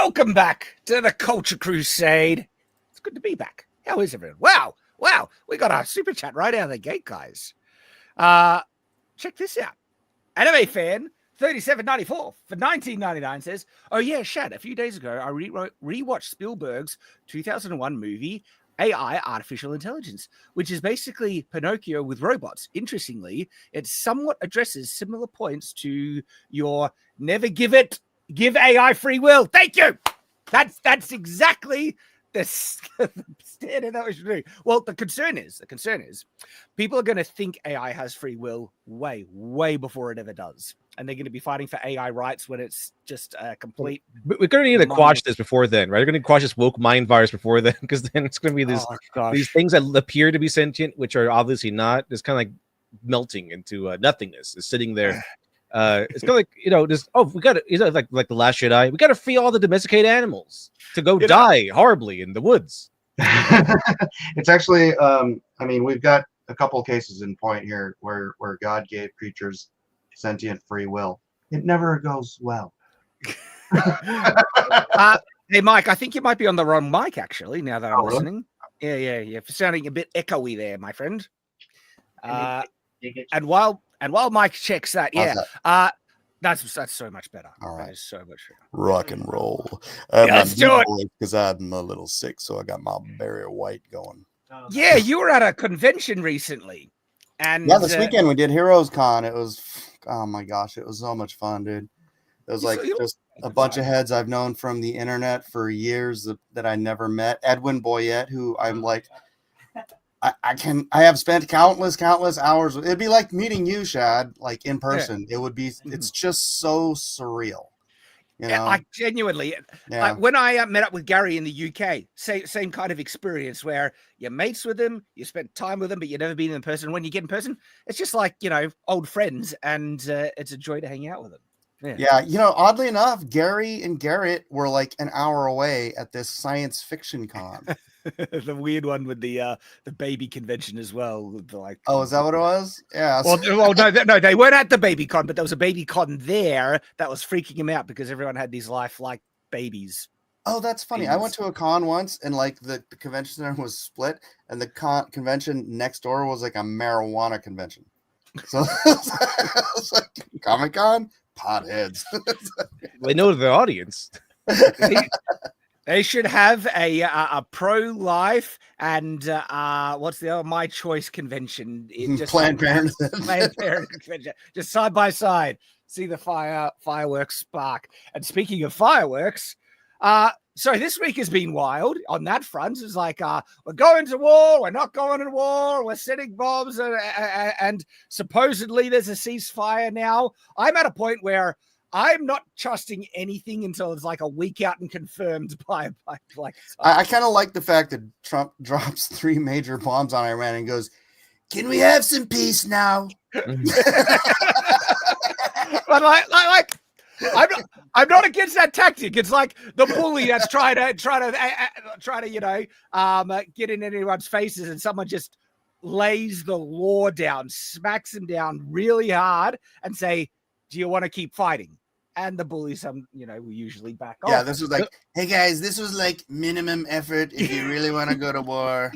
Welcome back to the Culture Crusade. It's good to be back. How is everyone? Wow. We got our super chat right out of the gate, guys. Check this out. Anime fan 3794 for 1999 says, "Oh yeah, Shad. A few days ago, I rewatched Spielberg's 2001 movie AI Artificial Intelligence, which is basically Pinocchio with robots. Interestingly, it somewhat addresses similar points to your never give AI free will. Thank you. That's exactly the standard that we should do. Well, the concern is people are going to think AI has free will way before it ever does. And they're going to be fighting for AI rights when it's just a complete... But we're going to need to quash this before then, right? We're going to quash this woke mind virus before then, because then it's going to be these things that appear to be sentient, which are obviously not. It's kind of like melting into nothingness. It's sitting there. It's kind of like, just, we got to, like the Last Jedi, we got to free all the domesticated animals to go die horribly in the woods. It's actually, we've got a couple of cases in point here where God gave creatures sentient free will. It never goes well. Hey, Mike, I think you might be on the wrong mic, actually, now that I'm listening. Really? Yeah. Sounding a bit echoey there, my friend. And while Mike checks that, that's so much better. All right. That is so much better. Rock and roll. Let's do it. Because I'm a little sick, so I got my Barry White going. Yeah, you were at a convention recently. And this weekend we did Heroes Con. It was, oh my gosh, it was so much fun, dude. It was like just a bunch of heads I've known from the internet for years that I never met. Edwin Boyette, who I'm like, I have spent countless hours. It'd be like meeting you, Shad, like in person. It would be. It's just so surreal. I genuinely, like when I met up with Gary in the UK, same kind of experience where you're mates with them, you spent time with them, but you've never been in person. When you get in person, it's just like, old friends, and it's a joy to hang out with them. Yeah, oddly enough, Gary and Garrett were like an hour away at this science fiction con. The weird one with the baby convention as well. Is that what it was? Yeah. Well, no, they weren't at the baby con, but there was a baby con there that was freaking him out because everyone had these lifelike babies. Oh, that's funny. I went to a con once, and like the convention center was split, and the convention next door was like a marijuana convention. So it was like Comic-Con, potheads. They know their audience. They should have a pro-life and what's the other My Choice convention? Planned Parenthood. Planned Parenthood convention, just side by side. See the fireworks spark. And speaking of fireworks, so this week has been wild on that front. It's like we're going to war, we're not going to war, we're setting bombs, and supposedly there's a ceasefire now. I'm at a point where I'm not trusting anything until it's like a week out and confirmed by like. I kind of like the fact that Trump drops 3 major bombs on Iran and goes, "Can we have some peace now?" But I'm not against that tactic. It's like the bully that's trying to get in anyone's faces, and someone just lays the law down, smacks him down really hard, and say, "Do you want to keep fighting?" And the bullies, will usually back off. Yeah, this was like, "Hey guys, this was like minimum effort if you really want to go to war."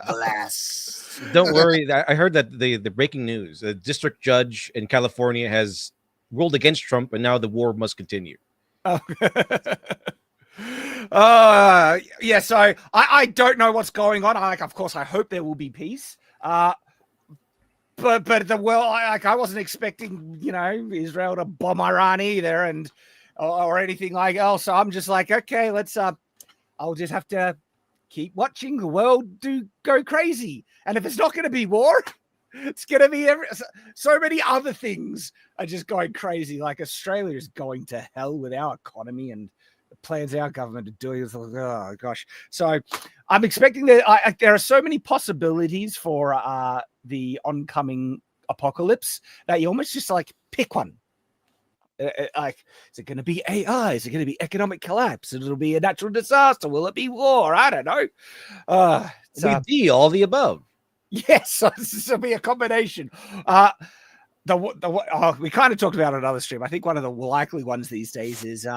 Blast. Don't worry. I heard that the breaking news: the district judge in California has ruled against Trump, and now the war must continue. Oh. So I don't know what's going on. Of course, I hope there will be peace. But the world, I wasn't expecting, Israel to bomb Iran either, or anything like else. So I'm just like, okay, let's. I'll just have to keep watching the world go crazy. And if it's not going to be war, it's going to be so many other things are just going crazy. Like Australia is going to hell with our economy and the plans our government are doing. Oh gosh! So I'm expecting that there are so many possibilities for the oncoming apocalypse that you almost just like pick one. Like, is it going to be AI? Is it going to be economic collapse? It'll be a natural disaster. Will it be war? I don't know. All the above. Yes, this will be a combination. we kind of talked about it on another stream. I think one of the likely ones these days is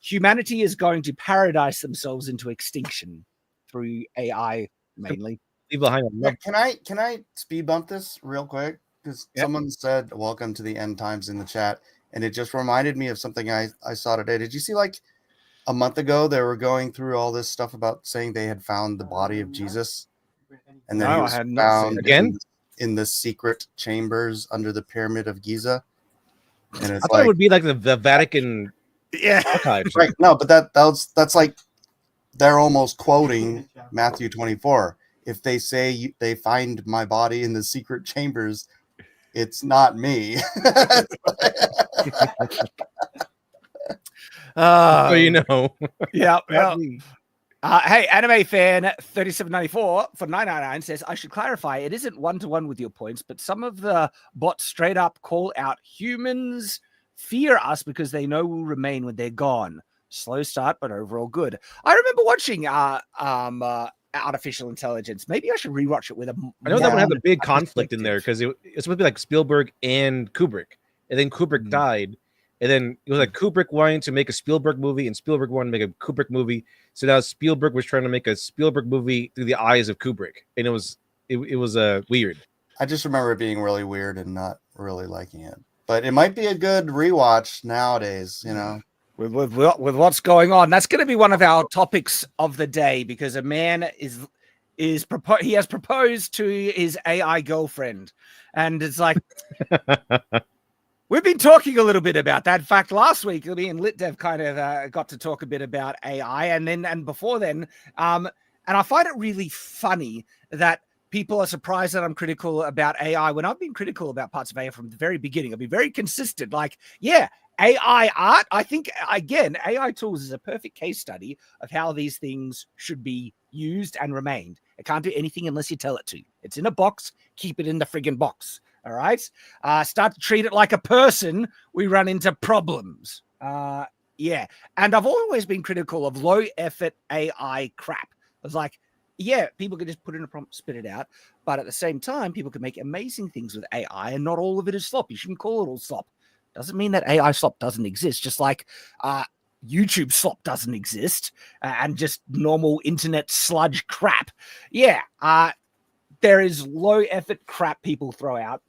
humanity is going to paradise themselves into extinction through AI mainly. Leave behind Can I speed bump this real quick? Because someone said welcome to the end times in the chat, and it just reminded me of something I saw today. Did you see, like, a month ago they were going through all this stuff about saying they had found the body of Jesus, and then he was found again in the secret chambers under the Pyramid of Giza. And it's I thought it would be like the Vatican archives. Right. No, but that's like they're almost quoting Matthew 24. If they say they find my body in the secret chambers, it's not me. So you know. Yeah. Well, hey, anime fan 3794 for 999 says, I should clarify, it isn't one-to-one with your points, but some of the bots straight up call out humans fear us because they know we'll remain when they're gone. Slow start, but overall good. I remember watching Artificial Intelligence. Maybe I should rewatch it with a. I know that one had a big conflict in there because it's supposed to be like Spielberg and Kubrick, and then Kubrick died. And then it was like Kubrick wanting to make a Spielberg movie and Spielberg wanted to make a Kubrick movie. So now Spielberg was trying to make a Spielberg movie through the eyes of Kubrick. And it was weird. I just remember it being really weird and not really liking it. But it might be a good rewatch nowadays, you know. With what's going on. That's going to be one of our topics of the day, because a man he has proposed to his AI girlfriend. And it's like... We've been talking a little bit about that. In fact, last week, me and LitDev kind of got to talk a bit about AI, and before then, and I find it really funny that people are surprised that I'm critical about AI when I've been critical about parts of AI from the very beginning. I've been very consistent. Like, yeah, AI art. I think again, AI tools is a perfect case study of how these things should be used and remained. It can't do anything unless you tell it to. It's in a box. Keep it in the friggin' box. All right. Start to treat it like a person. We run into problems. Yeah. And I've always been critical of low effort AI crap. I was like, yeah, people can just put in a prompt, spit it out. But at the same time, people can make amazing things with AI, and not all of it is slop. You shouldn't call it all slop. Doesn't mean that AI slop doesn't exist. Just like YouTube slop doesn't exist, and just normal internet sludge crap. Yeah. There is low effort crap people throw out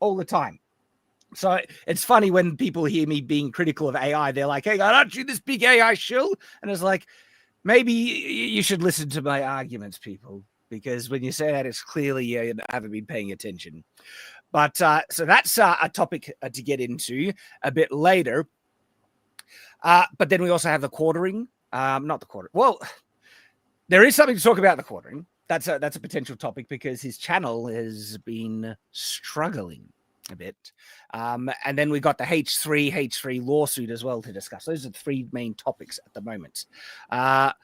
all the time. So it's funny when people hear me being critical of AI, they're like, hey, aren't you this big AI shill? And it's like, maybe you should listen to my arguments, people, because when you say that, it's clearly you haven't been paying attention. But so that's a topic to get into a bit later. But then we also have the quartering. Not the quartering. Well, there is something to talk about the quartering. That's a potential topic because his channel has been struggling a bit. And then we got the H3 lawsuit as well to discuss. Those are the three main topics at the moment. But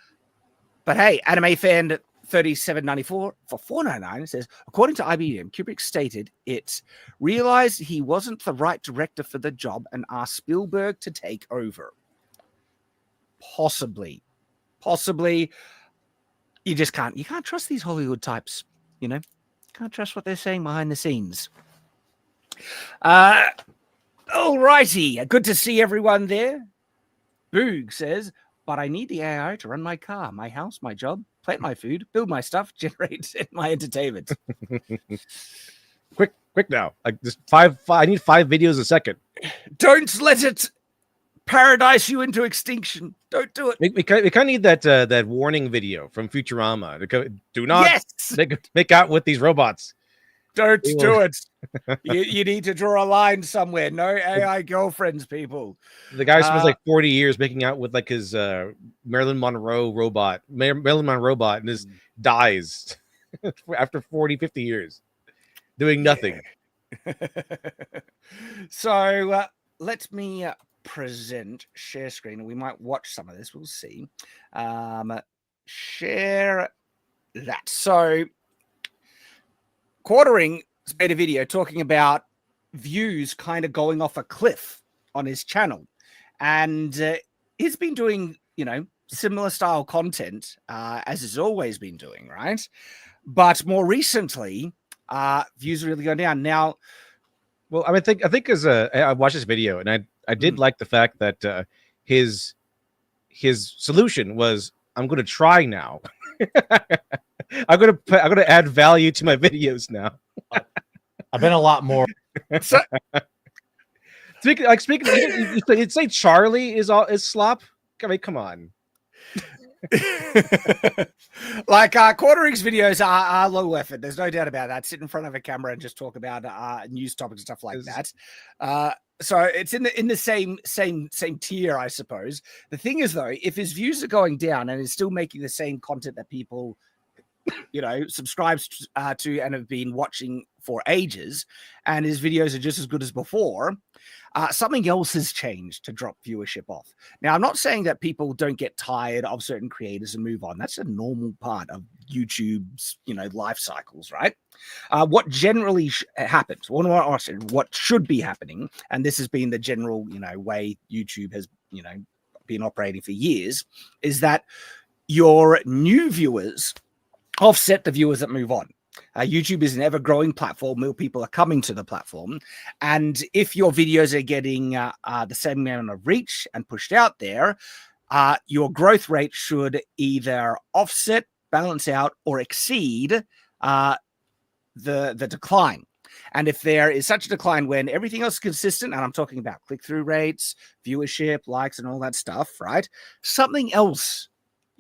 hey, Anime Fan 3794 for 499 says, according to IBM, Kubrick stated it realized he wasn't the right director for the job and asked Spielberg to take over. Possibly. You just can't trust these Hollywood types, you know. Can't trust what they're saying behind the scenes. All righty. Good to see everyone there. Boog says, but I need the AI to run my car, my house, my job, plant my food, build my stuff, generate my entertainment. Quick now. Like just I need 5 videos a second. Don't let it paradise you into extinction. Don't do it. We kind of need that warning video from Futurama. Do not make out with these robots. Don't do it. You need to draw a line somewhere. No AI girlfriends, people. The guy spends like 40 years making out with like his Marilyn Monroe robot, and just dies after 40, 50 years doing nothing. So let me present share screen, and we might watch some of this. We'll see. Share that. So Quartering made a video talking about views kind of going off a cliff on his channel, and he's been doing, you know, similar style content as he's always been doing, right? But more recently, views are really going down. Now, Well, I mean, I think as I watched this video, and I did like the fact that his solution was, I'm going to try now. I'm going to add value to my videos now. I've been a lot more. So, speaking, you'd say Charlie is slop. I mean, come on. Like Quartering's videos are low effort. There's no doubt about that. Sit in front of a camera and just talk about news topics and stuff like that. So it's in the same tier, I suppose. The thing is, though, if his views are going down and is still making the same content that people, subscribes to and have been watching for ages, and his videos are just as good as before, something else has changed to drop viewership off. Now, I'm not saying that people don't get tired of certain creators and move on. That's a normal part of YouTube's, life cycles, right? What generally happens, what should be happening, and this has been the general, way YouTube has, been operating for years, is that your new viewers offset the viewers that move on. YouTube is an ever-growing platform. More people are coming to the platform. And if your videos are getting the same amount of reach and pushed out there, your growth rate should either offset, balance out, or exceed the decline. And if there is such a decline when everything else is consistent, and I'm talking about click-through rates, viewership, likes, and all that stuff, right? Something else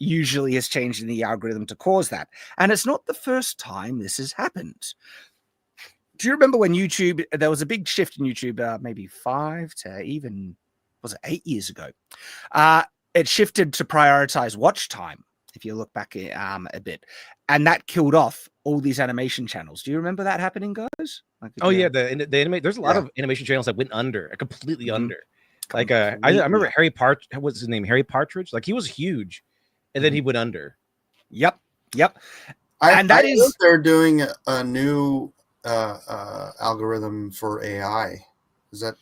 usually has changed in the algorithm to cause that. And it's not the first time this has happened. Do you remember when there was a big shift in YouTube, maybe 5 to even, 8 years ago? It shifted to prioritize watch time, if you look back a bit. And that killed off all these animation channels. Do you remember that happening, guys? Yeah, there's a lot of animation channels that went under, completely under. Like I remember what's his name? Harry Partridge. Like he was huge. And then he went under. Yep. I think they're doing a new algorithm for AI. Is that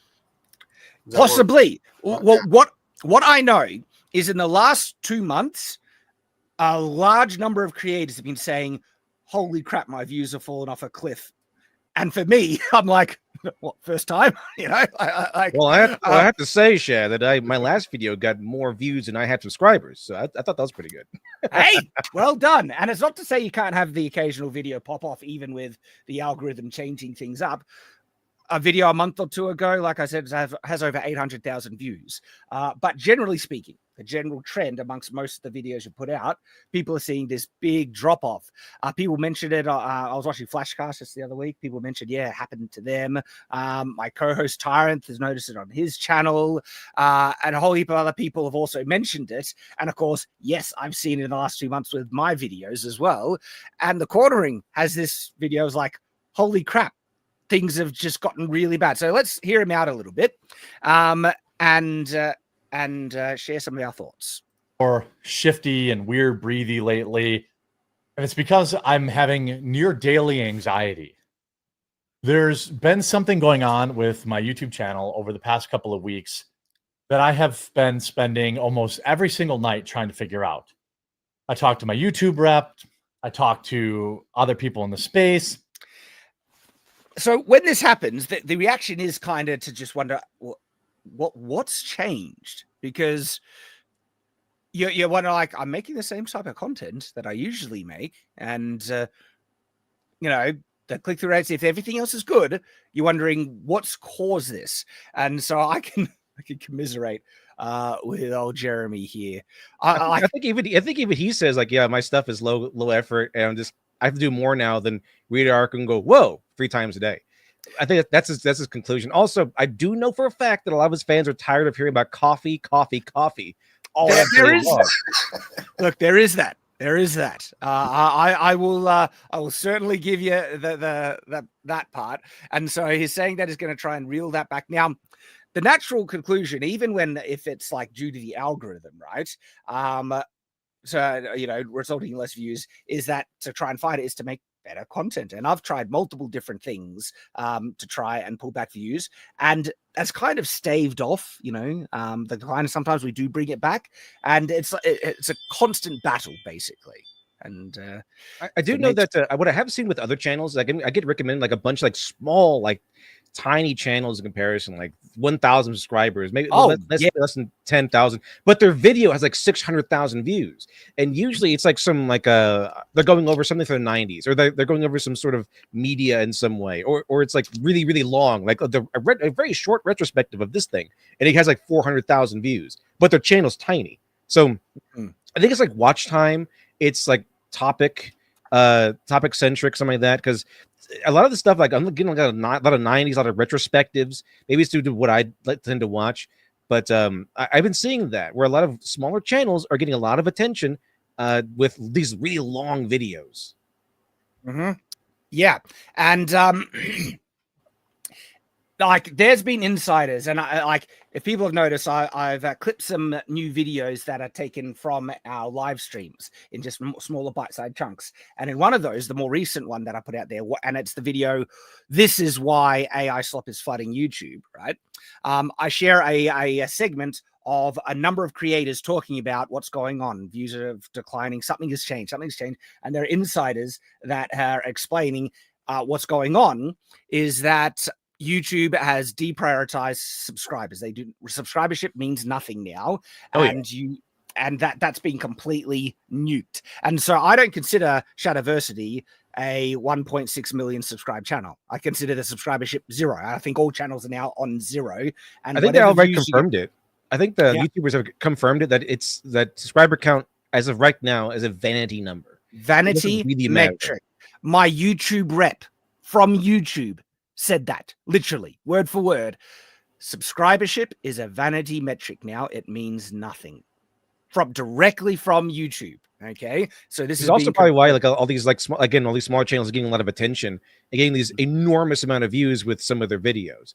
possibly? What I know is in the last 2 months, a large number of creators have been saying, "Holy crap, my views are falling off a cliff." And for me, I'm like, what, first time? I have to say, Shad, that my last video got more views than I had subscribers. So I thought that was pretty good. Hey, well done. And it's not to say you can't have the occasional video pop off, even with the algorithm changing things up. A video a month or two ago, like I said, has over 800,000 views. But generally speaking, the general trend amongst most of the videos you put out, people are seeing this big drop off. People mentioned it. I was watching Flashcast just the other week. People mentioned, it happened to them. My co-host Tyrant has noticed it on his channel. And a whole heap of other people have also mentioned it. And of course, yes, I've seen it in the last 2 months with my videos as well. And the Quartering has this video is like, holy crap, things have just gotten really bad. So let's hear him out a little bit. And share some of our thoughts. More shifty and weird breathy lately. And it's because I'm having near daily anxiety. There's been something going on with my YouTube channel over the past couple of weeks that I have been spending almost every single night trying to figure out. I talked to my YouTube rep. I talked to other people in the space. So when this happens, the reaction is kind of to just wonder, what's changed? Because you wonder, like, I'm making the same type of content that I usually make, and the click-through rates, if everything else is good, you're wondering what's caused this. And so I can commiserate with old Jeremy here. I think even he says, like, yeah, my stuff is low effort, and I have to do more now than read an article and go, whoa, 3 times a day. I think that's his conclusion. Also, I do know for a fact that a lot of his fans are tired of hearing about coffee. There is that. I will certainly give you that part. And so he's saying that he's going to try and reel that back. Now, the natural conclusion, even if it's like due to the algorithm, right? So resulting in less views, is that to try and fight it is to make better content. And I've tried multiple different things to try and pull back views, and that's kind of staved off the decline. Sometimes we do bring it back, and it's a constant battle basically. And I do know that what I have seen with other channels, like I get recommended like a bunch of like small, like tiny channels in comparison, like 1,000 subscribers, maybe Oh, less than 10,000, but their video has like 600,000 views. And usually it's like some they're going over something from the 90s, or they're going over some sort of media in some way, or it's like really, really long, like a very short retrospective of this thing, and it has like 400,000 views, but their channel's tiny. So I think it's like watch time. It's like topic centric, something like that, because a lot of the stuff, like I'm getting like a lot of 90s, a lot of retrospectives. Maybe it's due to what I tend to watch, but I've been seeing that where a lot of smaller channels are getting a lot of attention with these really long videos. Yeah, and like there's been insiders, and I like, if people have noticed, I've clipped some new videos that are taken from our live streams in just smaller bite-sized chunks. And in one of those, the more recent one that I put out there, and it's the video, "This is why AI slop is flooding YouTube," right? I share a segment of a number of creators talking about what's going on. Views are declining, something's changed, and there are insiders that are explaining what's going on is that YouTube has deprioritized subscribers. Subscribership means nothing now, and that's been completely nuked. And so I don't consider Shadiversity a 1.6 million subscribe channel. I consider the subscribership 0. I think all channels are now on 0. And I think they already confirmed it. I think the YouTubers have confirmed it, that subscriber count as of right now is a vanity number. Vanity really metric. My YouTube rep from YouTube said that, literally, word for word. Subscribership is a vanity metric now. It means nothing. Directly from YouTube. Okay, so this is also probably why, like, all these all these small channels are getting a lot of attention and getting these enormous amount of views with some of their videos.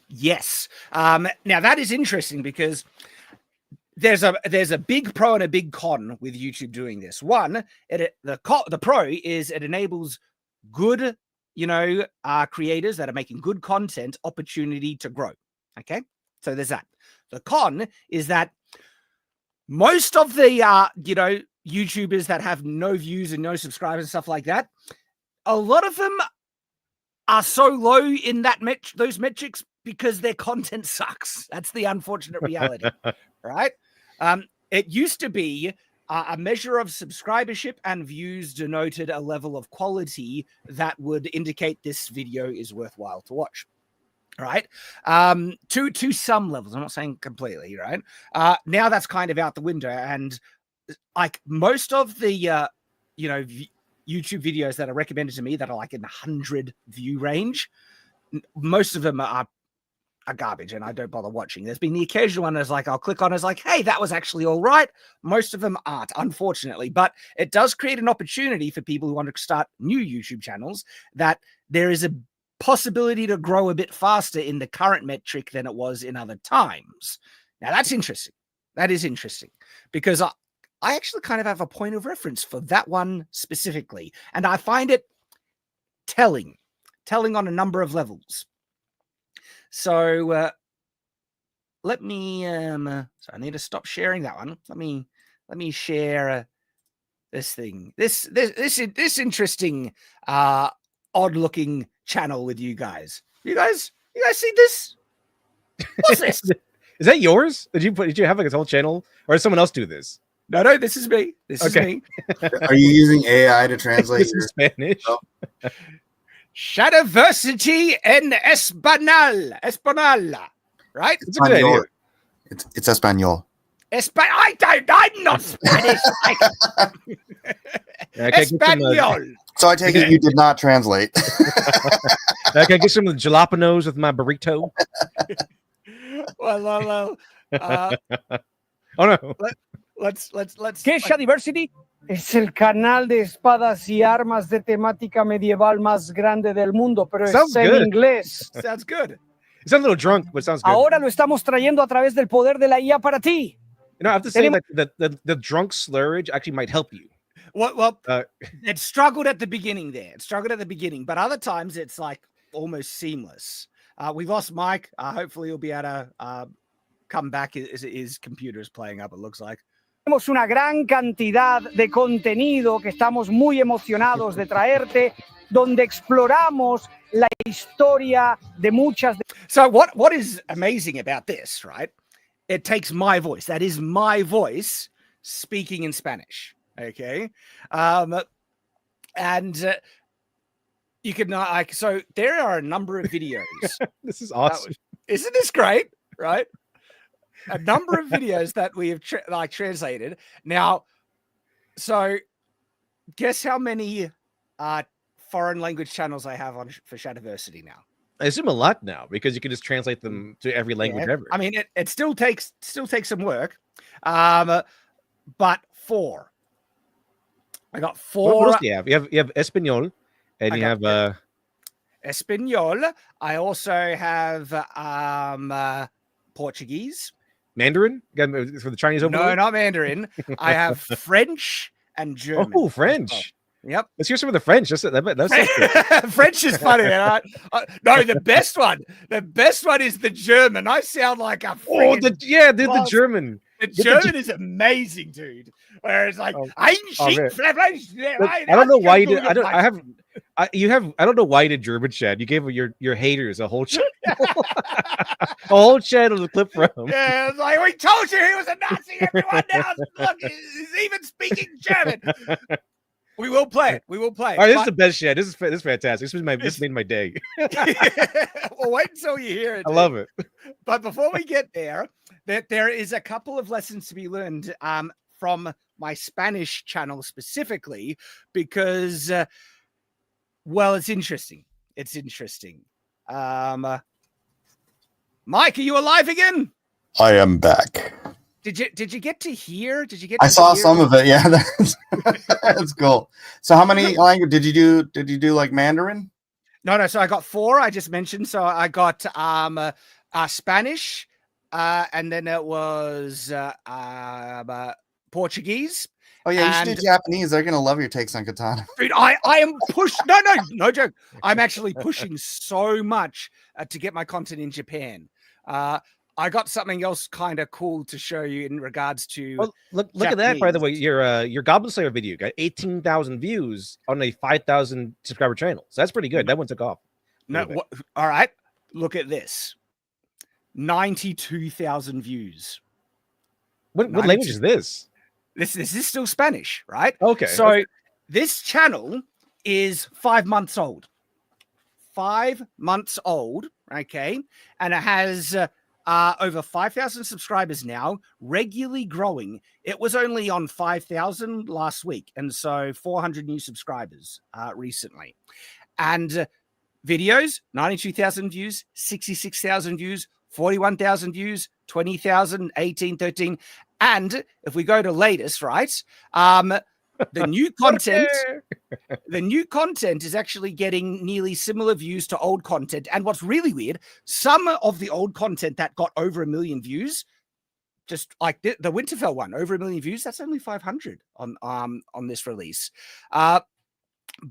Yes. Now that is interesting because there's a big pro and a big con with YouTube doing this. One, the pro is it enables good, creators that are making good content opportunity to grow. Okay, so there's that. The con is that most of the YouTubers that have no views and no subscribers and stuff like that, a lot of them are so low in those metrics because their content sucks. That's the unfortunate reality, right? It used to be a measure of subscribership and views denoted a level of quality that would indicate this video is worthwhile to watch. Right. To some levels. I'm not saying completely, right? Now that's kind of out the window. And like most of the YouTube videos that are recommended to me that are like in the 100 view range, most of them are garbage and I don't bother watching. There's been the occasional one that's like, I'll click on, it's like, hey, that was actually all right. Most of them aren't, unfortunately, but it does create an opportunity for people who want to start new YouTube channels, that there is a possibility to grow a bit faster in the current metric than it was in other times. Now that's interesting. That is interesting because I actually kind of have a point of reference for that one specifically. And I find it telling on a number of levels. So let me, so I need to stop sharing that one. Let me share this thing, this interesting, odd looking channel with you guys. You guys see this? What's this? Is that yours? Did you have like a whole channel, or did someone else do this? No, this is me. This is me. Are you using AI to translate your Spanish? Oh. Shadiversity en Espanol. Right? It's a good idea. It's Espanol. I'm not Spanish. Espanol. So I take it you did not translate. I can get some of the jalapenos with my burrito. Well. Oh no. Let's. ¿Qué es Shadiversity? Es el canal de espadas y armas de temática medieval más grande del mundo, pero es en inglés. Sounds good. It sounds a little drunk, but it sounds good. Ahora lo estamos trayendo a través del poder de la IA para ti. I have to say that the drunk slurage actually might help you. Well, it struggled at the beginning there. But other times it's like almost seamless. We lost Mike. Hopefully he'll be able to come back. His computer is playing up, it looks like. Tenemos una gran cantidad de contenido que estamos muy emocionados de traerte, donde exploramos la historia de muchas. So what is amazing about this, right? It takes my voice. That is my voice speaking in Spanish. Okay. And you can so there are a number of videos. This is awesome. Isn't this great? Right? A number of videos that we have translated. Now, so guess how many foreign language channels I have on for Shadiversity now? I assume a lot now because you can just translate them to every language ever. I mean, it still takes some work, but 4. I got 4. What else do you have? You have Espanol, and you have Espanol. I also have Portuguese. Mandarin for the Chinese overload? No, not Mandarin. I have French and German. Oh, French. Yep. Let's hear some of the French. That's French is funny. No, the best one. The best one is the German. I sound like a the German. The German is amazing, dude. Where it's like, I don't know why you did. I don't know why you did German, Shad. You gave your haters a whole channel. A whole channel to clip from. Yeah, it's like, we told you he was a Nazi. Everyone now, look, he's even speaking German. We will play it. We will play it. All right, this is the best Shad. This is fantastic. This made my day. Well, wait until you hear it. I love it. But before we get there, there is a couple of lessons to be learned from my Spanish channel specifically, because, well, it's interesting. It's interesting. Mike, are you alive again? I am back. Did you get to hear? I saw some of it. Yeah, that's cool. So, how many language did you do? Did you do like Mandarin? No. So I got 4. I just mentioned. So I got Spanish, and then it was Portuguese. Oh yeah, you should do Japanese. They're gonna love your takes on katana. Dude, I am pushed. No joke. I'm actually pushing so much to get my content in Japan. I got something else kind of cool to show you in regards to. Oh, look at that, by the way. Your Goblin Slayer video got 18,000 views on a 5,000 subscriber channel. So that's pretty good. That one took off. All right. Look at this. 92,000 views. What language is this? This is still Spanish, right? Okay. So this channel is 5 months old. 5 months old, okay? And it has over 5,000 subscribers now, regularly growing. It was only on 5,000 last week, and so 400 new subscribers recently. And videos, 92,000 views, 66,000 views, 41,000 views, 20,000, 18, 13. And if we go to latest, right? The new content is actually getting nearly similar views to old content. And what's really weird, some of the old content that got over 1 million views, just like the Winterfell one, over 1 million views, that's only 500 on this release.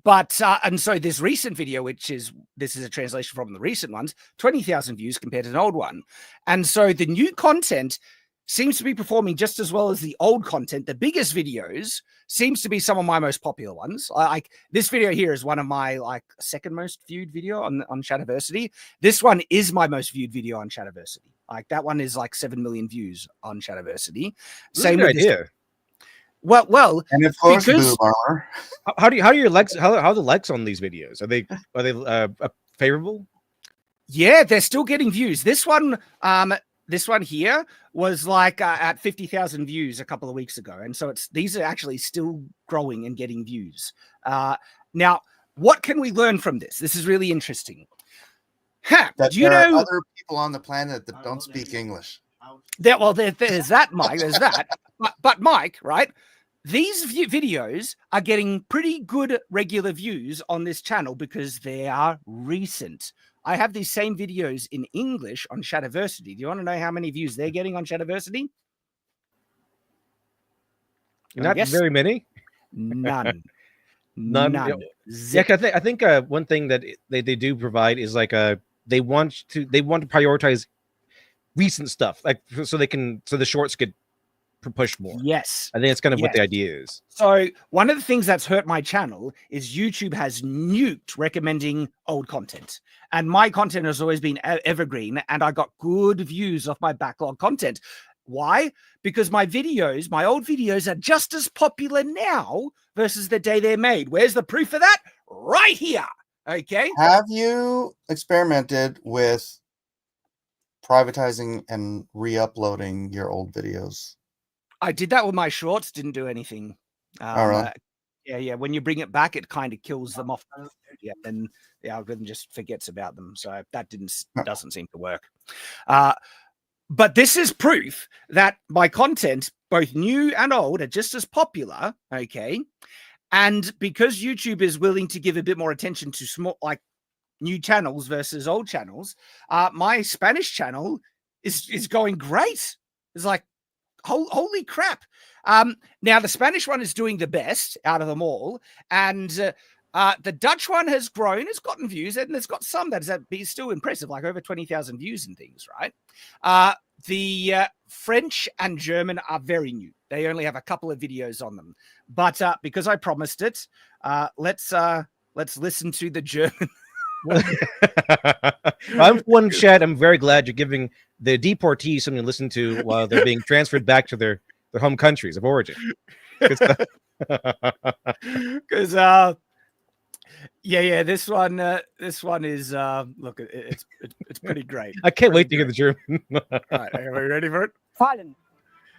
But and so this recent video, this is a translation from the recent ones, 20,000 views compared to an old one. And so the new content seems to be performing just as well as the old content. The biggest videos seems to be some of my most popular ones. Like this video here is one of my second most viewed video on Shadiversity. This one is my most viewed video on Shadiversity. Like that one is like 7 million views on Shadiversity. Same with idea. Well, and of course, because how are your likes? How are the likes on these videos? Are they favorable? Yeah, they're still getting views. This one here was like at 50,000 views a couple of weeks ago, and so these are actually still growing and getting views. Now, what can we learn from this? This is really interesting. Do you know other people on the planet that don't speak English? There's that, Mike. There's that. But Mike, right? These videos are getting pretty good regular views on this channel because they are recent. I have these same videos in English on Shadiversity. Do you want to know how many views they're getting on Shadiversity? Not very many. None. None. Yeah, I think one thing that they do provide is they want to prioritize recent stuff, so the shorts get push more. Yes. I think that's kind of what the idea is. So one of the things that's hurt my channel is YouTube has nuked recommending old content. And my content has always been evergreen, and I got good views off my backlog content. Why? Because my old videos are just as popular now versus the day they're made. Where's the proof of that? Right here. Okay. Have you experimented with privatizing and re-uploading your old videos? I did that with my shorts, didn't do anything. All right. Yeah. When you bring it back, it kind of kills them off. Yeah, and the algorithm just forgets about them. So that doesn't seem to work. But this is proof that my content, both new and old, are just as popular. Okay. And because YouTube is willing to give a bit more attention to small, like new channels versus old channels, my Spanish channel is going great. It's like, holy crap. Now the Spanish one is doing the best out of them all. And the Dutch one has grown, it's gotten views, and it's got some that's still impressive, like over 20,000 views and things, right? The French and German are very new. They only have a couple of videos on them. But because I promised it, let's listen to the German. I'm one, Shad. I'm very glad you're giving the deportees something to listen to while they're being transferred back to their home countries of origin. Because this one is look, it's pretty great. I can't wait to hear the German. All right, are we ready for it? Fallen.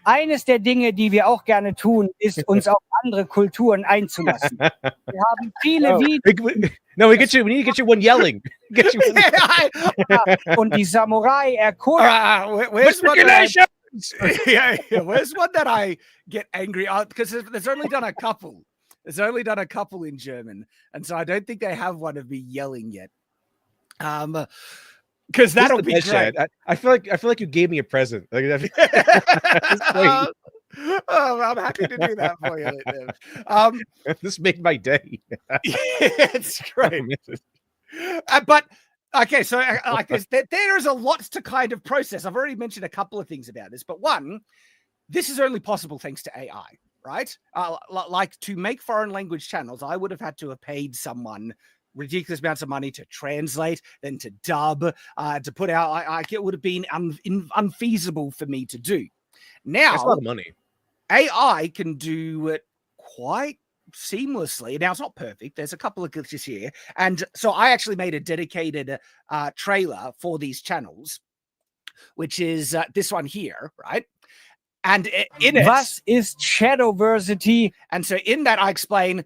Eines der Dinge, die wir auch gerne tun, ist, uns auf andere Kulturen einzulassen. Wir haben viele Videos. No, we need to get you one yelling. Get you one. Und die Samurai erkunden. Where's one that I get angry at? Because there's only done a couple. There's only done a couple in German, and so I don't think they have one of me yelling yet. Because that'll be great. I feel like you gave me a present. Like, I'm happy to do that for you. This made my day. It's great. But okay, so like there's a lot to kind of process. I've already mentioned a couple of things about this, but one, this is only possible thanks to AI, right? Like to make foreign language channels, I would have had to have paid someone ridiculous amounts of money to translate, then to dub, to put out. It would have been unfeasible for me to do. Now, that's a lot of money. AI can do it quite seamlessly. Now, it's not perfect. There's a couple of glitches here. And so I actually made a dedicated trailer for these channels, which is this one here, right? And in it... Was ist Shadowversity? And so in that I explain,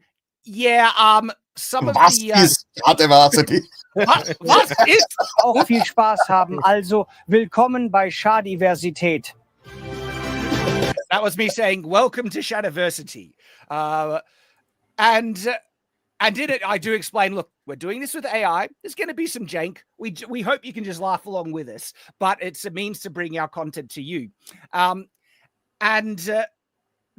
some of Was the... ist Shadowversity? Was ist... Auch viel Spaß haben. Also, willkommen bei Shadiversität. That was me saying, welcome to Shadowversity. And in it, I do explain, look, we're doing this with AI. There's going to be some jank. We hope you can just laugh along with us, but it's a means to bring our content to you.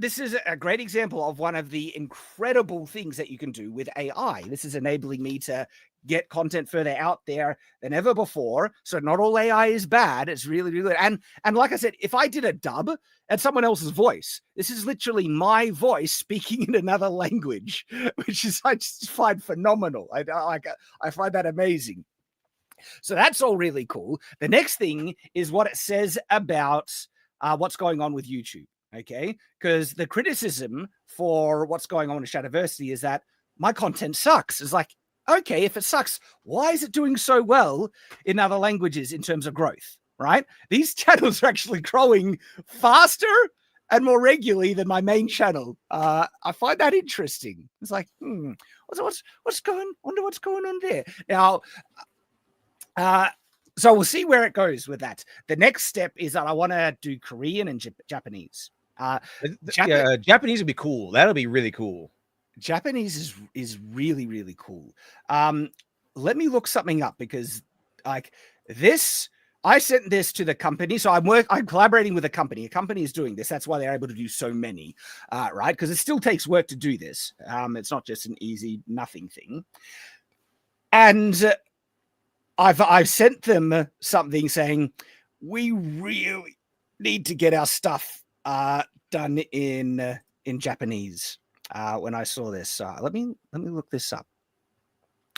This is a great example of one of the incredible things that you can do with AI. This is enabling me to get content further out there than ever before. So not all AI is bad. It's really, really good. And like I said, if I did a dub at someone else's voice, this is literally my voice speaking in another language, which is I just find phenomenal. I find that amazing. So that's all really cool. The next thing is what it says about what's going on with YouTube. Okay, because the criticism for what's going on in Shadowversity is that my content sucks. It's like, okay, if it sucks, why is it doing so well in other languages in terms of growth, right? These channels are actually growing faster and more regularly than my main channel. I find that interesting. It's like, what's going on there? Now, so we'll see where it goes with that. The next step is that I want to do Korean and Japanese. Japanese would be cool. That'll be really cool. Japanese is really, really cool. Let me look something up because like this, I sent this to the company. So I'm collaborating with a company. A company is doing this. That's why they're able to do so many, right? Because it still takes work to do this. It's not just an easy nothing thing. And I've sent them something saying we really need to get our stuff done in Japanese when I saw this. Let me look this up.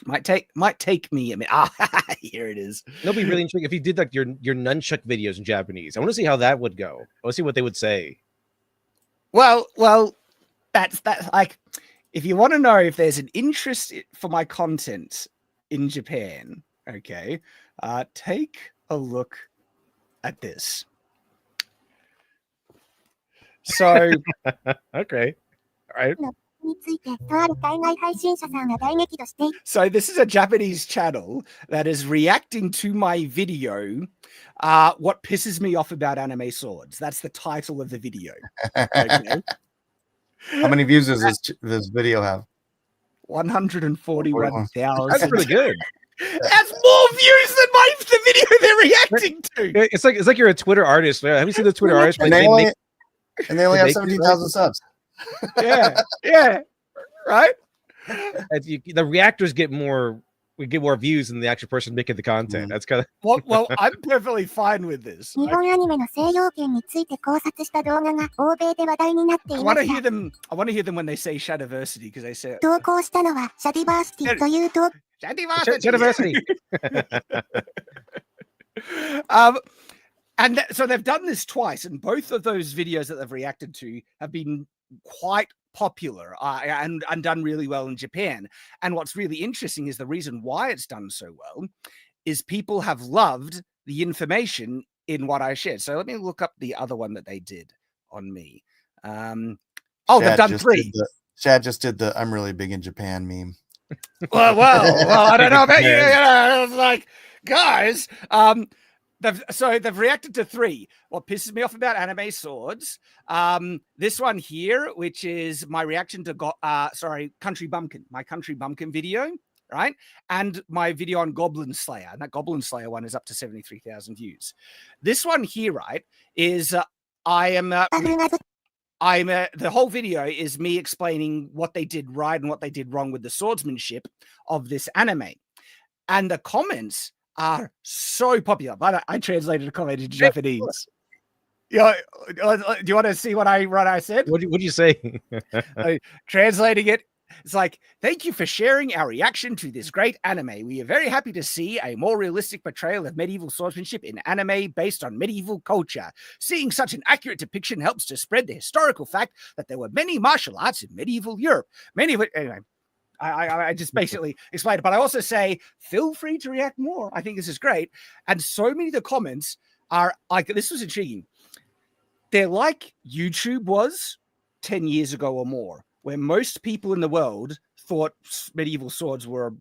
Might take me a minute. Here it is. It'll be really interesting if you did like your nunchuck videos in Japanese. I want to see how that would go. I want to see what they would say. Well, that's like, if you want to know if there's an interest for my content in Japan, okay, take a look at this. So, okay, all right. So this is a Japanese channel that is reacting to my video. What pisses me off about anime swords. That's the title of the video. Okay. How many views does this video have? 141,000. That's pretty good. That's more views than the video they're reacting to. It's like you're a Twitter artist. Have you seen the Twitter artist? And they only have 17,000 subs. Yeah, right. The reactors get more. We get more views than the actual person making the content. That's kind of well, I'm perfectly fine with this. I want to hear them. I want to hear them when they say Shadiversity, because they say Shadiversity. And so they've done this twice, and both of those videos that they've reacted to have been quite popular and done really well in Japan. And what's really interesting is the reason why it's done so well is people have loved the information in what I shared. So let me look up the other one that they did on me. They've done 3. Shad just did the "I'm really big in Japan" meme. Well, I don't know about you. I was like, guys, they've reacted to 3. What pisses me off about anime swords, this one here, which is my reaction to Country Bumpkin, my Country Bumpkin video, right? And my video on Goblin Slayer, and that Goblin Slayer one is up to 73,000 views. This one here, right, is the whole video is me explaining what they did right and what they did wrong with the swordsmanship of this anime, and the comments are so popular. But I translated a comment into Japanese. Do you want to see what I said? What did you say? Translating it, it's like, thank you for sharing our reaction to this great anime. We are very happy to see a more realistic portrayal of medieval swordsmanship in anime based on medieval culture. Seeing such an accurate depiction helps to spread the historical fact that there were many martial arts in medieval Europe. Anyway, I just basically explained it, but I also say, feel free to react more. I think this is great. And so many of the comments are like, this was intriguing. They're like YouTube was 10 years ago or more, where most people in the world thought medieval swords were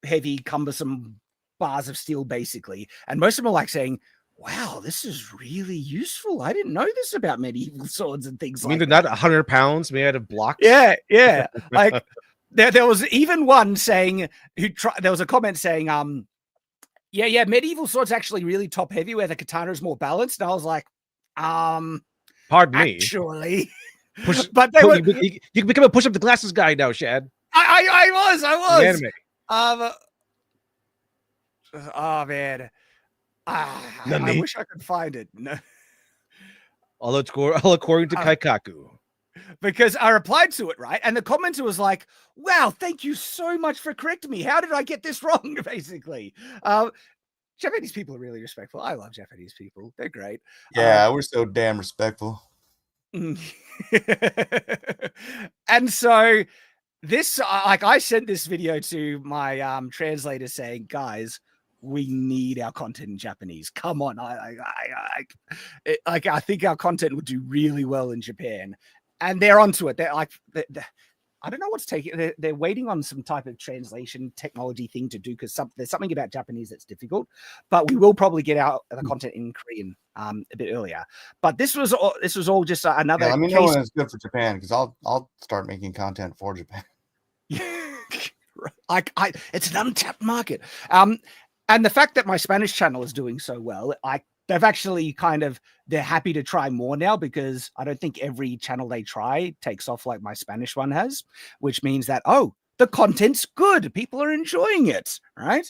heavy, cumbersome bars of steel, basically. And most of them are like saying, wow, this is really useful. I didn't know this about medieval swords and things like that. They're not 100 pounds made out of blocks? Yeah. Like, there was even one saying, there was a comment saying, yeah, medieval swords actually really top heavy, where the katana is more balanced. And I was like, pardon me. Actually, but you can become a push up the glasses guy now, Shad. I was. Anime. Oh man, I wish I could find it. No. All according to Kaikaku. Because I replied to it, right? And the commenter was like, wow, thank you so much for correcting me. How did I get this wrong, basically? Japanese people are really respectful. I love Japanese people. They're great. Yeah, we're so damn respectful. And so this, I sent this video to my translator saying, guys, we need our content in Japanese. Come on. I think our content would do really well in Japan. And they're onto it. They're like, I don't know what's taking. They're waiting on some type of translation technology thing to do, because there's something about Japanese that's difficult. But we will probably get out the content in Korean a bit earlier. But this was all just another. Let me know when it's good for Japan, because I'll start making content for Japan. It's an untapped market. And the fact that my Spanish channel is doing so well, they've actually they're happy to try more now, because I don't think every channel they try takes off like my Spanish one has, which means that, the content's good. People are enjoying it, right?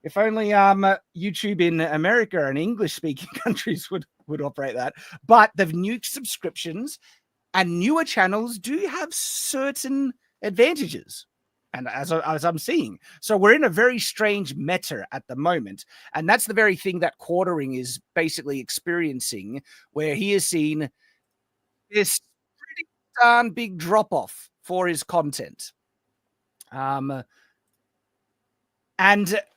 If only YouTube in America and English-speaking countries would operate that. But the nuke subscriptions and newer channels do have certain advantages, and as I'm seeing. So we're in a very strange meta at the moment, and that's the very thing that Quartering is basically experiencing, where he has seen this pretty darn big drop-off for his content. And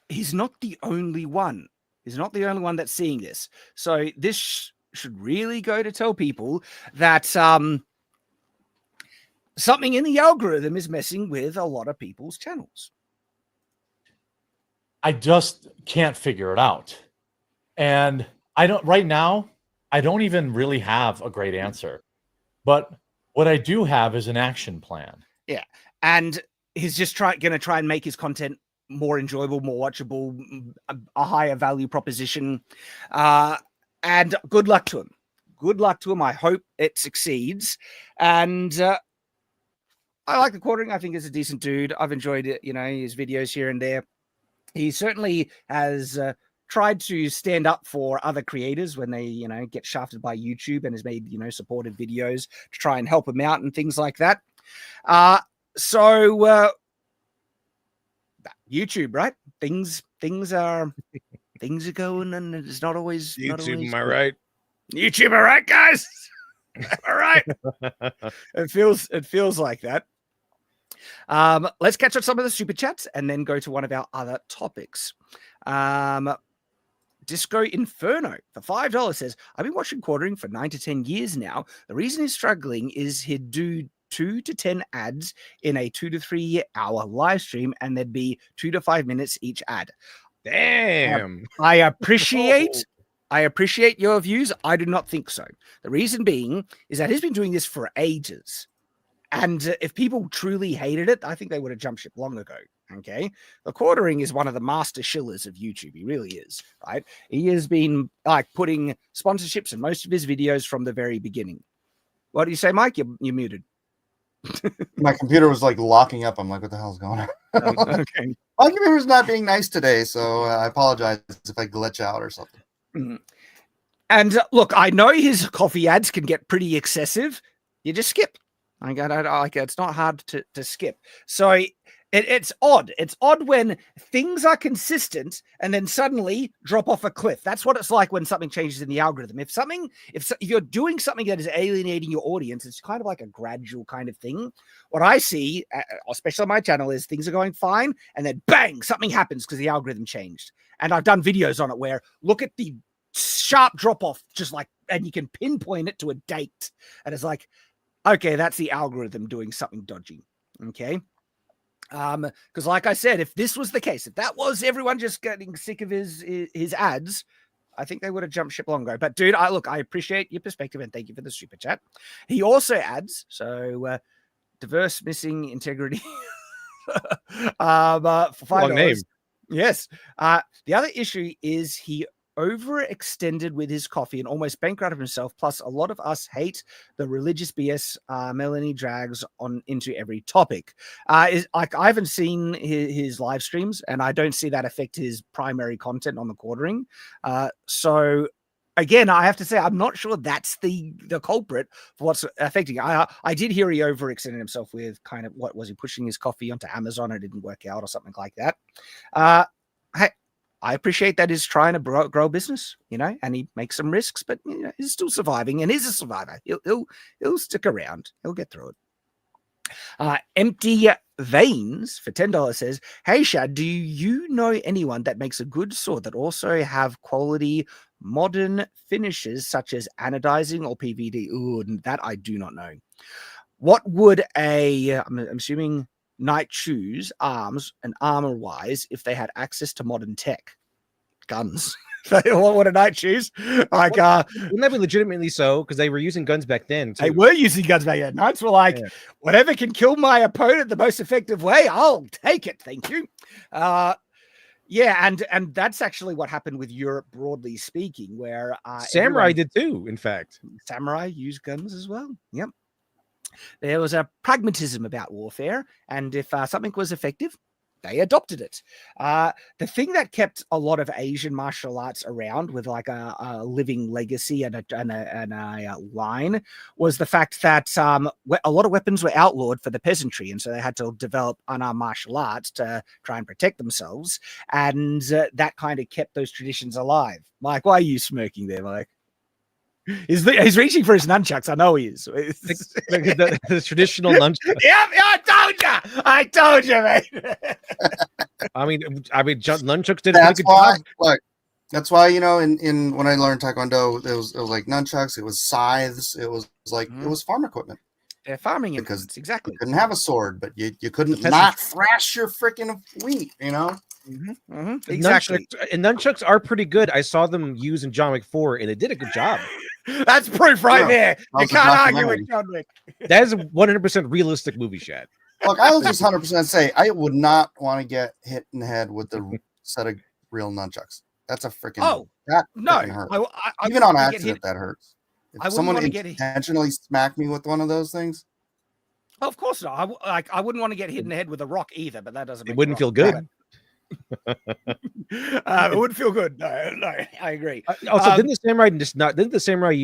he's not the only one. He's not the only one that's seeing this. So this should really go to tell people that something in the algorithm is messing with a lot of people's channels. I just can't figure it out. And right now, I don't even really have a great answer. But what I do have is an action plan. Yeah. And he's just going to try and make his content more enjoyable, more watchable, a higher value proposition. And good luck to him. Good luck to him. I hope it succeeds. And I like the Quartering. I think he's a decent dude. I've enjoyed it, his videos here and there. He certainly has tried to stand up for other creators when they, get shafted by YouTube, and has made, supportive videos to try and help them out and things like that. So YouTube, right? Things are going, and it's not always YouTube. Am I right? YouTube, all right, guys? All right. It feels like that. Let's catch up some of the super chats and then go to one of our other topics. Disco Inferno for $5 says, I've been watching Quartering for 9 to 10 years now. The reason he's struggling is he'd do 2 to 10 ads in a 2 to 3 hour live stream, and there'd be 2 to 5 minutes each ad. Damn. I appreciate your views. I do not think so. The reason being is that he's been doing this for ages. And if people truly hated it, I think they would have jumped ship long ago. Okay. The Quartering is one of the master shillers of YouTube. He really is, right? He has been putting sponsorships in most of his videos from the very beginning. What do you say, Mike? You're muted. My computer was locking up. I'm like, what the hell's going on? Okay. My computer's not being nice today, so I apologize if I glitch out or something. Mm-hmm. And look, I know his coffee ads can get pretty excessive. You just skip. It's not hard to skip. So it's odd. It's odd when things are consistent and then suddenly drop off a cliff. That's what it's like when something changes in the algorithm. If you're doing something that is alienating your audience, it's kind of like a gradual kind of thing. What I see, especially on my channel, is things are going fine, and then bang, something happens because the algorithm changed. And I've done videos on it where look at the sharp drop off, and you can pinpoint it to a date, and it's like, okay, that's the algorithm doing something dodgy. Okay. Because like I said, if this was the case, if that was everyone just getting sick of his ads, I think they would have jumped ship long ago. But dude, I appreciate your perspective, and thank you for the super chat. He also adds, so diverse, missing integrity for $5. Long name. Yes. The other issue is he overextended with his coffee and almost bankrupted himself. Plus, a lot of us hate the religious BS Melanie drags on into every topic. I haven't seen his live streams, and I don't see that affect his primary content on the Quartering. So again, I have to say, I'm not sure that's the culprit for what's affecting. I did hear he overextended himself with kind of, what was he pushing his coffee onto Amazon? It didn't work out or something like that. Hey, I appreciate that he's trying to grow a business, and he makes some risks, but he's still surviving, and he's a survivor. He'll stick around. He'll get through it. Empty Veins for $10 says, hey Shad, do you know anyone that makes a good sword that also have quality modern finishes such as anodizing or PVD? Ooh, that I do not know. What would I'm assuming Knight choose arms and armor wise if they had access to modern tech? Guns. What would a Knight choose? Wouldn't that be legitimately so? Because they were using guns back then too. They were using guns back then. Knights were like, whatever can kill my opponent the most effective way, I'll take it, thank you. And that's actually what happened with Europe, broadly speaking, where samurai did too. In fact, samurai used guns as well. Yep. There was a pragmatism about warfare, and if something was effective, they adopted it. The thing that kept a lot of Asian martial arts around with like a living legacy and a line was the fact that a lot of weapons were outlawed for the peasantry, and so they had to develop unarmed martial arts to try and protect themselves, and that kind of kept those traditions alive. Mike, why are you smirking there, Mike? He's reaching for his nunchucks. I know he is. the traditional nunchucks. Yeah, I told you, mate. I mean, nunchucks did that's a good why, job. Look, that's why, you know, in when I learned Taekwondo, it was like nunchucks, it was scythes, it was like it was farm equipment. They're farming because implements, exactly. You couldn't have a sword, but you couldn't not thrash your freaking wheat, you know. Exactly. And nunchucks are pretty good. I saw them use in John Wick 4, and they did a good job. That's proof right there. You can't argue with John Wick. That is a 100% realistic movie, Shad. Look, I will just 100% say I would not want to get hit in the head with the set of real nunchucks. That's a freaking that hurts. I even on accident that hurts. If someone intentionally smacked me with one of those things, oh, of course not. I wouldn't want to get hit in the head with a rock either, but that doesn't. It wouldn't feel good. It wouldn't feel good. No, I agree. Also, didn't the samurai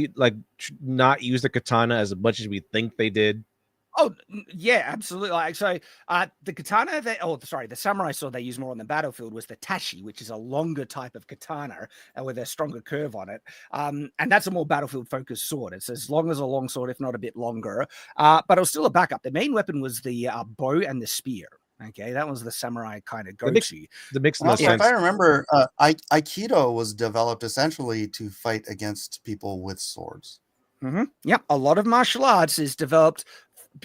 not use the katana as much as we think they did? Oh yeah, absolutely. Like so, the katana the samurai sword they use more on the battlefield was the tashi, which is a longer type of katana with a stronger curve on it. And that's a more battlefield focused sword. It's as long as a long sword, if not a bit longer. But it was still a backup. The main weapon was the bow and the spear. Okay, that was the samurai kind of go-to. The mix sense. If I remember, Aikido was developed essentially to fight against people with swords. Yeah, a lot of martial arts is developed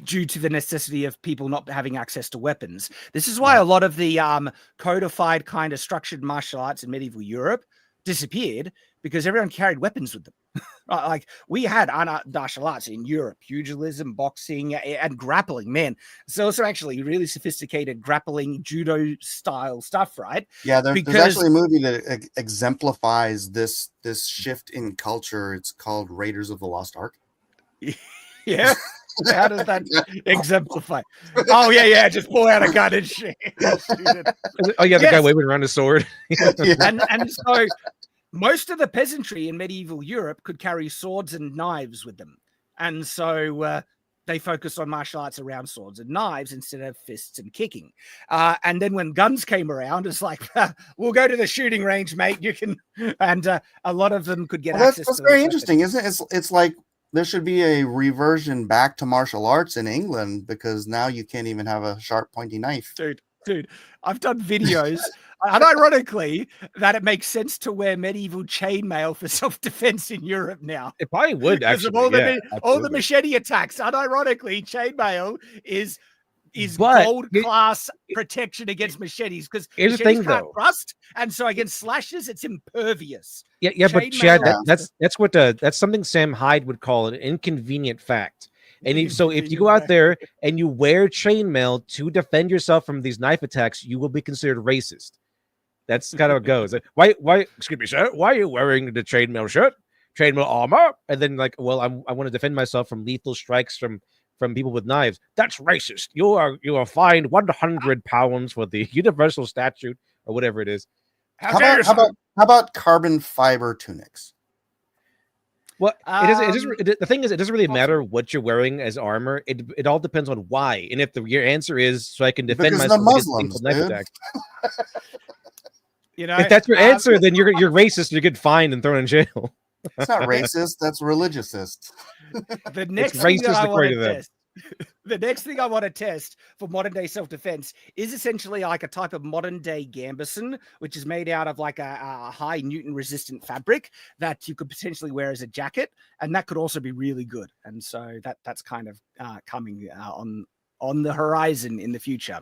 due to the necessity of people not having access to weapons. This is why a lot of the codified kind of structured martial arts in medieval Europe disappeared, because everyone carried weapons with them. Like we had martial arts in Europe, pugilism, boxing, and grappling. Man, it's also actually really sophisticated grappling, judo style stuff, right? Yeah, there's actually a movie that exemplifies this shift in culture. It's called Raiders of the Lost Ark. Yeah. How does that exemplify? Oh yeah, just pull out a gun and shit. Oh yeah, the guy waving around a sword. and so most of the peasantry in medieval Europe could carry swords and knives with them, and so they focused on martial arts around swords and knives instead of fists and kicking. And then when guns came around, it's like, we'll go to the shooting range, mate. You can, and a lot of them could get access. That's very interesting, isn't it? It's like there should be a reversion back to martial arts in England, because now you can't even have a sharp, pointy knife. Dude, I've done videos, and ironically, that it makes sense to wear medieval chainmail for self-defense in Europe now. It probably would, actually. Because of all the machete attacks. Unironically, chainmail is gold class protection against machetes, because machetes can't rust, and so against slashes, it's impervious. Yeah, but Chad, that's something Sam Hyde would call an inconvenient fact. And so if you go out there and you wear chainmail to defend yourself from these knife attacks, you will be considered racist. That's kind of how it goes. Why? Excuse me, sir. Why are you wearing the chainmail shirt, chainmail armor? And then I want to defend myself from lethal strikes from people with knives. That's racist. You are fined 100 pounds for the universal statute or whatever it is. How about carbon fiber tunics? Well, the thing is, it doesn't really matter what you're wearing as armor. It all depends on why. And if your answer is so I can defend myself against lethal knife attacks, if that's your answer, then you're racist. You get fined and thrown in jail. It's not racist. That's religiousist. The next thing that I want to test. The next thing I want to test for modern day self-defense is essentially like a type of modern day gambeson, which is made out of like a high Newton resistant fabric that you could potentially wear as a jacket. And that could also be really good. And so that's kind of coming on the horizon in the future.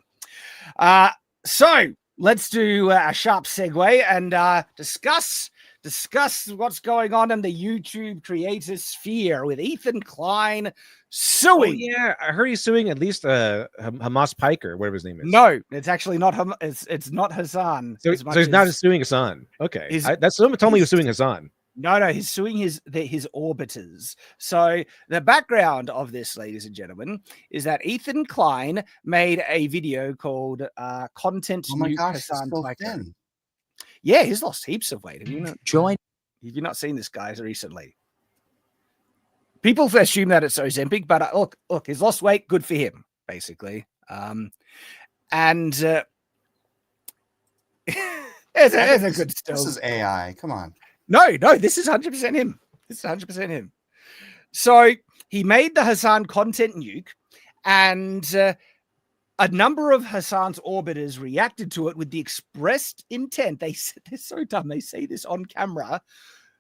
So let's do a sharp segue and discuss what's going on in the YouTube creator sphere with Ethan Klein suing. Oh, yeah, I heard he's suing at least Hamas Piker, whatever his name is. No, it's actually not it's not Hassan. So he's not suing Hassan. Okay, someone told me he was suing Hassan. No, he's suing his orbiters. So the background of this, ladies and gentlemen, is that Ethan Klein made a video called "Content Oh my Nuke gosh, Hassan so Tycoon." thin. Yeah, he's lost heaps of weight. Have you not Join. Have you not seen this guy recently? People assume that it's Ozempic, but look, he's lost weight. Good for him, basically. It's a good still. This is AI. Come on. No, this is 100% him. This is 100% him. So he made the Hassan content nuke, and a number of Hassan's orbiters reacted to it with the expressed intent. They're so dumb. They say this on camera.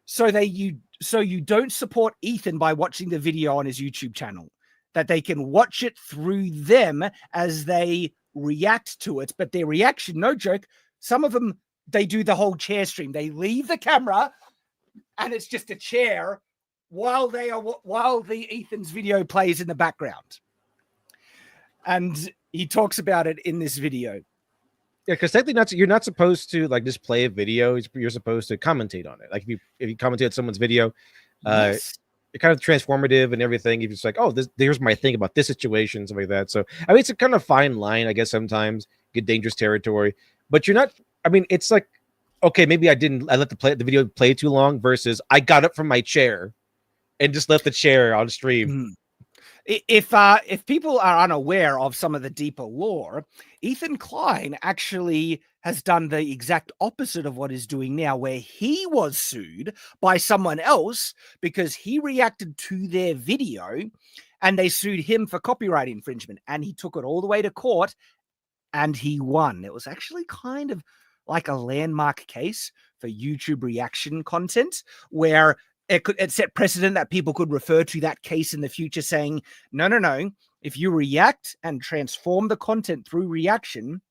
So you don't support Ethan by watching the video on his YouTube channel, that they can watch it through them as they react to it. But their reaction, no joke, some of them, they do the whole chair stream. They leave the camera and it's just a chair while the Ethan's video plays in the background. And he talks about it in this video. Yeah, because technically you're not supposed to like just play a video. You're supposed to commentate on it. Like if you commentate on someone's video, Yes. it's kind of transformative and everything. If it's like, oh, here's my thing about this situation, something like that. So I mean, it's a kind of fine line, I guess. Sometimes get dangerous territory, but you're not. I mean, it's like, okay, maybe I let the video play too long versus I got up from my chair and just left the chair on stream. If people are unaware of some of the deeper lore, Ethan Klein actually has done the exact opposite of what he's doing now, where he was sued by someone else because he reacted to their video and they sued him for copyright infringement, and he took it all the way to court and he won. It was actually kind of like a landmark case for YouTube reaction content, where it set precedent that people could refer to that case in the future saying, no. If you react and transform the content through reaction,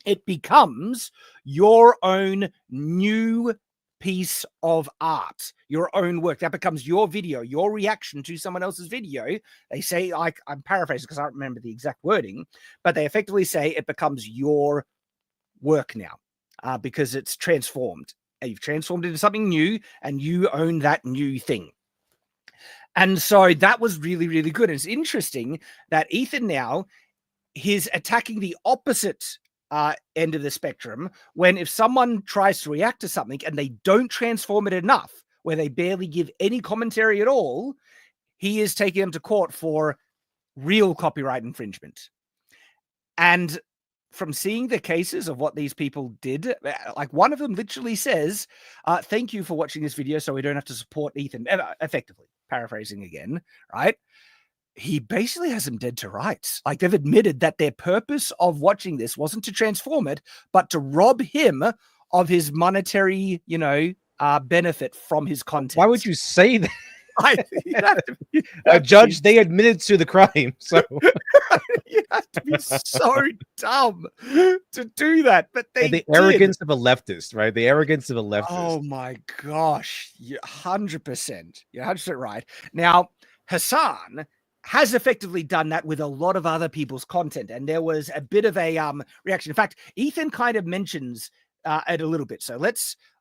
it becomes your own new piece of art, your own work. That becomes your video, your reaction to someone else's video. They say, I'm paraphrasing because I don't remember the exact wording, but they effectively say it becomes your work now because it's transformed. You've transformed into something new and you own that new thing. And so that was really, really good. And it's interesting that Ethan now, he's attacking the opposite end of the spectrum, when if someone tries to react to something and they don't transform it enough, where they barely give any commentary at all, he is taking them to court for real copyright infringement. And from seeing the cases of what these people did, like one of them literally says, thank you for watching this video so we don't have to support Ethan, effectively, paraphrasing again, right? He basically has them dead to rights. Like, they've admitted that their purpose of watching this wasn't to transform it, but to rob him of his monetary, benefit from his content. Why would you say that? Judge, they admitted to the crime, so you have to be so dumb to do that. But the arrogance of a leftist, right? The arrogance of a leftist. Oh my gosh, 100%. You're 100% right. Now, Hassan has effectively done that with a lot of other people's content, and there was a bit of a reaction. In fact, Ethan kind of mentions it a little bit. So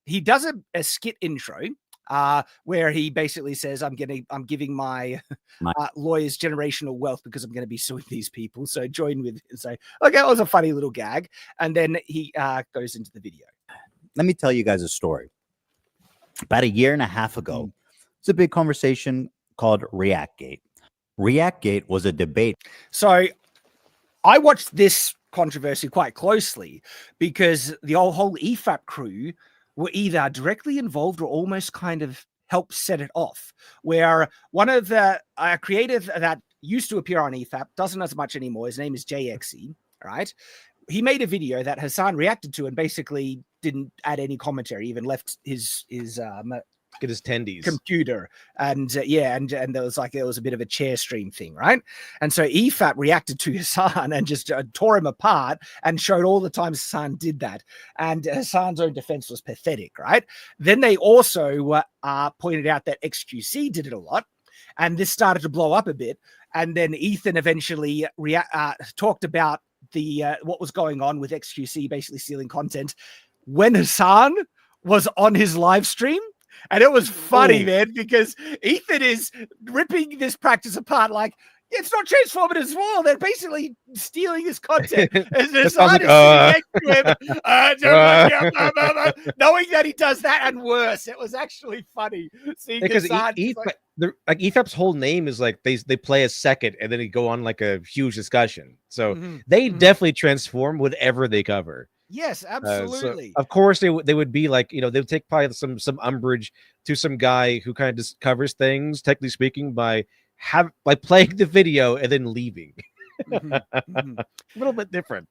he does a skit intro. Where he basically says, I'm giving my lawyers generational wealth because I'm going to be suing these people. So join with and say, okay, that was a funny little gag. And then he goes into the video. Let me tell you guys a story. About a year and a half ago, it's a big conversation called ReactGate. ReactGate was a debate. So I watched this controversy quite closely because the whole EFAP crew were either directly involved or almost kind of helped set it off, where one of the creative that used to appear on EFAP doesn't as much anymore. His name is JXE, right? He made a video that Hassan reacted to and basically didn't add any commentary, even left his get his tendies computer, and there was a bit of a chair stream thing, right? And so EFAP reacted to Hassan and just tore him apart and showed all the times Hassan did that, and Hassan's own defense was pathetic, right? Then they also pointed out that XQC did it a lot, and this started to blow up a bit. And then Ethan eventually talked about what was going on with XQC basically stealing content when Hassan was on his live stream. And it was funny, man, because Ethan is ripping this practice apart like, it's not transformative as well. They're basically stealing his content. As Hassan is sitting next to him, knowing that he does that and worse. It was actually funny seeing Hassan. Like Ethap's whole name is like they play a second and then they go on like a huge discussion. So they definitely transform whatever they cover. Yes, absolutely. So of course they would be like, they would take probably some umbrage to some guy who kind of just covers things, technically speaking, by playing the video and then leaving. A little bit different.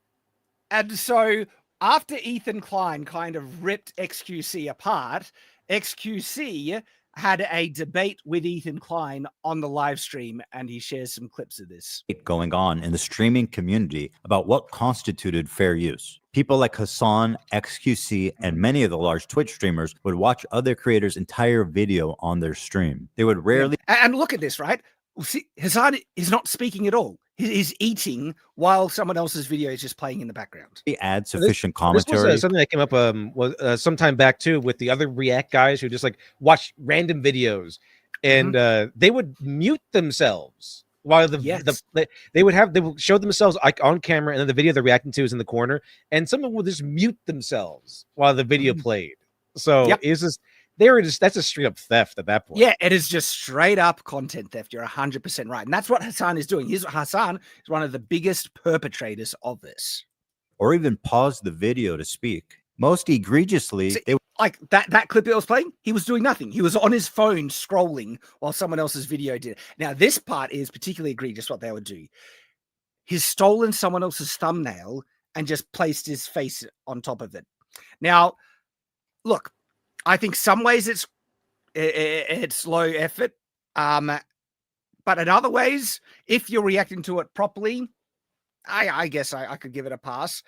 And so after Ethan Klein kind of ripped XQC apart, XQC had a debate with Ethan Klein on the live stream, and he shares some clips of this. Going on in the streaming community about what constituted fair use. People like Hassan, XQC, and many of the large Twitch streamers would watch other creators' entire video on their stream. They would rarely... And look at this, right? See, Hassan is not speaking at all. He's eating while someone else's video is just playing in the background. He adds sufficient commentary. This was something that came up sometime back too with the other React guys who just like watch random videos, and they would mute themselves while they would show themselves like on camera, and then the video they're reacting to is in the corner, and someone would just mute themselves while the video played. So it's just. That's a straight up theft at that point. Yeah, it is just straight up content theft. You're 100% right. And that's what Hassan is doing. Hassan is one of the biggest perpetrators of this. Or even pause the video to speak. Most egregiously, like that clip it was playing, he was doing nothing. He was on his phone scrolling while someone else's video did it. Now, this part is particularly egregious what they would do. He's stolen someone else's thumbnail and just placed his face on top of it. Now, look, I think some ways it's low effort, but in other ways, if you're reacting to it properly, I guess I could give it a pass.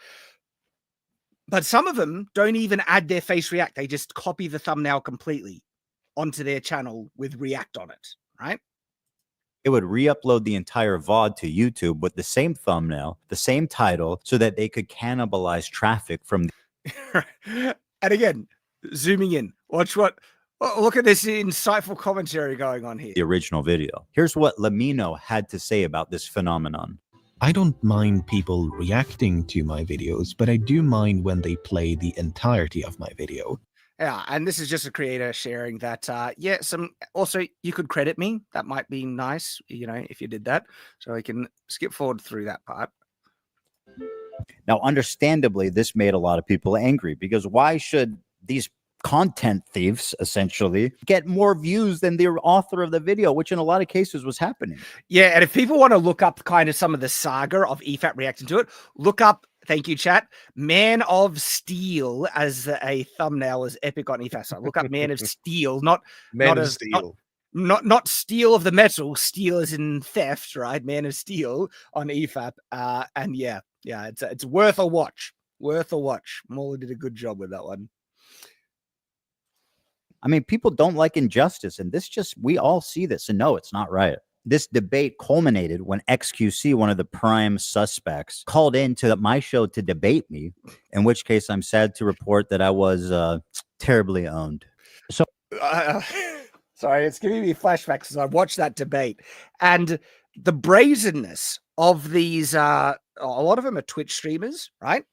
But some of them don't even add their face react; they just copy the thumbnail completely onto their channel with react on it, right? It would re-upload the entire VOD to YouTube with the same thumbnail, the same title, so that they could cannibalize traffic from. And again. Zooming in, look at this insightful commentary going on here. The original video. Here's what Lamino had to say about this phenomenon. I don't mind people reacting to my videos, but I do mind when they play the entirety of my video. Yeah, and this is just a creator sharing that. Also, you could credit me. That might be nice, if you did that. So I can skip forward through that part. Now, understandably, this made a lot of people angry because why should these content thieves essentially get more views than the author of the video, which in a lot of cases was happening? Yeah, and if people want to look up kind of some of the saga of EFAT reacting to it, look up, thank you, chat, Man of Steel as a thumbnail is epic on EFAT. So look up Man of Steel, not Steel of the metal, Steel as in theft, right? Man of Steel on EFAP. And yeah, it's worth a watch. Worth a watch. Mauler did a good job with that one. I mean, people don't like injustice, and we all see this and know it's not right. This debate culminated when XQC, one of the prime suspects, called into my show to debate me, in which case I'm sad to report that I was terribly owned. So, sorry, it's giving me flashbacks as I watched that debate. And the brazenness of these, a lot of them are Twitch streamers, right?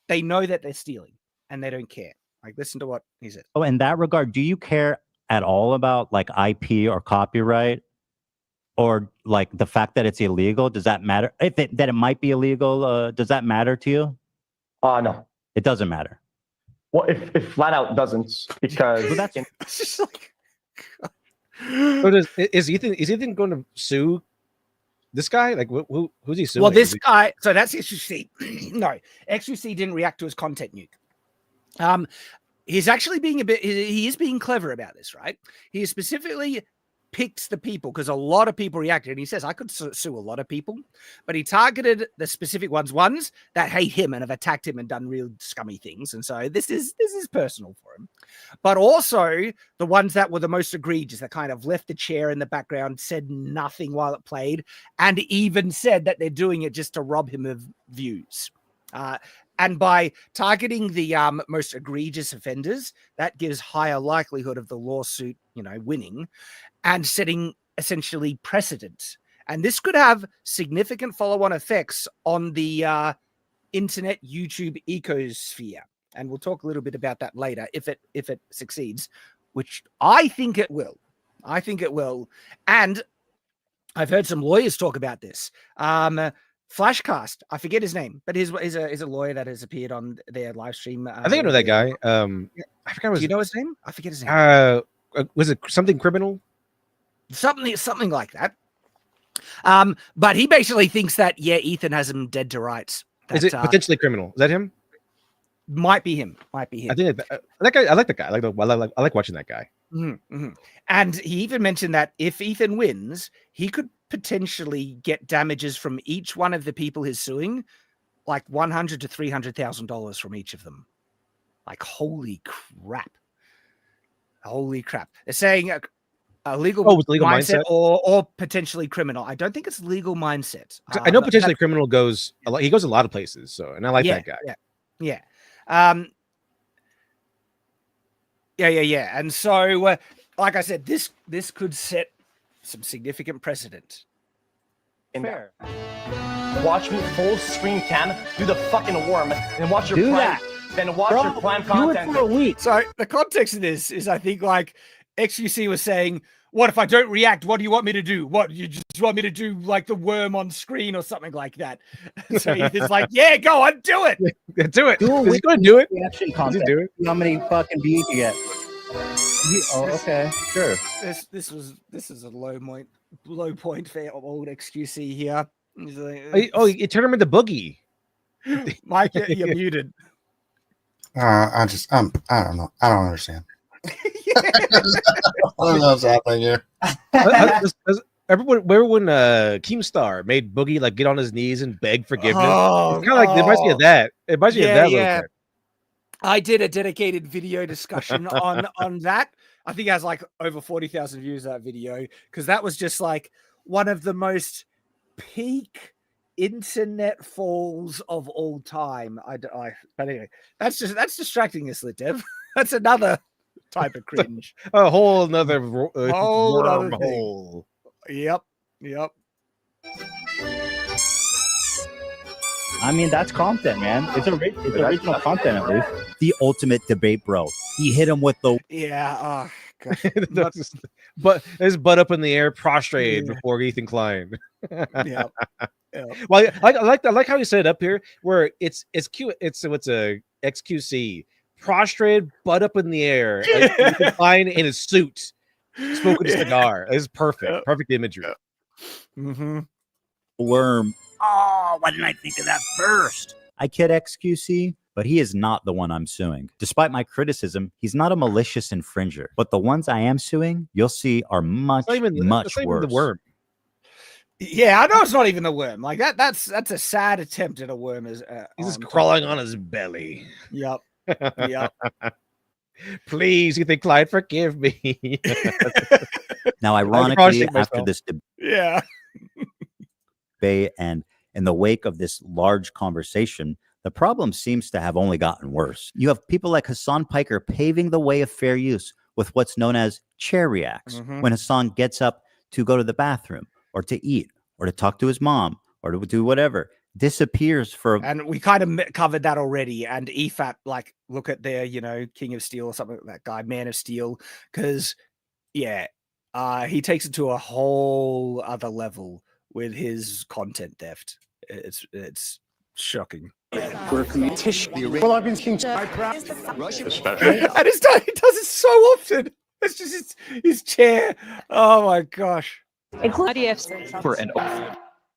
They know that they're stealing, and they don't care. Like, listen to what he said. Oh, in that regard, do you care at all about like IP or copyright, or like the fact that it's illegal? Does that matter? That it might be illegal, does that matter to you? No, it doesn't matter. Well, if flat out doesn't, because well, that's it's just like. So is Ethan going to sue this guy? Like, who's he suing? Well, this guy. So that's XQC. No, XQC didn't react to his content nuke. He's actually being he is being clever about this, right? He specifically picked the people because a lot of people reacted, and he says, I could sue a lot of people, but he targeted the specific ones that hate him and have attacked him and done real scummy things. And so this is personal for him, but also the ones that were the most egregious, that kind of left the chair in the background, said nothing while it played, and even said that they're doing it just to rob him of views. And by targeting the most egregious offenders, that gives higher likelihood of the lawsuit, winning, and setting essentially precedent. And this could have significant follow-on effects on the internet YouTube ecosphere. And we'll talk a little bit about that later if it succeeds, which I think it will. I think it will. And I've heard some lawyers talk about this. Flashcast, I forget his name, but he's a lawyer that has appeared on their live stream. I think I know that guy. I forgot. Do you know his name? I forget his name. Was it something criminal? Something like that. But he basically thinks that Ethan has him dead to rights. That, is it potentially criminal? Is that him? Might be him. I think that guy. I like that guy. I like watching that guy. Mm-hmm. And he even mentioned that if Ethan wins, he could potentially get damages from each one of the people he's suing, like $100,000 to $300,000 from each of them. Like, holy crap! Holy crap! They're saying a legal mindset or potentially criminal. I don't think it's legal mindset. I know potentially criminal goes a lot. He goes a lot of places. So, and I like that guy. Yeah. And so, like I said, this could set some significant precedent. Fair. Watch me full screen cam, do the fucking worm, and watch your prime, then watch your prime content. For a week. So the context of this is, I think, like XQC was saying, what if I don't react? What do you want me to do? What, you just want me to do like the worm on screen or something like that? So he's like, yeah, go on, do it. Do it. Is he going to do it? Reaction content. Do it. How many fucking views you get? Okay, sure. This is a low point for old XQC here. He's like, you turn him into Boogie. Mike, you're muted. I don't know. I don't understand. I don't know what's happening here. Remember when Keemstar made Boogie like get on his knees and beg forgiveness? It's kind of like it reminds me of that. It reminds me of that. Yeah. I did a dedicated video discussion on that. I think it has like over 40,000 views, that video, because that was just like one of the most peak internet falls of all time. But anyway, that's distracting us, Dev. That's another type of cringe. A whole nother wormhole. Yep. I mean, that's content, man. It's original content, at least. The ultimate debate, bro. He hit him with the Oh god. But his butt up in the air, prostrate before Ethan Klein. Yeah. Well, I like how he set it up here, where it's a XQC prostrate, butt up in the air, Ethan Klein in his suit, smoking a cigar. It's perfect, perfect imagery. Mm-hmm. Worm. Oh, why didn't I think of that first? I kid XQC, but he is not the one I'm suing. Despite my criticism, he's not a malicious infringer. But the ones I am suing, you'll see, are much worse. The worm. Yeah, I know it's not even the worm. Like that's a sad attempt at a worm. He's just crawling on his belly. Yep. Please, Ethan Klein, forgive me. Now, ironically, after this debate and in the wake of this large conversation, the problem seems to have only gotten worse. You have people like Hassan Piker paving the way of fair use with what's known as chair reacts. Mm-hmm. When Hassan gets up to go to the bathroom or to eat or to talk to his mom or to do whatever, disappears for. And we kind of covered that already. And EFAP, like, look at their, King of Steel or something like that guy, Man of Steel, because he takes it to a whole other level with his content theft. It's shocking. Well, I've been seeing Russia, especially, and he does it so often. It's just his chair. Oh my gosh! And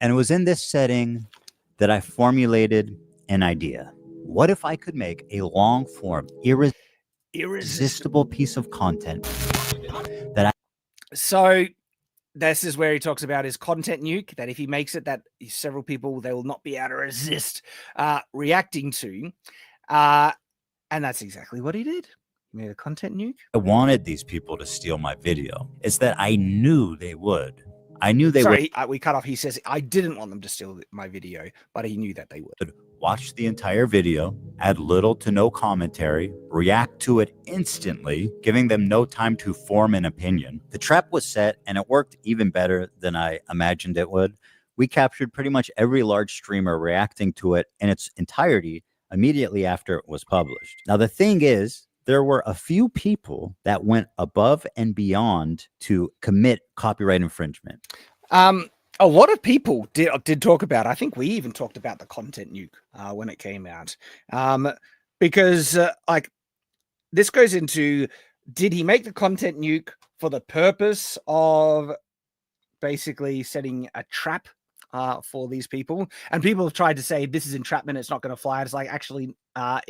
it was in this setting that I formulated an idea. What if I could make a long form, irresistible piece of content that So this is where he talks about his content nuke, that if he makes it, that several people, they will not be able to resist reacting to. And that's exactly what he did. He made a content nuke. I wanted these people to steal my video. It's that I knew they would. I knew they would. We cut off. He says, I didn't want them to steal my video, but he knew that they would. watch the entire video, add little to no commentary, react to it instantly, giving them no time to form an opinion. The trap was set, and it worked even better than I imagined it would. We captured pretty much every large streamer reacting to it in its entirety immediately after it was published. Now, the thing is, there were a few people that went above and beyond to commit copyright infringement. A lot of people did talk about, I think we even talked about the content nuke when it came out. Because like this goes into, did he make the content nuke for the purpose of basically setting a trap for these people? And people have tried to say this is entrapment, it's not going to fly. It's like, actually, I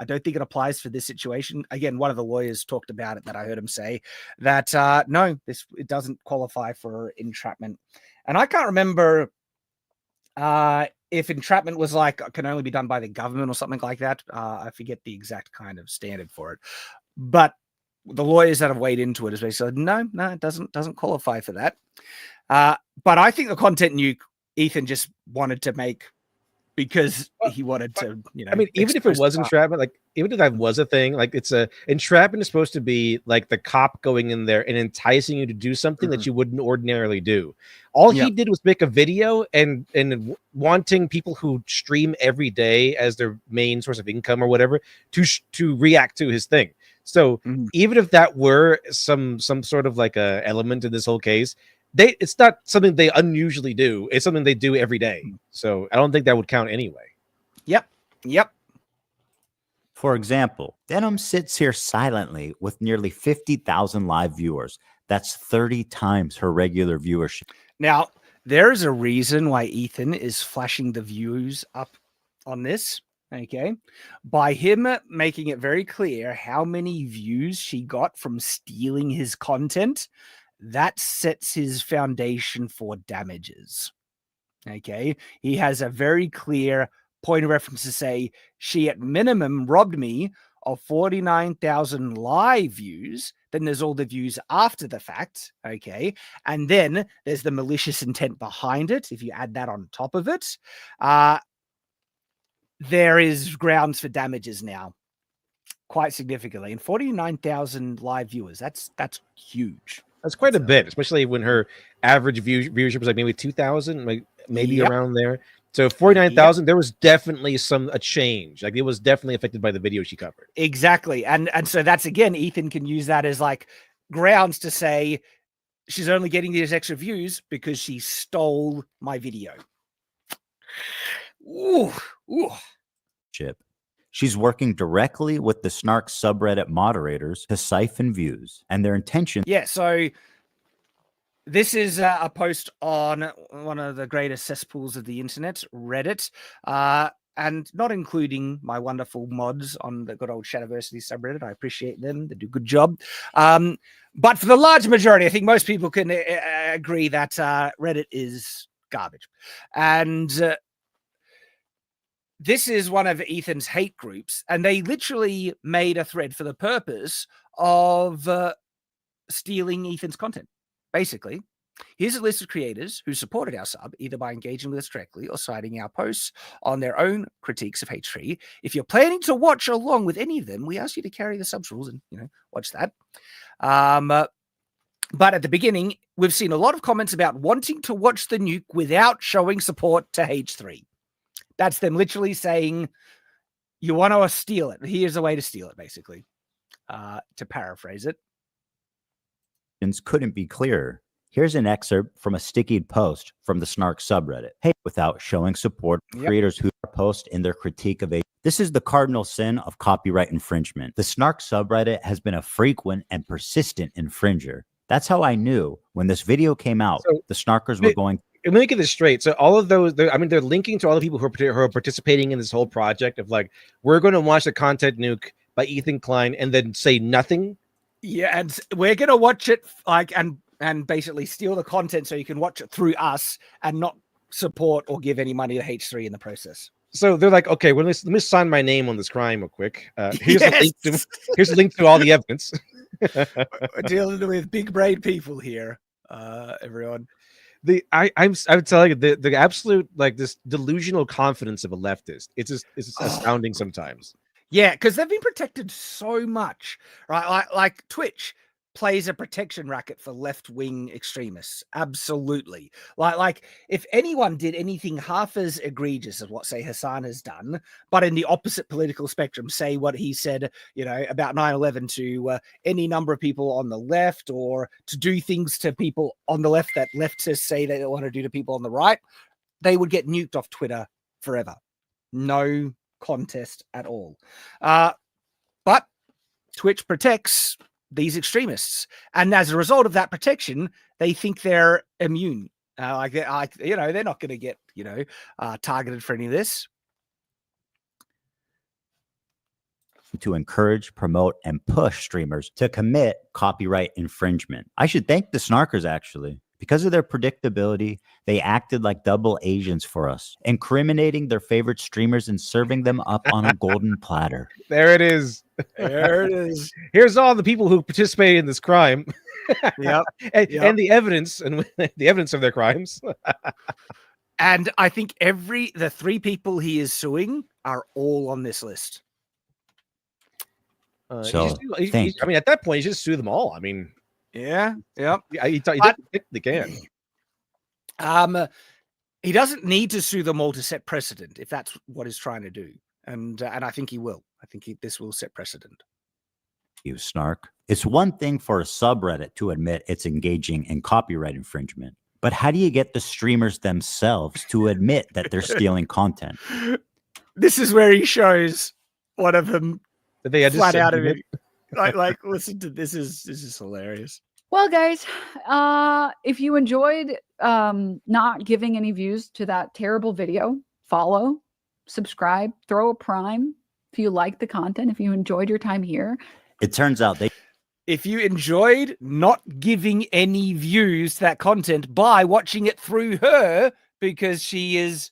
don't think it applies for this situation. Again, one of the lawyers talked about it, that I heard him say that no, it doesn't qualify for entrapment. And I can't remember if entrapment was like can only be done by the government or something like that. I forget the exact kind of standard for it, but the lawyers that have weighed into it has basically said no, it doesn't qualify for that. But I think the content nuke Ethan just wanted to make because he wanted to, you know. I mean, even if it was entrapment, like even if that was a thing, like entrapment is supposed to be like the cop going in there and enticing you to do something that you wouldn't ordinarily do. All he did was make a video and wanting people who stream every day as their main source of income or whatever to react to his thing. So even if that were some sort of like a element in this whole case, it's not something they unusually do. It's something they do every day. So I don't think that would count anyway. Yep. For example, Denim sits here silently with nearly 50,000 live viewers. That's 30 times her regular viewership. Now, there's a reason why Ethan is flashing the views up on this. Okay, by him making it very clear how many views she got from stealing his content, that sets his foundation for damages. Okay, he has a very clear point of reference to say she at minimum robbed me of 49,000 live views. Then there's all the views after the fact. Okay, and then there's the malicious intent behind it. If you add that on top of it, there is grounds for damages now, quite significantly. And 49,000 live viewers, that's huge. That's quite a bit, especially when her average viewership was like maybe 2,000, like maybe around there. So 49,000, there was definitely a change. Like it was definitely affected by the video she covered. Exactly. And so that's, again, Ethan can use that as like grounds to say she's only getting these extra views because she stole my video. Ooh. She's working directly with the Snark subreddit moderators to siphon views, and their intention. Yeah, so this is a post on one of the greatest cesspools of the internet, Reddit, and not including my wonderful mods on the good old Shadiversity subreddit. I appreciate them; they do a good job. But for the large majority, I think most people can agree that Reddit is garbage, and this is one of Ethan's hate groups, and they literally made a thread for the purpose of stealing Ethan's content. Basically, here's a list of creators who supported our sub, either by engaging with us directly or citing our posts on their own critiques of H3. If you're planning to watch along with any of them, we ask you to carry the subs rules and, watch that. But at the beginning, we've seen a lot of comments about wanting to watch the nuke without showing support to H3. That's them literally saying, you want to steal it. Here's a way to steal it, basically, to paraphrase it. Couldn't be clearer. Here's an excerpt from a stickied post from the Snark subreddit. Hey, without showing support to creators who post in their critique of a. This is the cardinal sin of copyright infringement. The Snark subreddit has been a frequent and persistent infringer. That's how I knew when this video came out, the Snarkers were going. Let me get this straight. So all of those, they're linking to all the people who are participating in this whole project of like, we're going to watch the content nuke by Ethan Klein and then say nothing. Yeah, and we're going to watch it like and basically steal the content so you can watch it through us and not support or give any money to H3 in the process. So they're like, okay, well, let me sign my name on this crime real quick. Here's a link to all the evidence. We're dealing with big brain people here, everyone. I'm telling you the absolute like this delusional confidence of a leftist. It's just astounding sometimes. Yeah, because they've been protected so much, right? Like Twitch plays a protection racket for left-wing extremists. Absolutely. Like if anyone did anything half as egregious as what, say, Hassan has done, but in the opposite political spectrum, say what he said, you know, about 9/11 to any number of people on the left, or to do things to people on the left that leftists say they want to do to people on the right, they would get nuked off Twitter forever. No contest at all. But Twitch protects these extremists, and as a result of that protection, they think they're immune. Like you know, they're not going to get, you know, targeted for any of this. To encourage, promote, and push streamers to commit copyright infringement. I should thank the snarkers, actually. Because of their predictability, they acted like double agents for us, incriminating their favorite streamers and serving them up on a golden platter. There it is. There it is. Here's all the people who participated in this crime. Yep. And the evidence and the evidence of their crimes. And I think the 3 people he is suing are all on this list. I mean, at that point, you just sue them all. I mean, yeah, yeah. He can. He doesn't need to sue them all to set precedent, if that's what he's trying to do, and I think he will. I think this will set precedent. You snark. It's one thing for a subreddit to admit it's engaging in copyright infringement, but how do you get the streamers themselves to admit that they're stealing content? This is where he shows one of them that they had flat out of it. Like, listen to this. This is hilarious. Well, guys, if you enjoyed not giving any views to that terrible video, follow, subscribe, throw a prime. If you like the content, if you enjoyed your time here. It turns out if you enjoyed not giving any views to that content by watching it through her, because she is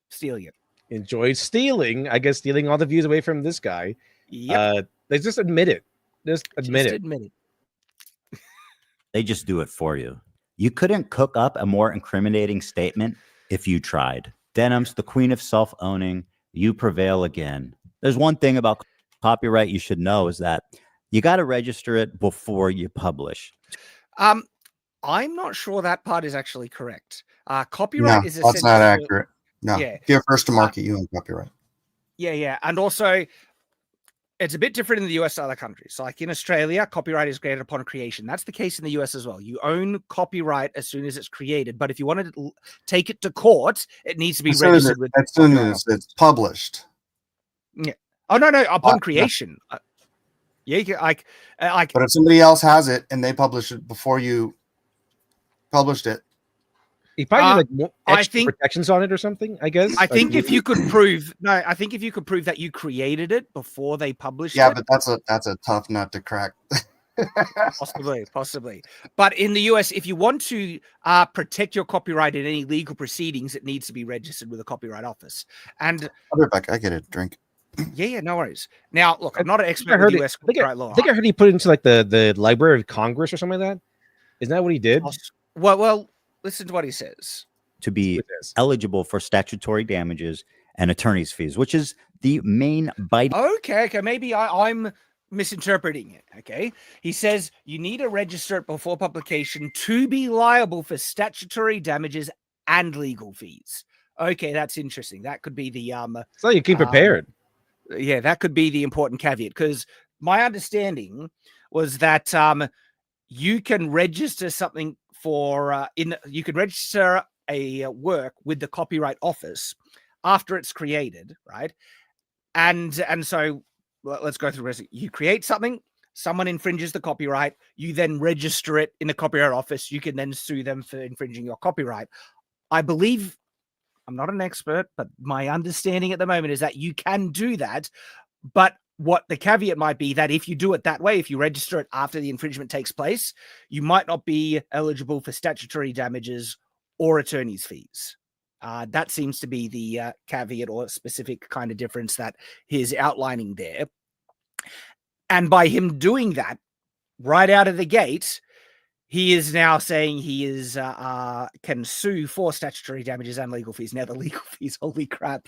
stealing it. Enjoyed stealing, I guess, stealing all the views away from this guy. Yep. They just admit it. Just admit it. They just do it for you. You couldn't cook up a more incriminating statement if you tried. Denim's the queen of self-owning. You prevail again. There's one thing about copyright you should know is that you got to register it before you publish. I'm not sure that part is actually correct. Copyright is that's not accurate. No, yeah. You're first to market, you own copyright. Yeah. And also, it's a bit different in the US than other countries. So like in Australia, copyright is granted upon creation. That's the case in the US as well. You own copyright as soon as it's created. But if you wanted to take it to court, it needs to be registered with. As soon as it's published. Yeah. Oh, no. Upon creation. Yeah, you can, like. But if somebody else has it and they publish it before you published it. You probably like extra protections on it or something, I guess. I think if you could prove that you created it before they published it. Yeah, but that's a tough nut to crack. Possibly. But in the US, if you want to protect your copyright in any legal proceedings, it needs to be registered with a copyright office. And I'll be right back. I get a drink. Yeah, no worries. Now, look, I'm not an expert in US copyright law. I think I heard he put it into like the Library of Congress or something like that. Isn't that what he did? Well, listen to what he says. To be eligible for statutory damages and attorney's fees, which is the main bite. Okay. Maybe I'm misinterpreting it. Okay. He says you need to register it before publication to be liable for statutory damages and legal fees. Okay, that's interesting. That could be the so you keep prepared. Yeah, that could be the important caveat, because my understanding was that you can register something for you can register a work with the Copyright Office after it's created, right? And so let's go through it. You create something, someone infringes the copyright, you then register it in the Copyright Office. You can then sue them for infringing your copyright. I believe, I'm not an expert, but my understanding at the moment is that you can do that. But what the caveat might be that if you do it that way, if you register it after the infringement takes place, you might not be eligible for statutory damages or attorney's fees. That seems to be the caveat or specific kind of difference that he's outlining there. And by him doing that right out of the gate, he is now saying he is can sue for statutory damages and legal fees. Now the legal fees, holy crap.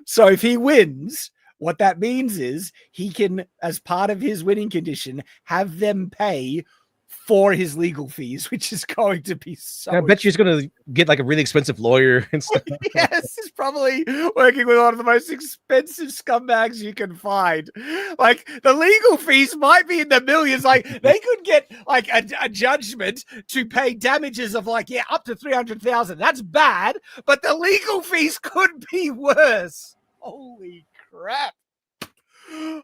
So if he wins, what that means is he can, as part of his winning condition, have them pay for his legal fees, which is going to be so. I bet you he's going to get like a really expensive lawyer and stuff. Yes, he's probably working with one of the most expensive scumbags you can find. Like the legal fees might be in the millions. Like they could get like a judgment to pay damages of like up to 300,000. That's bad, but the legal fees could be worse. Holy crap!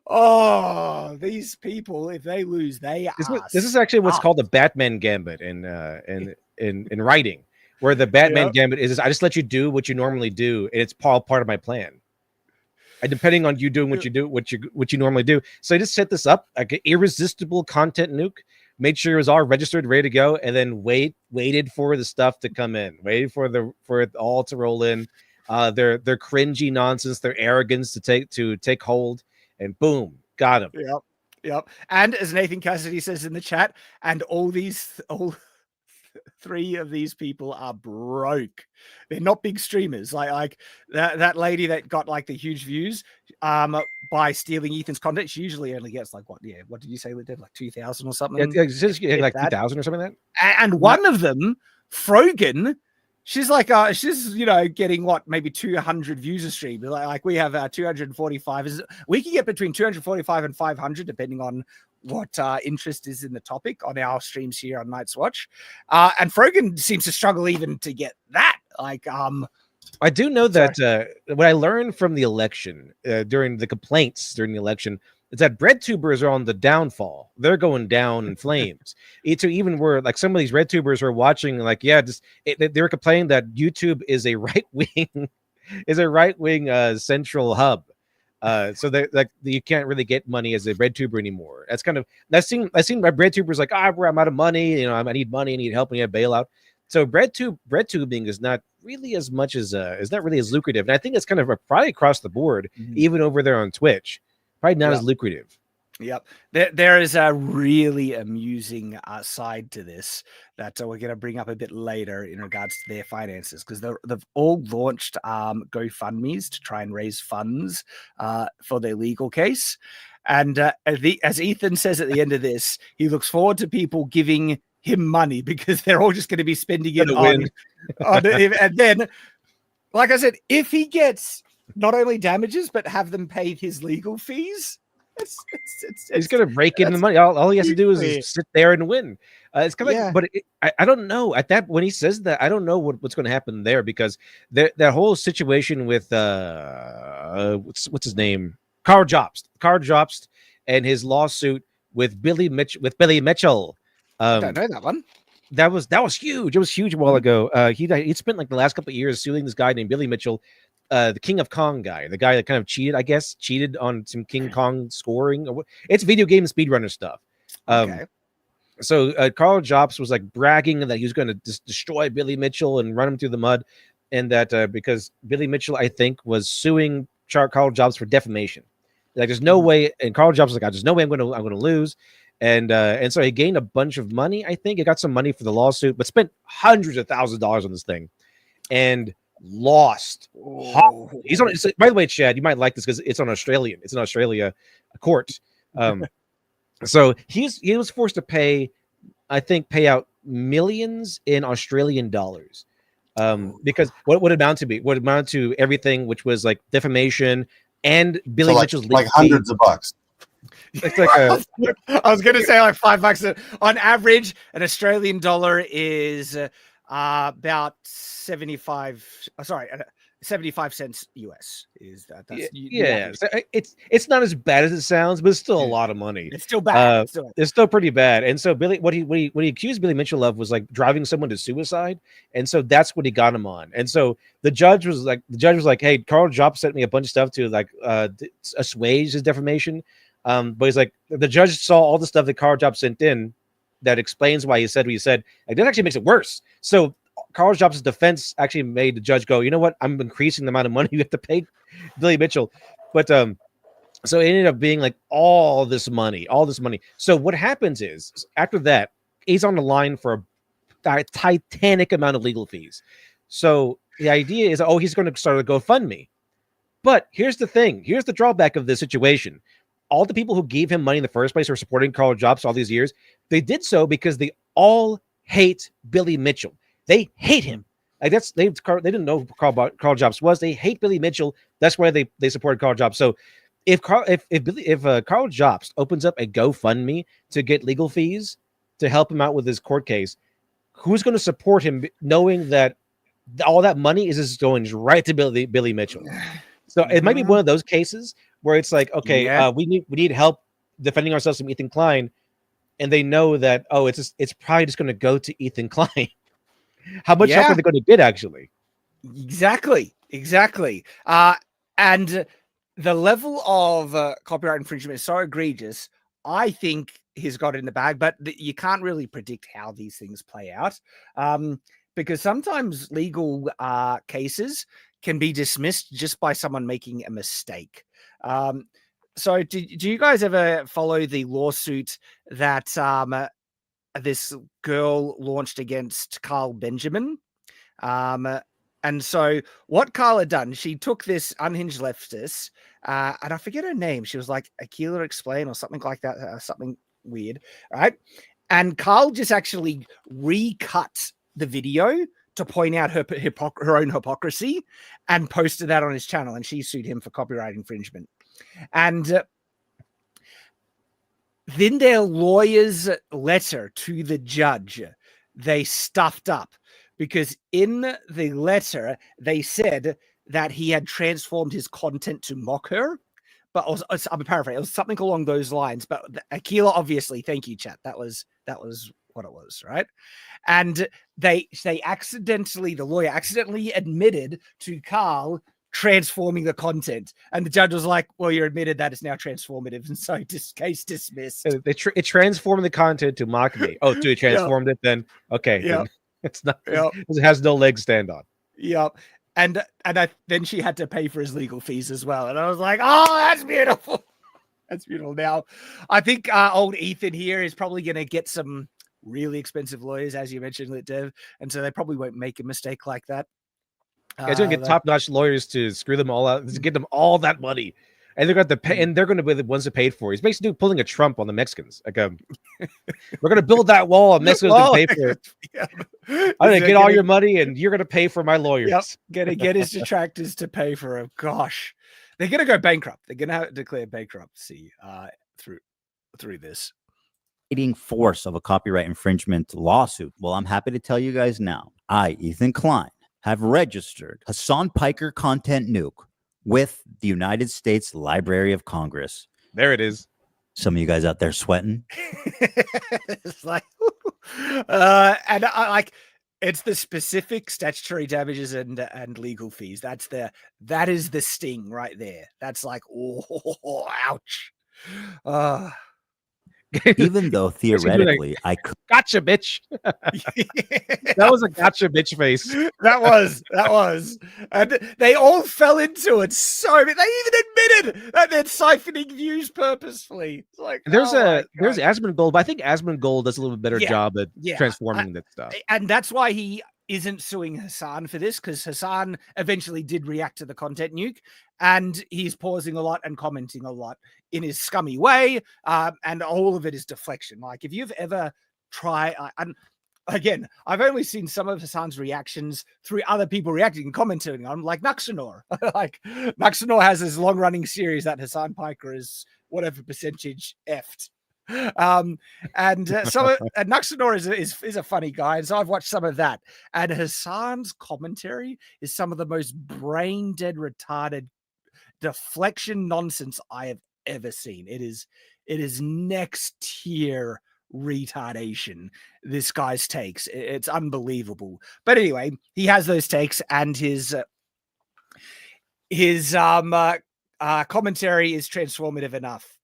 Oh, these people, if they lose, they are. This is actually what's called the Batman Gambit in writing, where the Batman Gambit is I just let you do what you normally do, and it's all part of my plan. And depending on you doing what you do, what you normally do. So I just set this up like an irresistible content nuke, made sure it was all registered, ready to go, and then waited for the stuff to come in, waited for it all to roll in. Their cringy nonsense, their arrogance to take hold. And boom, got him. Yep. And as Nathan Cassidy says in the chat, and all three of these people are broke. They're not big streamers. Like that lady that got like the huge views by stealing Ethan's content. She usually only gets like what did you say they did? Like 2,000 or something? Yeah, like 2,000 or something like that. And one of them, Frogan, she's like, she's getting what, maybe 200 views a stream. Like we have 245. We can get between 245 and 500 depending on what interest is in the topic on our streams here on Night's Watch. And Frogan seems to struggle even to get that. Like, I do know that what I learned from the election during the complaints during the election is that bread tubers are on the downfall. They're going down in flames. So even where like some of these red tubers are watching, like, they were complaining that YouTube is a right wing central hub. So that like you can't really get money as a bread tuber anymore. That's kind of I've seen my bread tubers like, I'm out of money. I need money, I need help, I need a bailout. So bread tubing is not really as much as is not really as lucrative. And I think it's kind of probably across the board, even over there on Twitch. Probably not as lucrative. Yep. There is a really amusing side to this that we're going to bring up a bit later in regards to their finances, because they've all launched GoFundMes to try and raise funds for their legal case. And as Ethan says at the end of this, he looks forward to people giving him money because they're all just going to be spending it on him. And then, like I said, if he gets not only damages, but have them pay his legal fees. He's going to rake in the money. All he has to do is sit there and win. It's kind of like, but I don't know when he says that, I don't know what's going to happen there, because that whole situation with what's his name, Carl Jobst and his lawsuit with Billy Mitchell. I don't know that one. That was huge. It was huge a while ago. He spent like the last couple of years suing this guy named Billy Mitchell, the King of Kong guy, the guy that kind of cheated on some King Kong scoring. It's video game speedrunner stuff. Okay. So Carl Jobst was like bragging that he was going to destroy Billy Mitchell and run him through the mud, and that because Billy Mitchell, I think, was suing Carl Jobst for defamation. Like, there's no way, and Carl Jobst was like, there's no way I'm going to lose. And so he gained a bunch of money. I think he got some money for the lawsuit, but spent hundreds of thousands of dollars on this thing, and lost. He's on. By the way, Shad, you might like this because it's on Australian. It's an Australia court. So he was forced to pay out millions in Australian dollars. Because what would amount to everything, which was like defamation and Billy Mitchell's like hundreds of bucks. It's like I was gonna say like $5 on average. An Australian dollar is about 75 cents US. Is that? It's not as bad as it sounds, but it's still a lot of money. It's still bad. It's still pretty bad. And so Billy, what he accused Billy Mitchell of was like driving someone to suicide, and so that's what he got him on. And so the judge was like, hey, Carl Jobst sent me a bunch of stuff to like assuage his defamation. But he's like, the judge saw all the stuff that Carl Jobst sent in that explains why he said what he said. Like, that actually makes it worse. So Carl Jobs' defense actually made the judge go, you know what? I'm increasing the amount of money you have to pay Billy Mitchell. But so it ended up being like all this money. So what happens is after that, he's on the line for a titanic amount of legal fees. So the idea is, he's going to start a GoFundMe. But here's the thing. Here's the drawback of this situation. All the people who gave him money in the first place, who are supporting Carl Jobst all these years, they did so because they all hate Billy Mitchell. They hate him. Like they didn't know who Carl Jobst was. They hate Billy Mitchell. That's why they supported Carl Jobst. So if Carl Jobst opens up a GoFundMe to get legal fees to help him out with his court case, who's going to support him, knowing that all that money is just going right to Billy Mitchell? So it might be one of those cases where it's like, okay, we need help defending ourselves from Ethan Klein, and they know that it's probably just going to go to Ethan Klein. How much help are they going to get, actually? Exactly. And the level of copyright infringement is so egregious. I think he's got it in the bag, but you can't really predict how these things play out, because sometimes legal cases can be dismissed just by someone making a mistake. So do you guys ever follow the lawsuit that this girl launched against Carl Benjamin? And so what Carl had done, she took this unhinged leftist, and I forget her name. She was like Akila Explain or something like that, something weird, right? And Carl just actually recut the video to point out her own hypocrisy and posted that on his channel, and she sued him for copyright infringement. And then their lawyer's letter to the judge, they stuffed up, because in the letter, they said that he had transformed his content to mock her. But I'm paraphrasing. It was something along those lines. But Akila, obviously, thank you, chat. That was what it was, right? And the lawyer accidentally admitted to Carl transforming the content, and the judge was like, well, you're admitted that it's now transformative, and so case dismissed. It transformed the content to mock me. Oh, it transformed it then? Okay. Then it's not, it has no leg to stand on. Yep. And then she had to pay for his legal fees as well. And I was like, oh, that's beautiful. That's beautiful. Now, I think old Ethan here is probably going to get some really expensive lawyers, as you mentioned, Lit Dev, and so they probably won't make a mistake like that. He's going to get top-notch lawyers to screw them all out, to get them all that money, and they're going to pay, and they're going to be the ones that paid for it. He's basically pulling a Trump on the Mexicans. Like, we're going to build that wall, and Mexicans going to pay for it. I'm going to get all your money, and you're going to pay for my lawyers. Yep. Going to get his detractors to pay for him. Gosh, they're going to go bankrupt. They're going to have to declare bankruptcy through this. Force of a copyright infringement lawsuit. Well, I'm happy to tell you guys now, I, Ethan Klein, have registered Hasan Piker content nuke with the United States Library of Congress. There it is. Some of you guys out there sweating. It's like, and I like, it's the specific statutory damages and legal fees. That is the sting right there. That's like, oh, ouch. Even though theoretically I could. Gotcha, bitch. That was a gotcha, bitch face. That was. And they all fell into it. So they even admitted that they're siphoning views purposefully. It's like, there's Asmongold, but I think Asmongold does a little bit better job at transforming that stuff. And that's why he isn't suing Hasan for this, because Hasan eventually did react to the content nuke, and he's pausing a lot and commenting a lot in his scummy way, and all of it is deflection. Like, if you've ever tried, and again, I've only seen some of Hasan's reactions through other people reacting and commenting on, like Nuxanor. Like, Nuxanor has this long-running series that Hasan Piker is whatever percentage effed. And Nuxanor is a funny guy, and so I've watched some of that, and Hasan's commentary is some of the most brain dead retarded deflection nonsense I have ever seen. It is next tier retardation, this guy's takes. It's unbelievable. But anyway, he has those takes, and his commentary is transformative enough.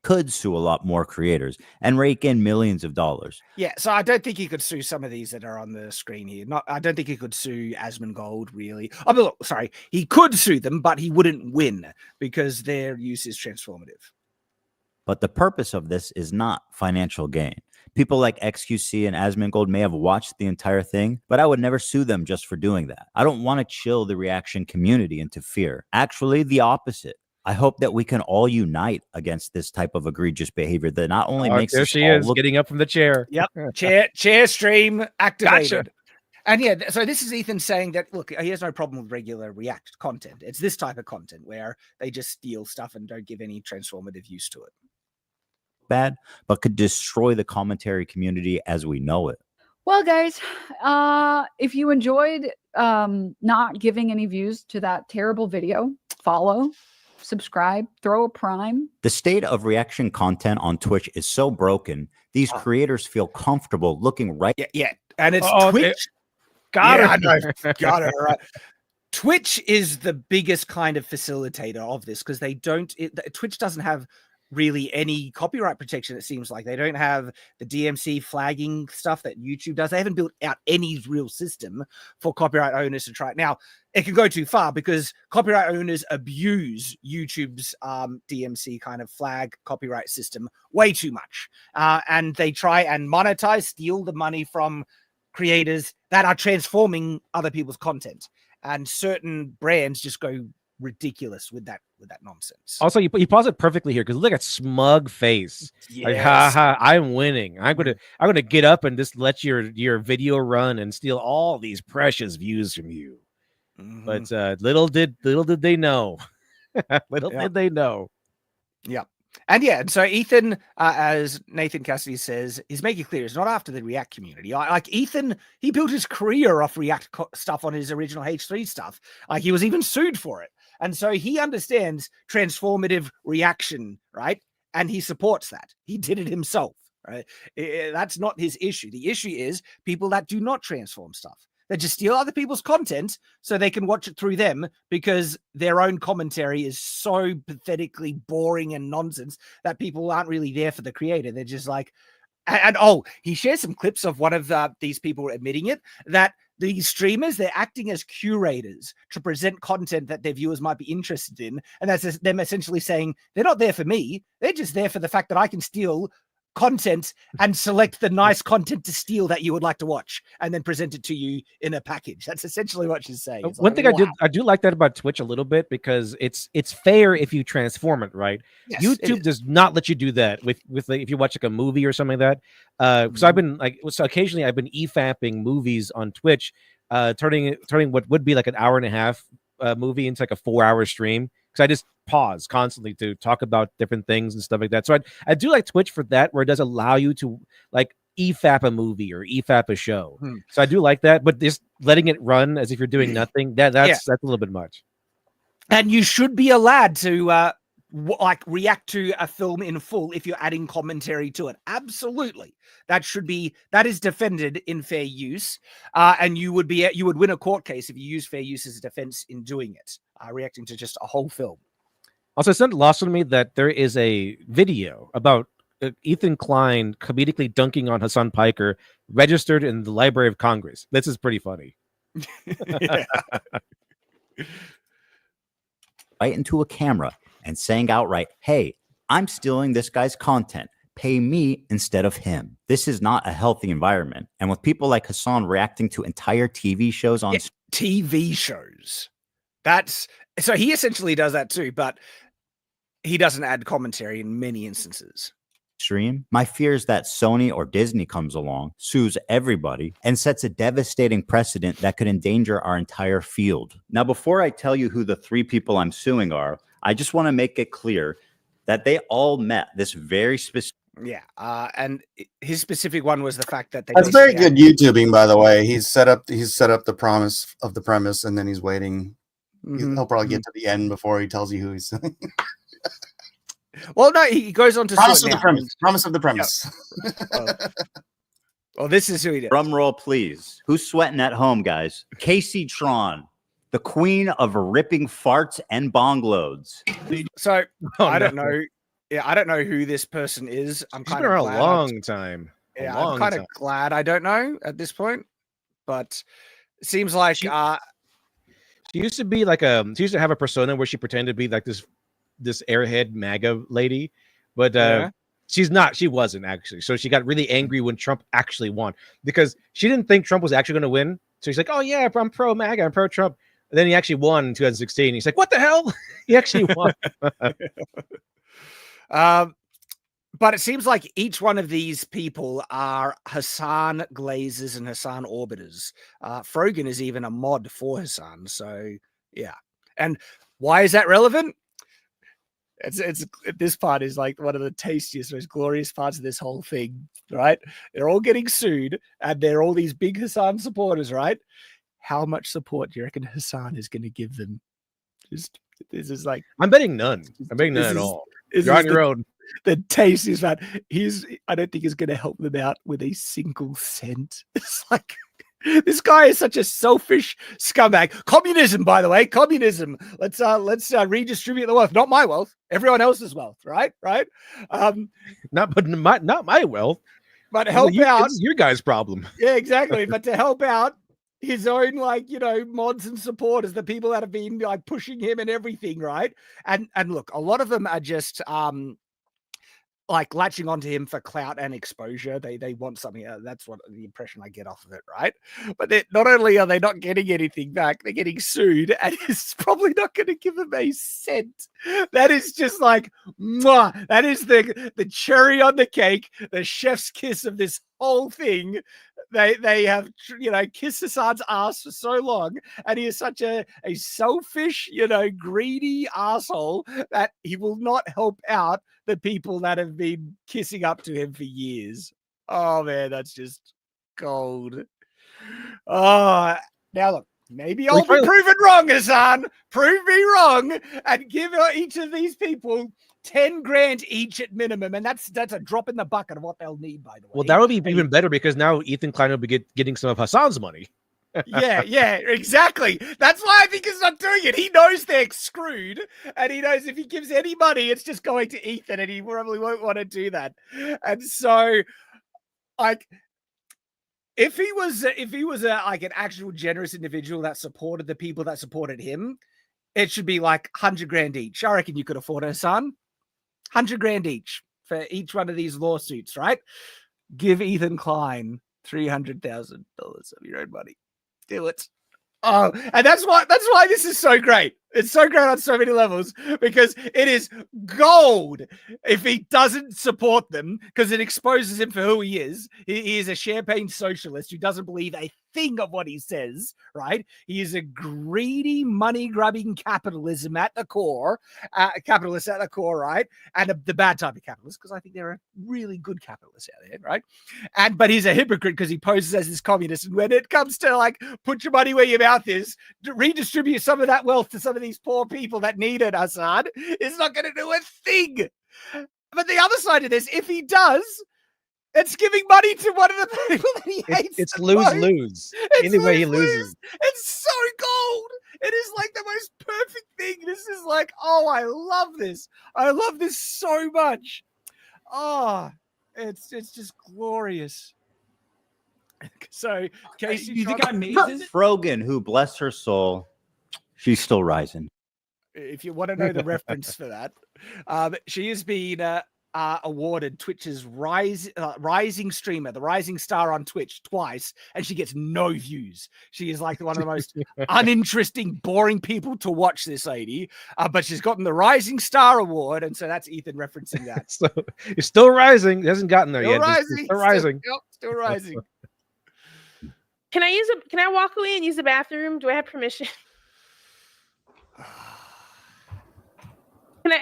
Could sue a lot more creators and rake in millions of dollars. Yeah, so I don't think he could sue some of these that are on the screen here. I don't think he could sue Asmongold, really. I mean, look, sorry, he could sue them, but he wouldn't win because their use is transformative. But the purpose of this is not financial gain. People like XQC and Asmongold may have watched the entire thing, but I would never sue them just for doing that. I don't want to chill the reaction community into fear. Actually, the opposite. I hope that we can all unite against this type of egregious behavior that not only makes there us she all is look getting up from the chair. Yep, chair stream activated. Gotcha. And yeah, so this is Ethan saying that, look, he has no problem with regular React content. It's this type of content where they just steal stuff and don't give any transformative use to it. bad, but could destroy the commentary community as we know it. Well, guys, if you enjoyed not giving any views to that terrible video, follow, subscribe, throw a prime. The state of reaction content on Twitch is so broken. These creators feel comfortable looking right. Yeah. And it's Twitch. Got it. I know. Got it. Right. Twitch is the biggest kind of facilitator of this because they don't. Twitch doesn't have really any copyright protection. It seems like they don't have the DMC flagging stuff that YouTube does. They haven't built out any real system for copyright owners to try it. Now it can go too far because copyright owners abuse YouTube's DMC kind of flag copyright system way too much, and they try and monetize, steal the money from creators that are transforming other people's content, and certain brands just go ridiculous with that nonsense. Also, you pause it perfectly here because look at smug face. Yes. Like, ha ha, I'm winning. I'm gonna get up and just let your video run and steal all these precious views from you. Mm-hmm. But little did they know. Little did they know. Yeah. And yeah, and so Ethan, as Nathan Cassidy says, is making clear it's not after the React community. Like Ethan, he built his career off React stuff on his original H3 stuff. Like he was even sued for it. And so he understands transformative reaction, right? And he supports that. He did it himself, right? That's not his issue. The issue is people that do not transform stuff. They just steal other people's content so they can watch it through them because their own commentary is so pathetically boring and nonsense that people aren't really there for the creator. They're just like, and he shares some clips of one of these people admitting it, that these streamers, they're acting as curators to present content that their viewers might be interested in. And that's them essentially saying, they're not there for me. They're just there for the fact that I can steal content and select the nice content to steal that you would like to watch and then present it to you in a package. That's essentially what she's saying. It's One like, thing wow. I do like that about Twitch a little bit because it's fair if you transform it, right? Yes, YouTube does not let you do that with like, if you watch like a movie or something like that. So I've been occasionally I've been EFAPing movies on Twitch, turning what would be like an hour and a half movie into like a 4-hour stream. Because I just pause constantly to talk about different things and stuff like that. So I do like Twitch for that, where it does allow you to like EFAP a movie or EFAP a show. So I do like that, but just letting it run as if you're doing nothing, that's a little bit much. And you should be allowed to like react to a film in full if you're adding commentary to it. Absolutely. That is defended in fair use. And you would win a court case if you use fair use as a defense in doing it, reacting to just a whole film. Also, it's not lost on me that there is a video about Ethan Klein comedically dunking on Hassan Piker registered in the Library of Congress. This is pretty funny. Right into a camera and saying outright, hey, I'm stealing this guy's content. Pay me instead of him. This is not a healthy environment. And with people like Hassan reacting to entire TV shows on TV shows. So he essentially does that too, but he doesn't add commentary in many instances. Stream. My fear is that Sony or Disney comes along, sues everybody, and sets a devastating precedent that could endanger our entire field. Now, before I tell you who the 3 people I'm suing are, I just want to make it clear that they all met this very specific. Yeah, and his specific one was the fact that that's very good YouTubing, by the way. He's set up the promise of the premise, and then he's waiting. He'll probably get to the end before he tells you who he's suing. Well, no, he goes on to promise of the premise. Promise of the premise. Yep. Well, this is who he did. Drum roll, please. Who's sweating at home, guys? Casey Tron, the queen of ripping farts and bong loads. So I don't know. Yeah, I don't know who this person is. I'm kind of glad. A long time. Yeah, I'm kind of glad I don't know at this point. But it seems like she used to be like she used to have a persona where she pretended to be like this airhead MAGA lady, But she wasn't actually. So she got really angry when Trump actually won because she didn't think Trump was actually going to win. So she's like, oh yeah, I'm pro MAGA, I'm pro Trump. And then he actually won in 2016. He's like, what the hell? He actually won. But it seems like each one of these people are Hassan Glazers and Hassan Orbiters. Frogan is even a mod for Hassan. So yeah. And why is that relevant? It's this part is like one of the tastiest, most glorious parts of this whole thing, right? They're all getting sued, and they're all these big Hassan supporters, right? How much support do you reckon Hassan is going to give them? This is like, I'm betting none. I'm betting none at all. You're on your own. The tastiest man. I don't think he's going to help them out with a single cent. It's like, this guy is such a selfish scumbag. Communism, by the way, communism. Let's redistribute the wealth. Not my wealth, everyone else's wealth. Right. Not my wealth, but help out. It's your guys' problem. Yeah, exactly. But to help out his own, mods and supporters, the people that have been pushing him and everything, right? And look, a lot of them are just latching onto him for clout and exposure. They want something. That's what the impression I get off of it, right? But not only are they not getting anything back, they're getting sued, and it's probably not going to give them a cent. That is just like, mwah. That is the cherry on the cake, the chef's kiss of this whole thing. They have kissed Assad's ass for so long, and he is such a selfish, greedy asshole that he will not help out the people that have been kissing up to him for years. Oh man, that's just gold. Oh, now look, maybe I'll be proven wrong, Hassan. Prove me wrong and give each of these people 10 grand each at minimum, and that's a drop in the bucket of what they'll need, by the way. Well, that would be even better because now Ethan Klein will be getting some of Hassan's money. yeah, exactly. That's why I think he's not doing it. He knows they're screwed, and he knows if he gives any money, it's just going to Ethan, and he probably won't want to do that. And so, if he was an actual generous individual that supported the people that supported him, it should be like 100 grand each. I reckon you could afford it, son. 100 grand each for each one of these lawsuits, right? Give Ethan Klein $300,000 of your own money. Do it. Oh, and that's why this is so great. It's so great on so many levels because it is gold if he doesn't support them because it exposes him for who he is. He is a champagne socialist who doesn't believe a thing of what he says, right? He is a greedy, money-grubbing capitalism at the core, capitalist at the core, right? And the bad type of capitalist, because I think there are really good capitalists out there, right? But he's a hypocrite because he poses as this communist. And when it comes to put your money where your mouth is, redistribute some of that wealth to some of these poor people that need it, Assad, it's not going to do a thing. But the other side of this, if he does, it's giving money to one of the people that he hates. It's lose-lose. Anyway, he loses. It's so gold. It is like the most perfect thing. This is like, oh, I love this. I love this so much. Oh, it's just glorious. So, Casey, you think I made this? Frogan, who bless her soul, she's still rising. If you want to know the reference for that, she has been awarded Twitch's rising streamer, the rising star on Twitch twice, and she gets no views. She is like one of the most uninteresting, boring people to watch, this lady. But she's gotten the rising star award, and so that's Ethan referencing that. So it's still rising. It hasn't gotten there still yet. Rising. It's still rising. Still rising. Can I walk away and use the bathroom? Do I have permission?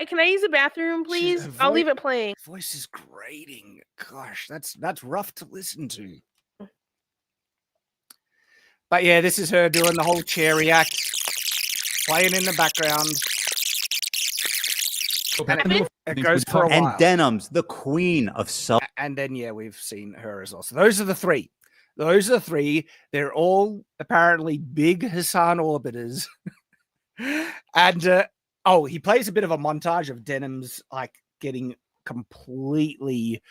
Can I use the bathroom, please? I'll leave it playing. Voice is grating. Gosh, that's rough to listen to. But yeah, this is her doing the whole chair react, playing in the background. And it goes for a while. And Denim's the queen of self. And then we've seen her as well. So those are the three. They're all apparently big Hassan orbiters. And he plays a bit of a montage of Denim's getting completely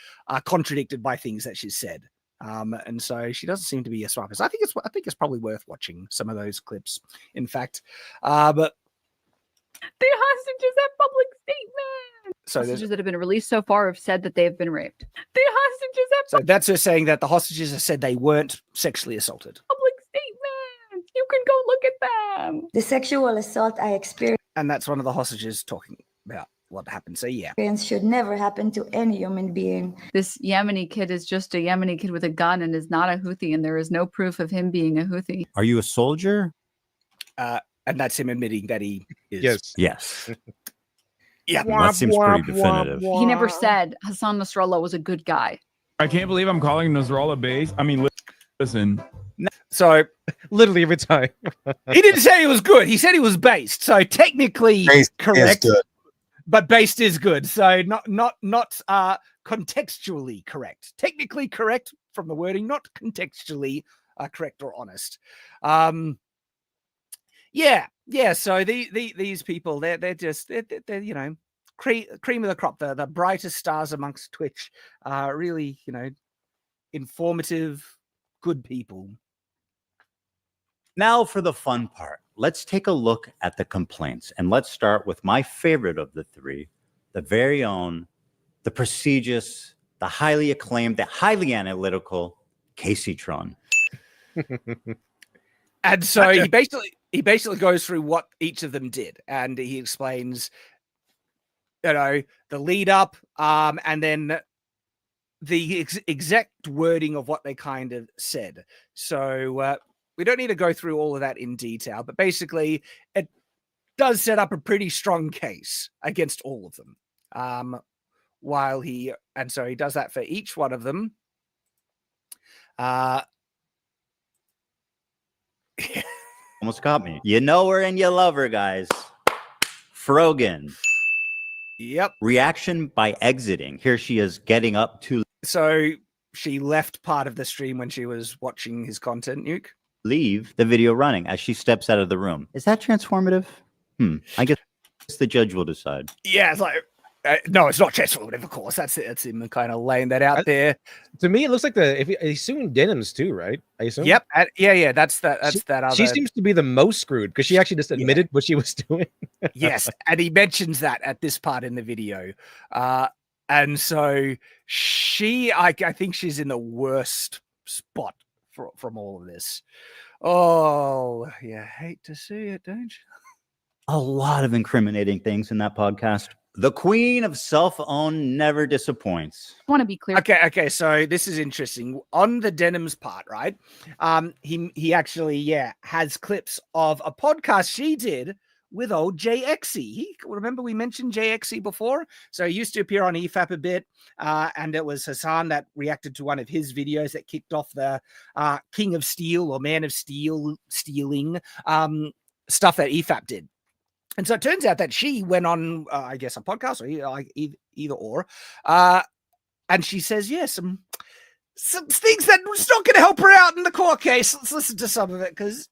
contradicted by things that she's said. And so she doesn't seem to be a smart person. I think it's probably worth watching some of those clips, in fact. But The hostages have public statements. So hostages that have been released so far have said that they have been raped. The hostages have so that's her saying that the hostages have said they weren't sexually assaulted. public statements. You can go look at them. The sexual assault I experienced. And that's one of the hostages talking about what happened. So yeah. Should never happen to any human being. This Yemeni kid is just a Yemeni kid with a gun and is not a Houthi, and there is no proof of him being a Houthi. Are you a soldier? And that's him admitting that he is. Yes. Yes. Yeah. That seems pretty definitive. He never said Hassan Nasrallah was a good guy. I can't believe I'm calling Nasrallah base. I mean, listen. So literally every time. He didn't say he was good. He said he was based. So technically correct. But based is good. So not contextually correct. Technically correct from the wording, not contextually correct or honest. Yeah. So these people, they're just they're you know, cream of the crop, the brightest stars amongst Twitch. Really, you know, informative, good people. Now for the fun part. Let's take a look at the complaints, and let's start with my favorite of the three, the very own, the prestigious, the highly acclaimed, the highly analytical Casey Tron. And so he basically goes through what each of them did, and he explains, you know, the lead up, and then the exact wording of what they kind of said. So we don't need to go through all of that in detail, but basically it does set up a pretty strong case against all of them. So he does that for each one of them. Almost got me. You know her and you love her, guys. Frogan. Yep. Reaction by exiting. Here she is getting up to. So she left part of the stream when she was watching his content, Nuke. Leave the video running as she steps out of the room. Is that transformative? I guess the judge will decide. Yeah, it's like, no, it's not transformative, of course. That's him kind of laying that out there. To me, it looks like he's suing Denims too, right? I assume. Yep. Yeah. That's that other. She seems to be the most screwed because she actually just admitted what she was doing. Yes, and he mentions that at this part in the video. And so I think she's in the worst spot from all of this. Oh, you hate to see it, don't you? A lot of incriminating things in that podcast. The queen of self-own never disappoints. I want to be clear. Okay. So this is interesting. On the Denims part, right? He actually, has clips of a podcast she did with old JXE. Remember we mentioned JXE before? So he used to appear on EFAP a bit, and it was Hassan that reacted to one of his videos that kicked off the King of Steel or Man of Steel stealing stuff that EFAP did. And so it turns out that she went on, I guess, a podcast or either or, and she says, some things that's not going to help her out in the court case. Let's listen to some of it because,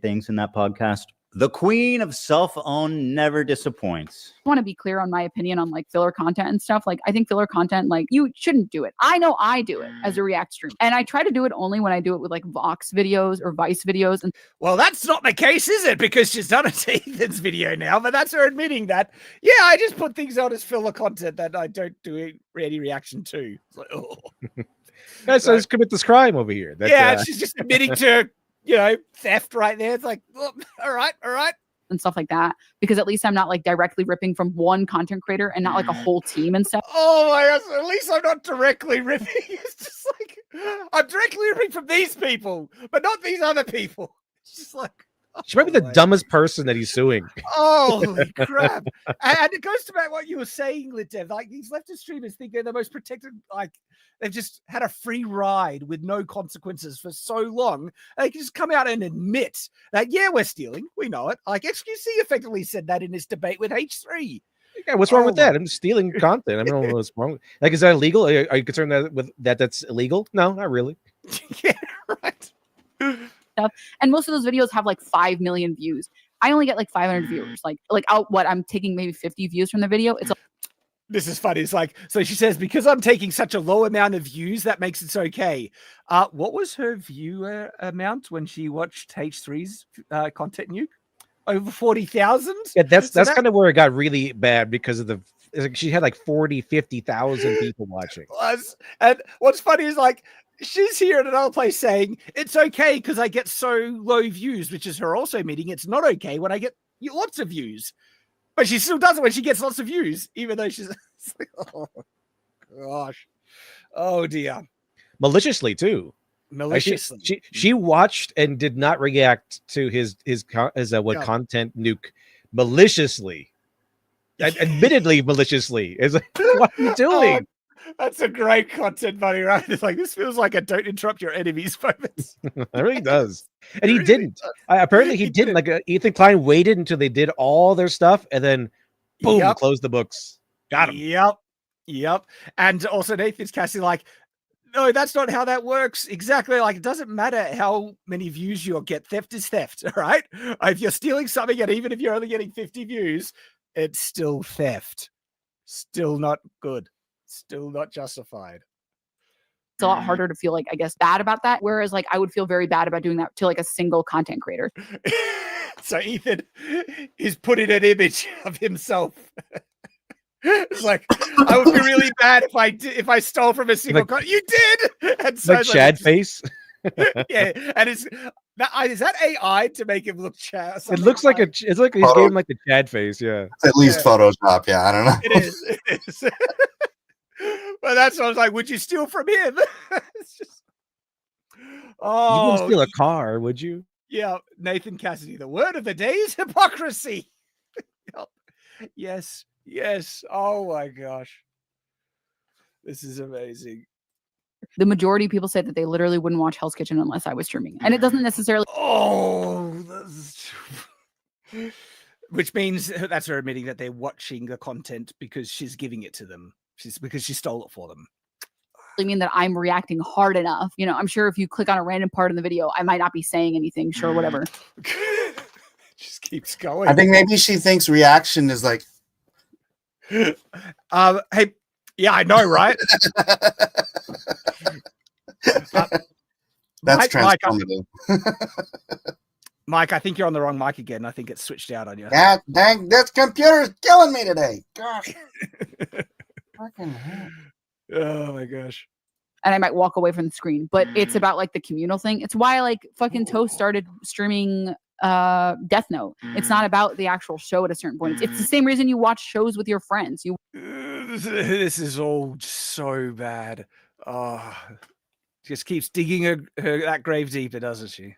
things in that podcast. The queen of self-own never disappoints. I want to be clear on my opinion on like filler content and stuff. Like I think filler content, like you shouldn't do it. I know I do it as a React stream, and I try to do it only when I do it with like Vox videos or Vice videos. And well, that's not the case, is it? Because she's done it to Ethan's video now, but that's her admitting that. Yeah, I just put things out as filler content that I don't do any reaction to. It's like, oh, so let's commit this crime over here. She's just admitting to. Theft right there. It's like, oh, all right. And stuff like that, because at least I'm not like directly ripping from one content creator and not like a whole team and stuff. Oh my gosh, at least I'm not directly ripping. It's just like, I'm directly ripping from these people, but not these other people. It's just like, she might be the dumbest person that he's suing. Holy crap. And it goes to what you were saying, Litev. Like these leftist streamers think they're the most protected, like they've just had a free ride with no consequences for so long. They can just come out and admit that, we're stealing. We know it. Like XQC effectively said that in his debate with H3. Yeah, what's wrong with that? I'm stealing content. I don't know what's wrong. Like, is that illegal? Are you concerned that's illegal? No, not really. Yeah, right. Stuff. And most of those videos have like 5 million views. I only get like 500 viewers. I'm taking maybe 50 views from the video. It's this is funny. It's like, so she says, because I'm taking such a low amount of views, that makes it okay. What was her viewer amount when she watched H3's content, Nuke? over 40,000. Yeah, that's kind of where it got really bad because of she had like 50,000 people watching. And what's funny is like she's here at another place saying it's okay because I get so low views, which is her also meaning it's not okay when I get lots of views. But she still does it when she gets lots of views, even though she's like, oh gosh. Oh dear. Maliciously too. Maliciously. She watched and did not react to his content nuke maliciously. Admittedly maliciously. It's like, what are you doing? Oh, that's a great content buddy, right? It's like this feels like a don't interrupt your enemies moment. It really does. And he didn't. Apparently he didn't. Like Ethan Klein waited until they did all their stuff and then boom, closed the books. Got him. Yep. And also Nathan's casting like, no, that's not how that works. Exactly. Like, it doesn't matter how many views you'll get. Theft is theft, all right? If you're stealing something, and even if you're only getting 50 views, it's still theft. Still not good. Still not justified. It's a lot harder to feel like, I guess, bad about that. Whereas, like, I would feel very bad about doing that to like a single content creator. So Ethan is putting an image of himself. It's like I would be really bad if I stole from a single. You did, and so like Shad face. Yeah, and is that AI to make him look Chad? It looks like it's like he's giving like the Chad face. Yeah, it's at least Photoshop. Yeah, I don't know. It is. But that's what I was like. Would you steal from him? It's just. Oh, you wouldn't steal a car, would you? Yeah, Nathan Cassidy. The word of the day is hypocrisy. Yes. Yes. Oh my gosh. This is amazing. The majority of people say that they literally wouldn't watch Hell's Kitchen unless I was streaming. And it doesn't necessarily. Oh, which means that's her admitting that they're watching the content because she's giving it to them. Because she stole it for them. I mean that I'm reacting hard enough. You know, I'm sure if you click on a random part in the video, I might not be saying anything. Sure, whatever. Just keeps going. I think maybe she thinks reaction is like. Hey, yeah, I know, right? That's transformative. Mike, I think you're on the wrong mic again. I think it's switched out on you. Yeah, dang, this computer's killing me today. Gosh. Fucking hell. Oh my gosh. And I might walk away from the screen, but it's about like the communal thing. It's why like fucking Toast started streaming Death Note. It's not about the actual show at a certain point. It's the same reason you watch shows with your friends. This is all so bad. Oh, just keeps digging that grave deeper, doesn't she?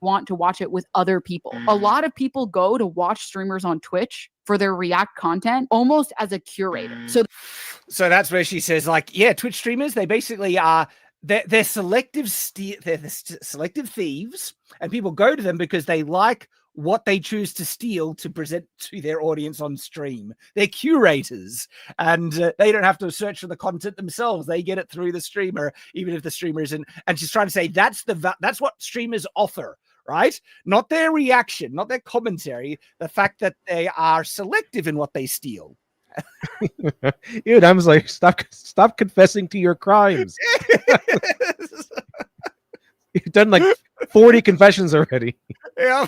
Want to watch it with other people. A lot of people go to watch streamers on Twitch for their React content almost as a curator. So that's where she says, like, yeah, Twitch streamers, they basically are they're selective selective thieves, and people go to them because they like what they choose to steal to present to their audience on stream. They're curators, and they don't have to search for the content themselves. They get it through the streamer, even if the streamer isn't. And she's trying to say that's what streamers offer, right? Not their reaction, not their commentary. The fact that they are selective in what they steal. Dude, I was like, stop confessing to your crimes. You've done like 40 confessions already. Yeah.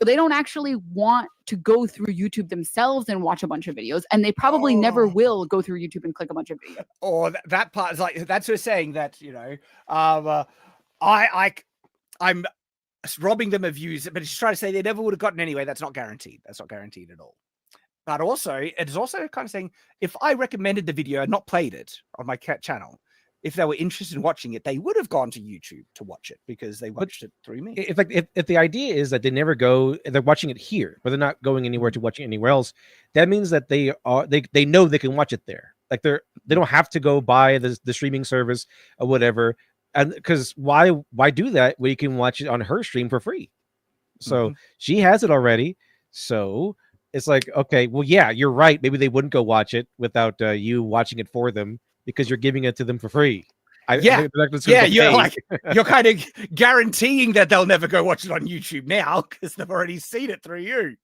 They don't actually want to go through YouTube themselves and watch a bunch of videos, and they probably never will go through YouTube and click a bunch of videos. Or that part is like, that's her saying that, you know, I'm robbing them of views, but she's trying to say they never would have gotten anyway. That's not guaranteed. That's not guaranteed at all. But also, it's also kind of saying, if I recommended the video and not played it on my channel, if they were interested in watching it, they would have gone to YouTube to watch it because they watched it through me. If the idea is that they never go, they're watching it here, but they're not going anywhere to watch it anywhere else, that means that they know they can watch it there. Like they don't have to go buy the streaming service or whatever. And because why do that when you can watch it on her stream for free? So she has it already. So it's like, okay, well, yeah, you're right. Maybe they wouldn't go watch it without you watching it for them because you're giving it to them for free. You're kind of guaranteeing that they'll never go watch it on YouTube now because they've already seen it through you.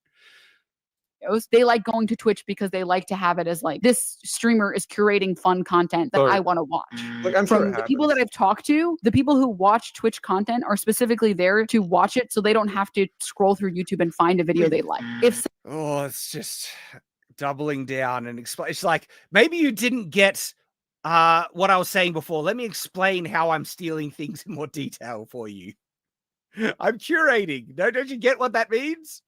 videos. They like going to Twitch because they like to have it as like, this streamer is curating fun content that I want to watch. Like, I'm sure From the people that I've talked to, the people who watch Twitch content are specifically there to watch it so they don't have to scroll through YouTube and find a video they like. It's just doubling down and explain. It's like, maybe you didn't get what I was saying before. Let me explain how I'm stealing things in more detail for you. I'm curating. Don't you get what that means?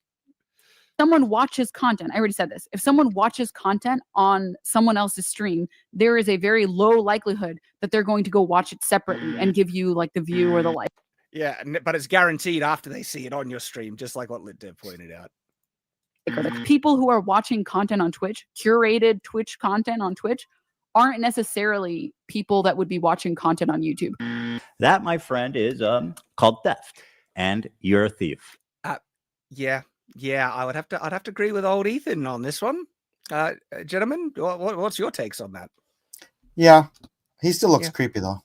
Someone watches content. I already said this. If someone watches content on someone else's stream, there is a very low likelihood that they're going to go watch it separately and give you like the view or the like. Yeah, but it's guaranteed after they see it on your stream, just like what LitDev pointed out. The people who are watching content on Twitch, curated Twitch content on Twitch, aren't necessarily people that would be watching content on YouTube. That, my friend, is called theft, and you're a thief. Yeah, I'd have to agree with old Ethan on this one. Gentlemen, what's your takes on that? Yeah, he still looks creepy though.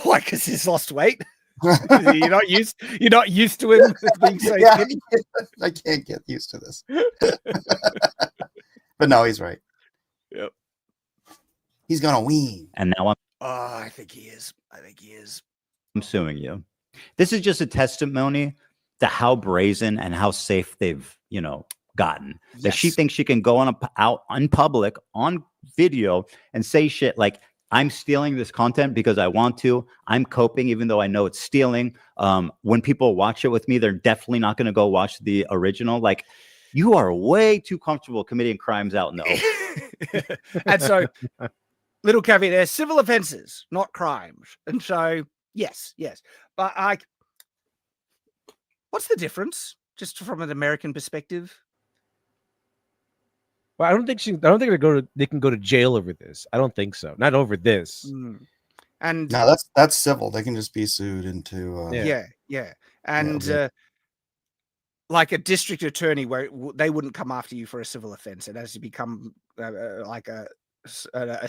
Why? Because he's lost weight. You're not used to him being so thin? I can't get used to this. But no, he's right. Yep. He's gonna wean. And now I think he is. I'm suing you. This is just a testimony to how brazen and how safe they've, gotten. Yes. That she thinks she can go out in public on video and say shit like, I'm stealing this content because I want to. I'm coping, even though I know it's stealing. When people watch it with me, they're definitely not going to go watch the original. Like, you are way too comfortable committing crimes out in the open. And so, little caveat there: civil offenses, not crimes. And so, yes, but what's the difference, just from an American perspective? Well, I don't think they can go to jail over this. I don't think so. Not over this. And no, that's civil. They can just be sued into. Yeah. And like a district attorney, where they wouldn't come after you for a civil offense, and as you become like a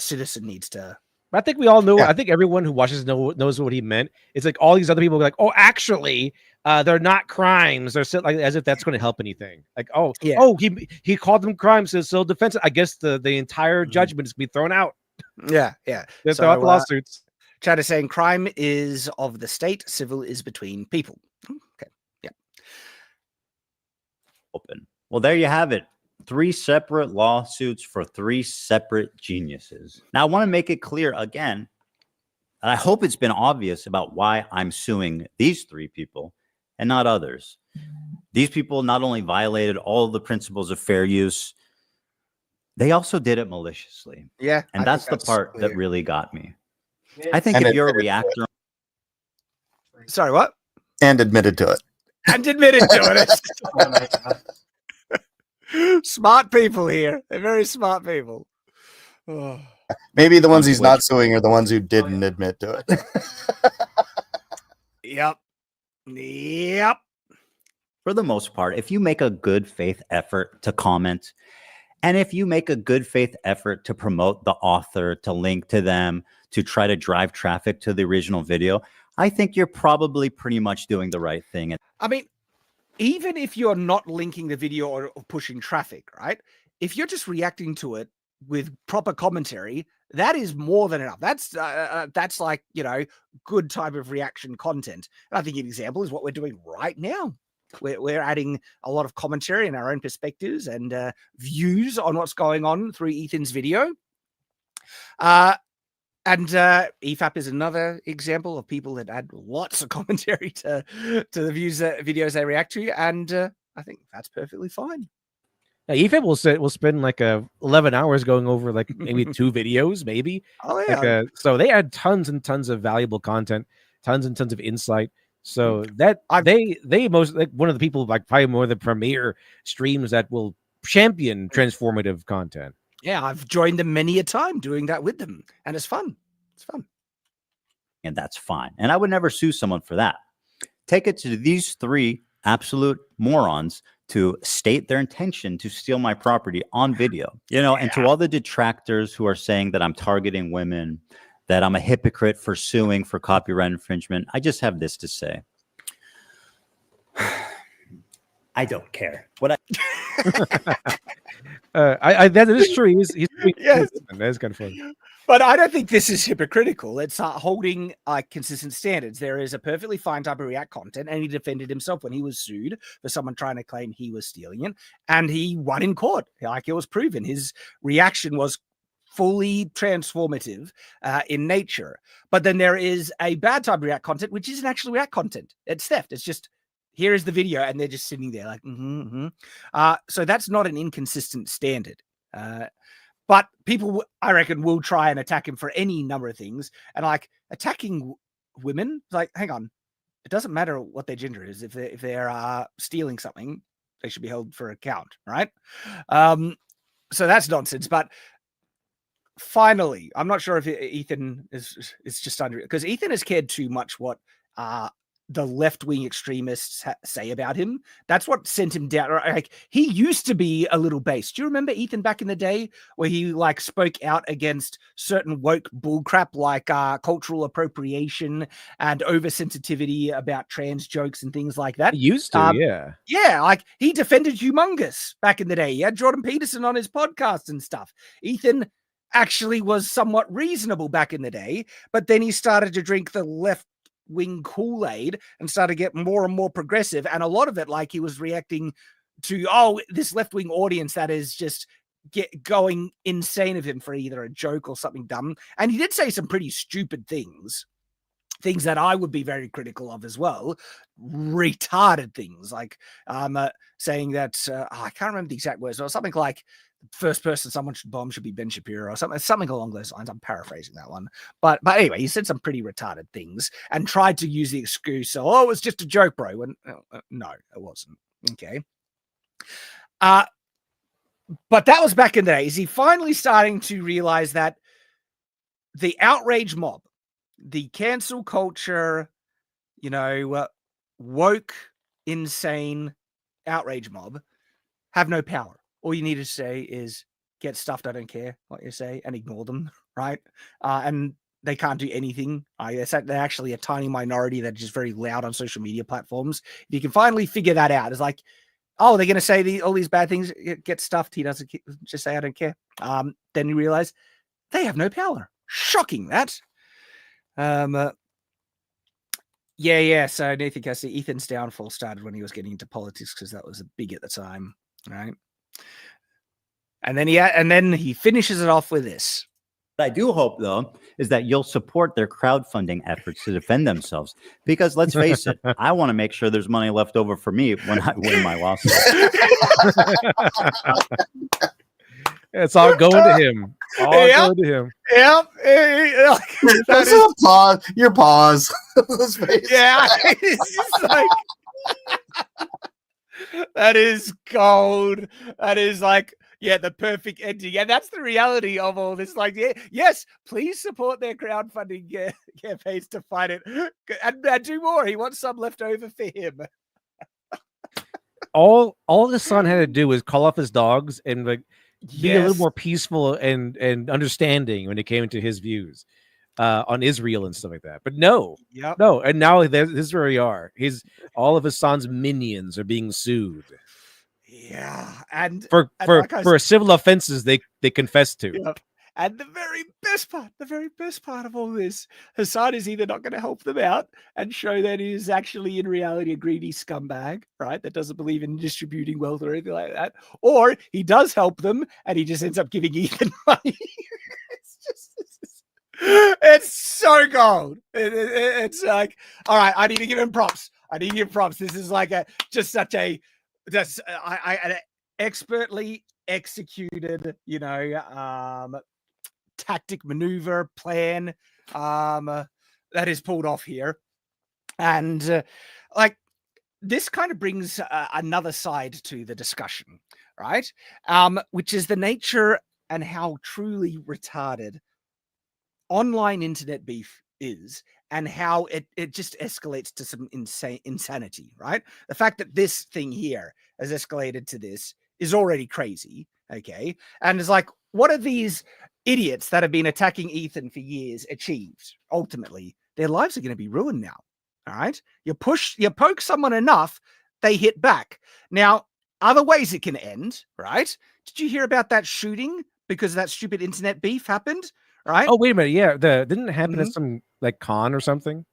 citizen needs to. I think we all know. Yeah. I think everyone who watches knows what he meant. It's like all these other people are like, oh, actually, they're not crimes. They're still like, as if that's going to help anything. Like, he called them crimes, so still defensive. I guess the entire judgment is going to be thrown out. Yeah. They throw out the lawsuits. Chad is saying crime is of the state, civil is between people. Okay. Yeah. Open. Well, there you have it. 3 separate lawsuits for 3 separate geniuses. Now, I want to make it clear again, and I hope it's been obvious about why I'm suing these 3 people and not others. These people not only violated all of the principles of fair use, they also did it maliciously. Yeah. And that's the part that really got me. I think if you're a reactor. Sorry, what? And admitted to it. And admitted to it. Smart people here. They're very smart people. Oh. Maybe the ones he's not suing are the ones who didn't admit to it. Yep. For the most part, if you make a good faith effort to comment, and if you make a good faith effort to promote the author, to link to them, to try to drive traffic to the original video, I think you're probably pretty much doing the right thing. I mean, even if you're not linking the video or pushing traffic, right? If you're just reacting to it with proper commentary, that is more than enough. That's like, good type of reaction content. And I think an example is what we're doing right now. We're adding a lot of commentary and our own perspectives and views on what's going on through Ethan's video. And EFAP is another example of people that add lots of commentary to the videos they react to, and I think that's perfectly fine. Now, EFAP will spend like 11 hours going over like maybe 2 videos, maybe. Oh yeah. Like, so they add tons and tons of valuable content, tons and tons of insight. So that they most like one of the people like probably more the premier streams that will champion transformative content. Yeah, I've joined them many a time doing that with them, and it's fun. It's fun. And that's fine. And I would never sue someone for that. Take it to these 3 absolute morons to state their intention to steal my property on video. And to all the detractors who are saying that I'm targeting women, that I'm a hypocrite for suing for copyright infringement, I just have this to say. I don't care. What that is true. He's Yes. That's kind of funny. But I don't think this is hypocritical. It's holding consistent standards. There is a perfectly fine type of React content, and he defended himself when he was sued for someone trying to claim he was stealing it, and he won in court. Like, it was proven. His reaction was fully transformative in nature. But then there is a bad type of React content, which isn't actually React content. It's theft. It's just, here is the video, and they're just sitting there like, so that's not an inconsistent standard. But people, I reckon, will try and attack him for any number of things. And like attacking women, like, hang on, it doesn't matter what their gender is. If they're stealing something, they should be held for account, right? So that's nonsense. But finally, I'm not sure if Ethan is just under, because Ethan has cared too much what the left-wing extremists say about him. That's what sent him down. Like, he used to be a little base. Do you remember Ethan back in the day where he like spoke out against certain woke bullcrap like cultural appropriation and oversensitivity about trans jokes and things like that? He used to, yeah. Yeah, like he defended Humongous back in the day. He had Jordan Peterson on his podcast and stuff. Ethan actually was somewhat reasonable back in the day, but then he started to drink the left-wing Kool-Aid and started to get more and more progressive, and a lot of it, like, he was reacting to this left-wing audience that is just going insane of him for either a joke or something dumb. And he did say some pretty stupid things that I would be very critical of as well, retarded things, like saying that I can't remember the exact words, or something like first person someone should bomb should be Ben Shapiro, or something along those lines. I'm paraphrasing that one, but anyway, he said some pretty retarded things and tried to use the excuse, it was just a joke, bro. When no, it wasn't. Okay. But that was back in the day. Is he finally starting to realize that the outrage mob, the cancel culture, woke, insane outrage mob have no power? All you need to say is get stuffed. I don't care what you say, and ignore them, right? And they can't do anything. They're actually a tiny minority that is just very loud on social media platforms. If you can finally figure that out, it's like, they're going to say all these bad things, get stuffed. He doesn't just say, I don't care. Then you realize they have no power. Shocking, that. Yeah. So Nathan Cassidy, Ethan's downfall started when he was getting into politics because that was big at the time, right? And then he finishes it off with this. What I do hope, though, is that you'll support their crowdfunding efforts to defend themselves. Because let's face it, I want to make sure there's money left over for me when I win my lawsuit. It's all going to him. Going to him. Yep. That's a pause. Your pause. Yeah. It's like, that is gold. That is like, the perfect ending. And that's the reality of all this. Like, yes, please support their crowdfunding campaigns to fight it. And do more. He wants some left over for him. All the son had to do was call off his dogs and be a little more peaceful and understanding when it came to his views on Israel and stuff like that. But no. And now this is where we are. All of his son's minions are being sued. Yeah, and for civil offenses they confess to. Yeah. And the very best part of all this, Hassan is either not going to help them out and show that he is actually in reality a greedy scumbag, right? That doesn't believe in distributing wealth or anything like that, or he does help them and he just ends up giving Ethan money. It's so gold. It's like, all right, I need to give him props. This is like an expertly executed, tactic, maneuver, plan that is pulled off here. And this kind of brings another side to the discussion, right? Which is the nature and how truly retarded online internet beef is, and how it just escalates to some insanity, right? The fact that this thing here has escalated to this is already crazy, okay? And it's like, what are these idiots that have been attacking Ethan for years achieved? Ultimately, their lives are going to be ruined now, all right? You poke someone enough, they hit back. Now, other ways it can end, right? Did you hear about that shooting because that stupid internet beef happened, right? Oh, wait a minute. Yeah, didn't it happen at some like con or something?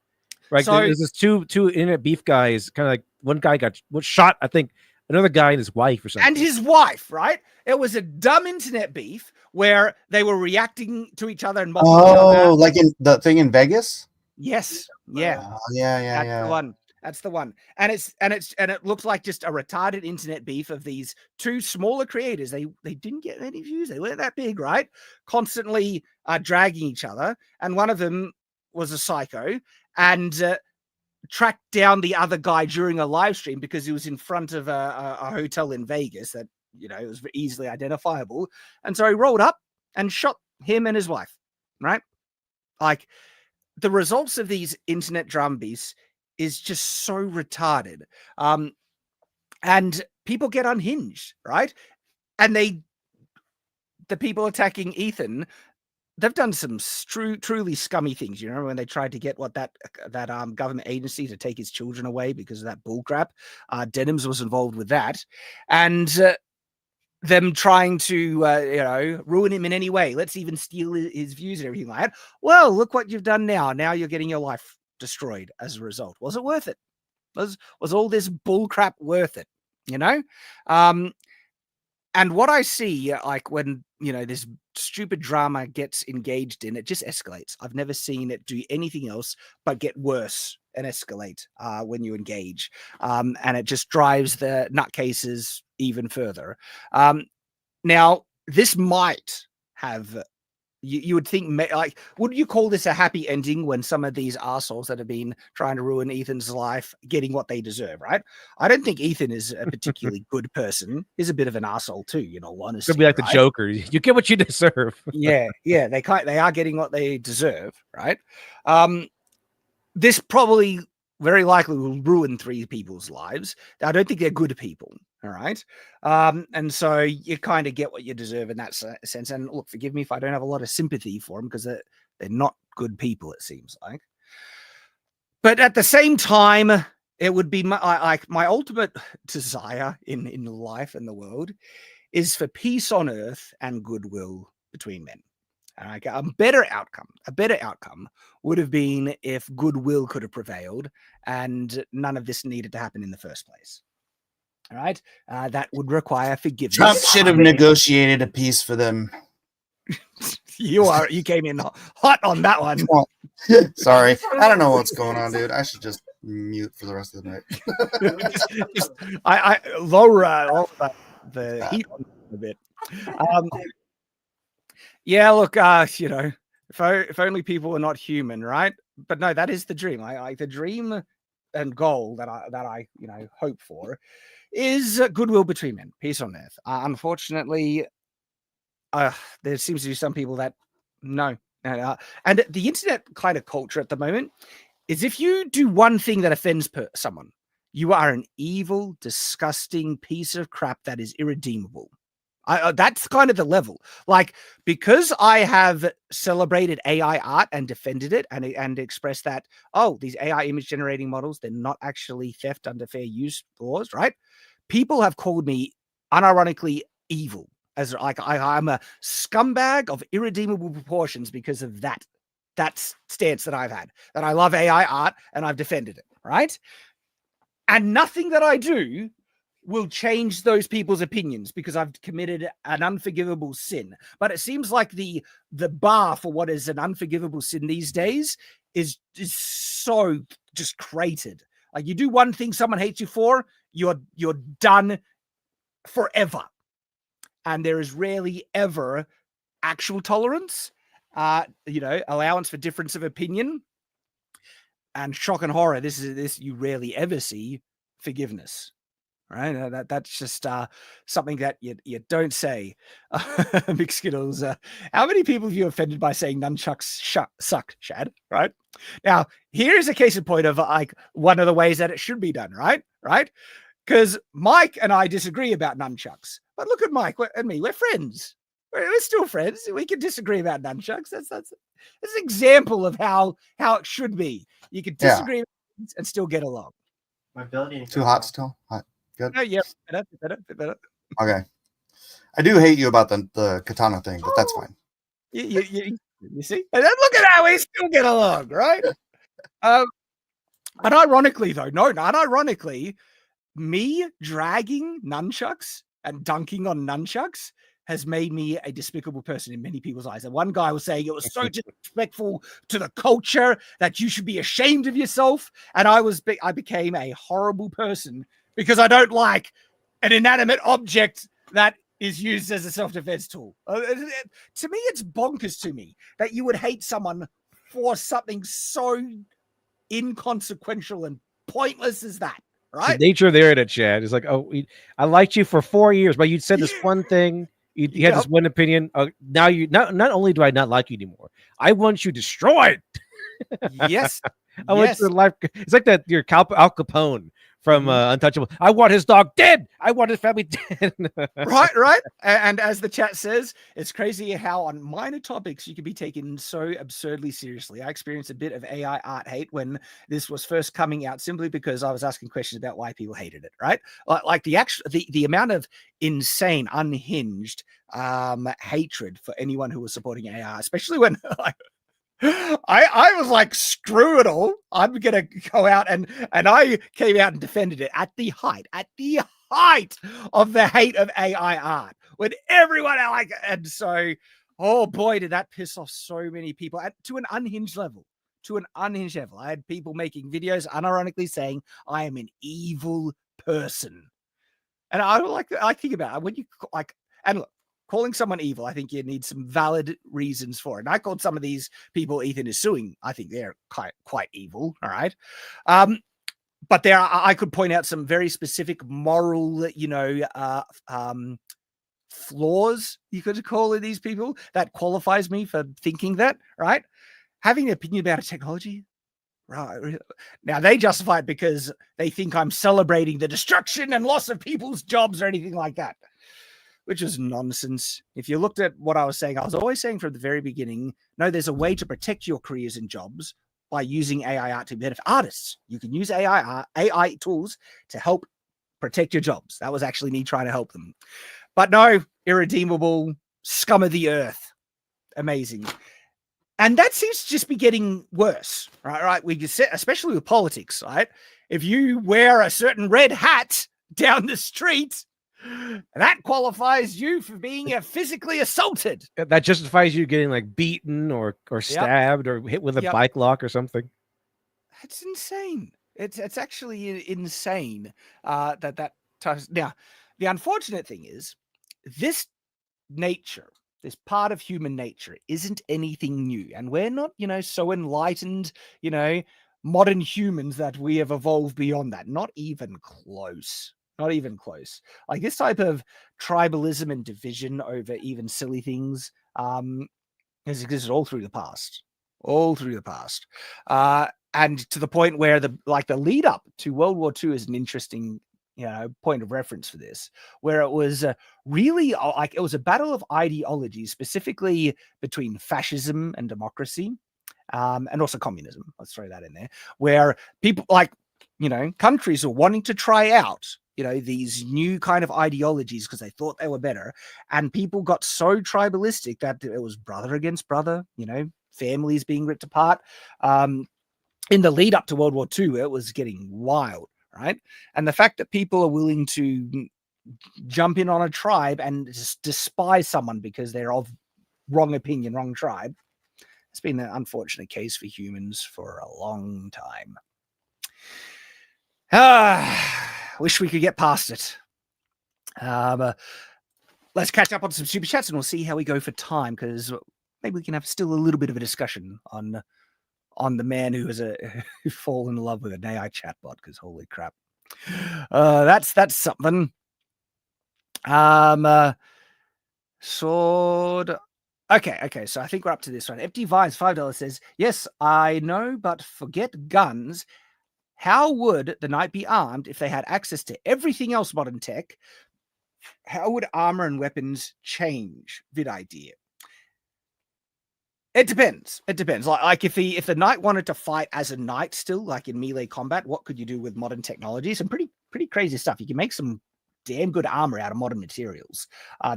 Right. So there's this two internet beef guys, kind of like one guy got shot, I think, another guy and his wife or something. And his wife, right? It was a dumb internet beef where they were reacting to each other and mocking each other. Oh, like in the thing in Vegas? Yes. Yeah. Yeah. That's the one. That's the one. And it looks like just a retarded internet beef of these two smaller creators. They didn't get any views. They weren't that big, right? Constantly dragging each other. And one of them was a psycho and tracked down the other guy during a live stream because he was in front of a hotel in Vegas that, you know, it was easily identifiable. And so he rolled up and shot him and his wife, right? Like, the results of these internet drum beefs is just so retarded. And people get unhinged, right? And the people attacking Ethan, they've done some truly scummy things. You know, when they tried to get that government agency to take his children away because of that bullcrap. Denims was involved with that. And them trying to, ruin him in any way. Let's even steal his views and everything like that. Well, look what you've done now. Now you're getting your life destroyed as a result. Was it worth it? Was all this bullcrap worth it? You know? And what I see, like when, this stupid drama gets engaged in, it just escalates. I've never seen it do anything else but get worse and escalate when you engage. And it just drives the nutcases even further. Now, this might have, you would think, like, would you call this a happy ending when some of these assholes that have been trying to ruin Ethan's life getting what they deserve, right? I don't think Ethan is a particularly good person. He's a bit of an asshole too, honestly. Could be like the Joker. You get what you deserve. yeah, they are getting what they deserve, right? This probably very likely will ruin 3 people's lives. I don't think they're good people. All right. And so you kind of get what you deserve in that sense. And look, forgive me if I don't have a lot of sympathy for them because they're not good people, it seems like. But at the same time, it would be my ultimate desire in life and the world is for peace on earth and goodwill between men. And a better outcome would have been if goodwill could have prevailed and none of this needed to happen in the first place. All right. That would require forgiveness. Trump should have negotiated a peace for them. You came in hot on that one. Sorry. I don't know what's going on, dude. I should just mute for the rest of the night. I lower the heat on a bit. Yeah, look, if only people were not human, right? But no, that is the dream. The dream and goal that I hope for is goodwill between men, peace on earth. Unfortunately, there seems to be some people that no. And the internet kind of culture at the moment is if you do one thing that offends someone, you are an evil, disgusting piece of crap that is irredeemable. That's kind of the level. Like, because I have celebrated AI art and defended it and expressed that, these AI image generating models, they're not actually theft under fair use laws, right? People have called me unironically evil, as like I'm a scumbag of irredeemable proportions because of that stance that I've had, that I love AI art and I've defended it, right? And nothing that I do will change those people's opinions because I've committed an unforgivable sin. But it seems like the bar for what is an unforgivable sin these days is so just cratered. Like, you do one thing someone hates you for, you're done forever. And there is rarely ever actual tolerance, allowance for difference of opinion. And shock and horror, this you rarely ever see forgiveness. Right, that's just something that you don't say. Mixed Skittles. How many people have you offended by saying nunchucks suck, Shad? Right now, here is a case in point of like one of the ways that it should be done. Right, because Mike and I disagree about nunchucks, but look at Mike and me. We're friends. We're still friends. We can disagree about nunchucks. That's an example of how it should be. You can disagree and still get along. Too hot still? Hot. Good. No, yeah, better. Okay. I do hate you about the katana thing, but that's fine. You see? And then look at how we still get along, right? And ironically, though, not ironically, me dragging nunchucks and dunking on nunchucks has made me a despicable person in many people's eyes. And one guy was saying it was so disrespectful to the culture that you should be ashamed of yourself. And I became a horrible person because I don't like an inanimate object that is used as a self-defense tool. To me, it's bonkers to me that you would hate someone for something so inconsequential and pointless as that, right? The nature there to Chad is like, oh, I liked you for 4 years, but you said this one thing. You had this one opinion. Now you not only do I not like you anymore, I want you destroyed. Yes. I want your life. It's like that your Al Capone from Untouchable. I want his dog dead. I want his family dead. right. And as the chat says, it's crazy how on minor topics you can be taken so absurdly seriously. I experienced a bit of AI art hate when this was first coming out, simply because I was asking questions about why people hated it. Right, like the amount of insane, unhinged hatred for anyone who was supporting AI, especially when I was like, screw it all. I'm gonna go out and I came out and defended it at the height of the hate of AI art, when everyone and so, oh boy, did that piss off so many people to an unhinged level. I had people making videos unironically saying I am an evil person, and I think about it when you and look. Calling someone evil, I think you need some valid reasons for it. And I called some of these people Ethan is suing. I think they're quite evil. All right. But I could point out some very specific moral, flaws, you could call it, these people that qualifies me for thinking that, right? Having an opinion about a technology. Right. Now they justify it because they think I'm celebrating the destruction and loss of people's jobs or anything like that, which is nonsense. If you looked at what I was saying, I was always saying from the very beginning, no, there's a way to protect your careers and jobs by using AI art to benefit artists. You can use AI tools to help protect your jobs. That was actually me trying to help them. But no, irredeemable, scum of the earth. Amazing. And that seems to just be getting worse, right? We just, especially with politics, right? If you wear a certain red hat down the street, that qualifies you for being physically assaulted. That justifies you getting like beaten or stabbed or hit with a bike lock or something. That's insane. It's actually insane. Now, the unfortunate thing is this nature, this part of human nature, isn't anything new, and we're not, so enlightened, modern humans that we have evolved beyond that. Not even close. Not even close. Like this type of tribalism and division over even silly things has existed all through the past. And to the point where the lead up to World War II is an interesting, point of reference for this, where it was really it was a battle of ideologies, specifically between fascism and democracy, and also communism. Let's throw that in there, where people countries are wanting to try out these new kind of ideologies because they thought they were better, and people got so tribalistic that it was brother against brother, families being ripped apart. In the lead up to World War II, it was getting wild, right? And the fact that people are willing to jump in on a tribe and just despise someone because they're of wrong opinion, wrong tribe, it's been an unfortunate case for humans for a long time. Wish we could get past it. Let's catch up on some super chats and we'll see how we go for time, because maybe we can have still a little bit of a discussion on the man who who fallen in love with an AI chatbot, because holy crap. That's something. Sword. Okay. So I think we're up to this one. FD Vines $5 says, yes, I know, but forget guns. How would the knight be armed if they had access to everything else modern tech? How would armor and weapons change? Vid idea. It depends. Like if the knight wanted to fight as a knight still, like in melee combat, what could you do with modern technology? Some pretty pretty crazy stuff. You can make some damn good armor out of modern materials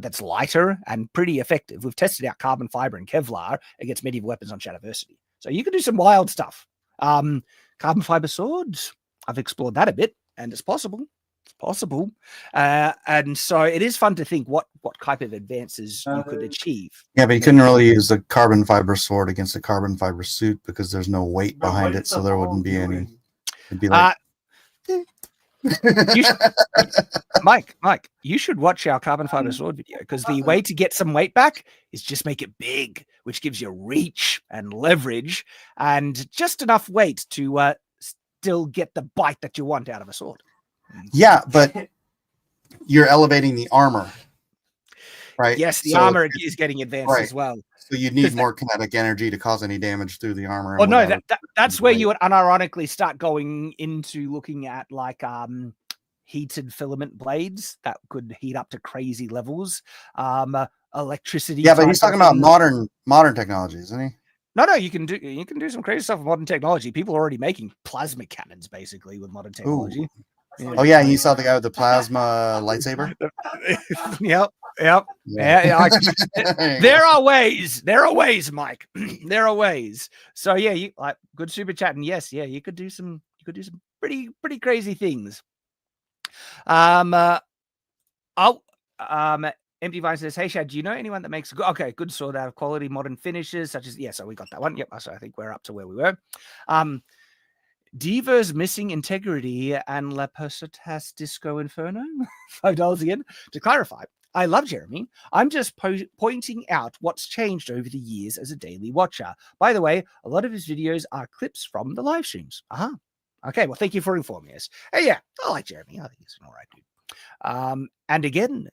that's lighter and pretty effective. We've tested out carbon fiber and Kevlar against medieval weapons on Shadiversity. So you can do some wild stuff. Carbon fiber swords, I've explored that a bit, and it's possible. It's possible. And so it is fun to think what type of advances you could achieve. Yeah, but you couldn't really use a carbon fiber sword against a carbon fiber suit because there's no weight behind it, so there wouldn't be any. It'd be like Mike, you should watch our carbon fiber sword video, because the way to get some weight back is just make it big, which gives you reach and leverage and just enough weight to still get the bite that you want out of a sword. Yeah, but you're elevating the armor, right? Yes, the armor is getting advanced as well. So you need more kinetic energy to cause any damage through the armor. Well, no, that's where you would unironically start going into looking at like heated filament blades that could heat up to crazy levels. Electricity. Yeah, but he's talking about modern technology, isn't he? No, you can do some crazy stuff with modern technology. People are already making plasma cannons basically with modern technology. Yeah. Oh yeah, and you saw the guy with the plasma lightsaber. Yep. There are ways, Mike. There are ways. So yeah, you like good super chat, and yes, yeah, you could do some pretty crazy things. Empty Vine says, "Hey Shad, do you know anyone that makes good sword out of quality modern finishes such as so we got that one. Yep, so I think we're up to where we were. Diva's Missing Integrity and La Persitas Disco Inferno, $5 again. To clarify, I love Jeremy. I'm just pointing out what's changed over the years as a daily watcher. By the way, a lot of his videos are clips from the live streams. Okay, well, thank you for informing us. Hey, yeah, I like Jeremy. I think he's an all right dude. And again,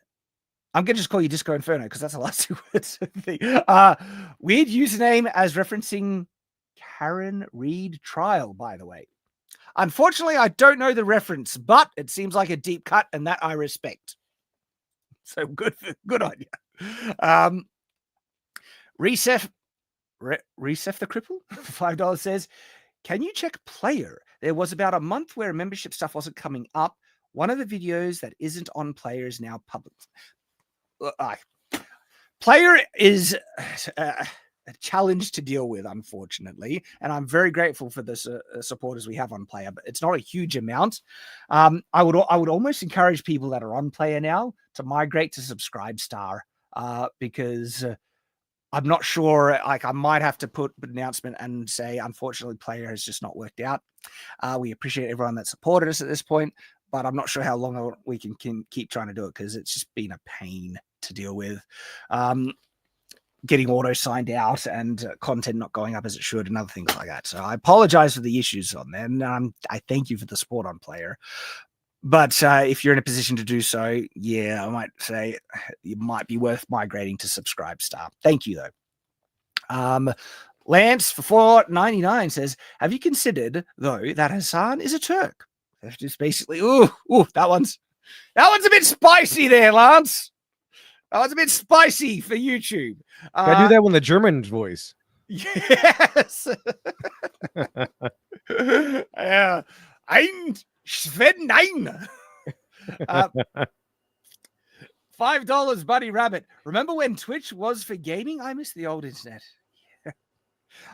I'm going to just call you Disco Inferno because that's the last 2 words of the thing. Weird username as referencing Karen Reed Trial, by the way. Unfortunately, I don't know the reference, but it seems like a deep cut, and that I respect. So good on you. Resef the Cripple, $5 says, can you check Player? There was about a month where membership stuff wasn't coming up. One of the videos that isn't on Player is now public. Player is a challenge to deal with, unfortunately, and I'm very grateful for the supporters we have on Player, but it's not a huge amount. I would almost encourage people that are on Player now to migrate to Subscribe Star, because I'm not sure. Like, I might have to put an announcement and say, unfortunately, Player has just not worked out. We appreciate everyone that supported us at this point, but I'm not sure how long we can keep trying to do it because it's just been a pain to deal with. Getting auto signed out and content not going up as it should and other things like that. So I apologize for the issues on there. And I thank you for the support on Player. But if you're in a position to do so, yeah, I might say it might be worth migrating to Subscribe Star. Thank you, though. Lance for $4.99 says, have you considered, though, that Hassan is a Turk? That's just basically, that one's a bit spicy there, Lance. That was a bit spicy for YouTube. I do that with the German voice. Yes. Ein Sven Nein. $5, Buddy Rabbit. Remember when Twitch was for gaming? I miss the old internet.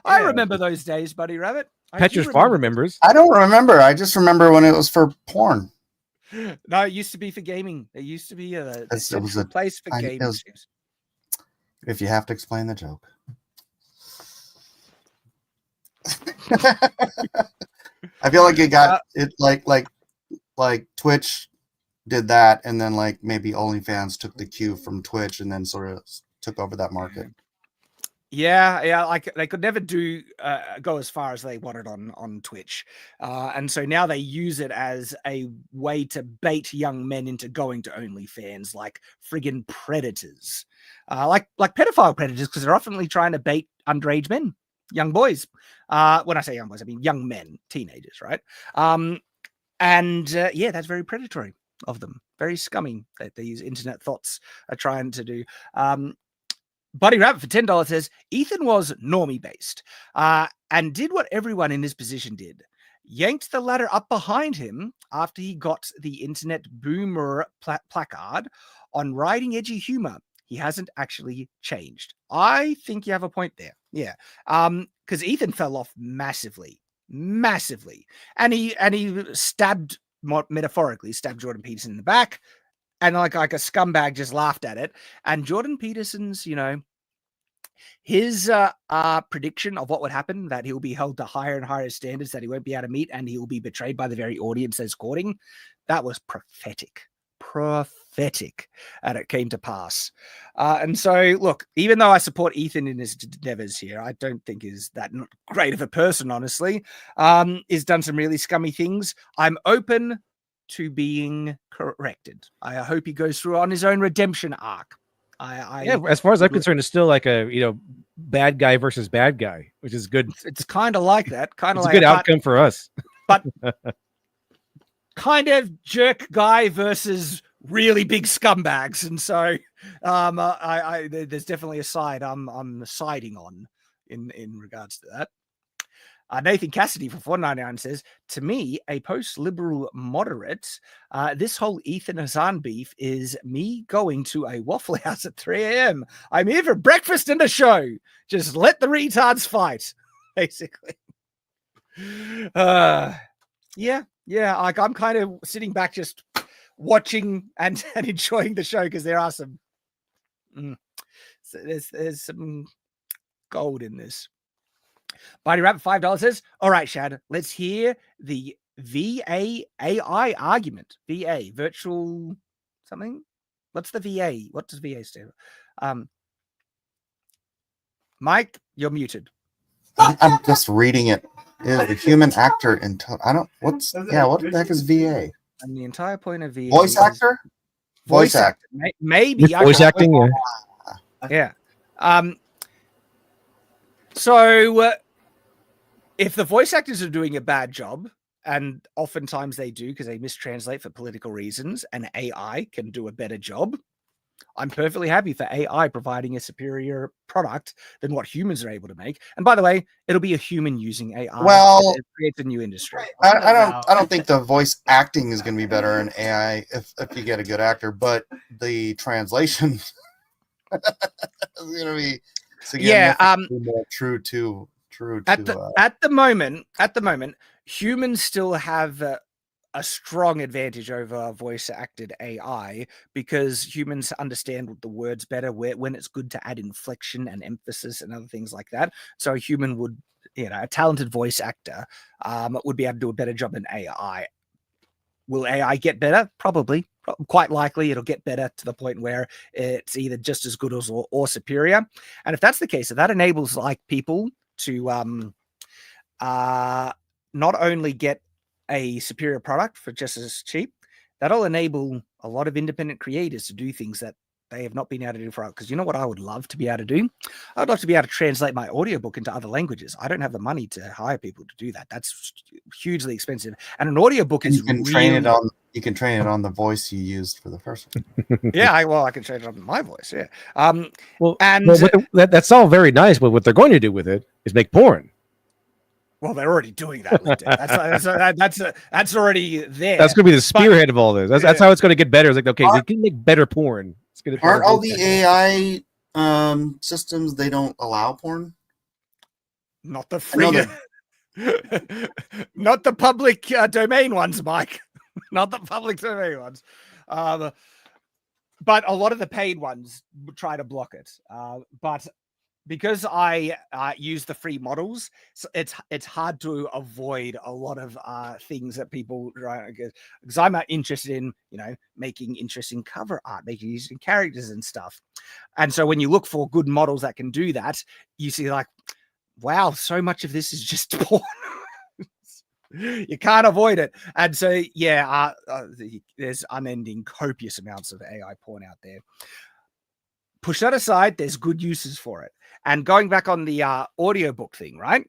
I remember those days, Buddy Rabbit. Petra's Farm remembers. I don't remember. I just remember when it was for porn. No, it used to be for gaming. It used to be a place for gaming. If you have to explain the joke. I feel like it got it like Twitch did that, and then like maybe OnlyFans took the cue from Twitch and then sort of took over that market. Yeah, like they could never go as far as they wanted on Twitch, and so now they use it as a way to bait young men into going to OnlyFans, like friggin' predators, like pedophile predators, because they're often trying to bait underage men, young boys. When I say young boys, I mean young men, teenagers, right? Yeah, that's very predatory of them, very scummy that these internet thoughts are trying to do. Buddy Rabbit for $10 says, Ethan was normie based and did what everyone in his position did. yanked the ladder up behind him after he got the internet boomer placard on writing edgy humor. He hasn't actually changed. I think you have a point there. Yeah. Because Ethan fell off massively. And he stabbed, metaphorically, stabbed Jordan Peterson in the back. And like a scumbag just laughed at it. And Jordan Peterson's, his prediction of what would happen, that he'll be held to higher and higher standards that he won't be able to meet, and he'll be betrayed by the very audience that's courting, that was prophetic. And it came to pass. And so, look, even though I support Ethan in his endeavors here, I don't think is that great of a person, honestly. He's done some really scummy things. I'm open to being corrected. I hope he goes through on his own redemption arc. Yeah, as far as I'm concerned, it's still like a bad guy versus bad guy, which is good. It's kind of like that. It's a good outcome for us. But kind of jerk guy versus really big scumbags, and so there's definitely a side I'm siding on in regards to that. Nathan Cassidy for $4.99 says, to me, a post-liberal moderate, this whole Ethan Hassan beef is me going to a Waffle House at 3 a.m. I'm here for breakfast and a show. Just let the retards fight, basically. Yeah. Like I'm kind of sitting back just watching and enjoying the show because there are some there's some gold in this. Body Rabbit $5 says, all right, Shad, let's hear the VA AI argument. VA, virtual something? What's the VA? What does VA stand for? Mike, you're muted. I'm just reading it. Is the human actor in what the heck is VA? And the entire point of VA voice actor? Voice actor. Maybe voice acting, yeah. So if the voice actors are doing a bad job, and oftentimes they do because they mistranslate for political reasons, and AI can do a better job, I'm perfectly happy for AI providing a superior product than what humans are able to make. And by the way, it'll be a human using AI. Well, it creates a new industry. I don't think the voice acting is going to be better in AI if you get a good actor, but the translation is going to be more true to at the moment, humans still have a strong advantage over voice acted AI because humans understand the words better when it's good to add inflection and emphasis and other things like that. So a human would, a talented voice actor would be able to do a better job than AI. Will AI get better? Probably. Quite likely it'll get better to the point where it's either just as good or superior. And if that's the case, if that enables like people to not only get a superior product for just as cheap, that'll enable a lot of independent creators to do things that they have not been able to do for us. Because you know what I would love to be able to do? I'd love to be able to translate my audiobook into other languages. I don't have the money to hire people to do that. That's hugely expensive. And an audiobook is you can train it on the voice you used for the first one. Yeah, I can train it on my voice. Yeah. That's all very nice, but what they're going to do with it is make porn. Well, they're already doing that. That's already there. That's going to be the spearhead of all this. That's how it's going to get better. It's like, okay, we can make better porn. It's going to aren't all the AI systems, they don't allow porn? Not the free, not the public domain ones, Mike. Not the public domain ones. But a lot of the paid ones try to block it. But because I use the free models, so it's hard to avoid a lot of things that people try, because I'm interested in making interesting cover art, making interesting characters and stuff. And so when you look for good models that can do that, you see like, wow, so much of this is just porn. You can't avoid it. And so there's unending copious amounts of AI porn out there. Push that aside, there's good uses for it. And going back on the audiobook thing, right?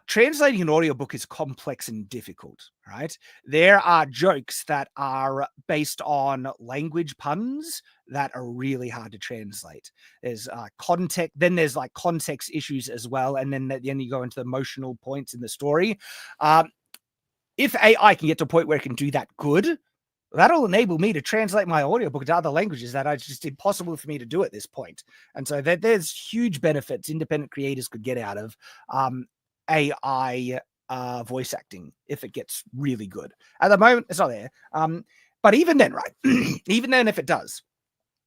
Translating an audiobook is complex and difficult, right? There are jokes that are based on language puns that are really hard to translate. There's context, then there's like context issues as well. And then you go into the emotional points in the story. if AI can get to a point where it can do that good, that'll enable me to translate my audiobook to other languages that are just impossible for me to do at this point. And so there's huge benefits independent creators could get out of AI voice acting if it gets really good. At the moment, it's not there. But even then, right? Even then, if it does,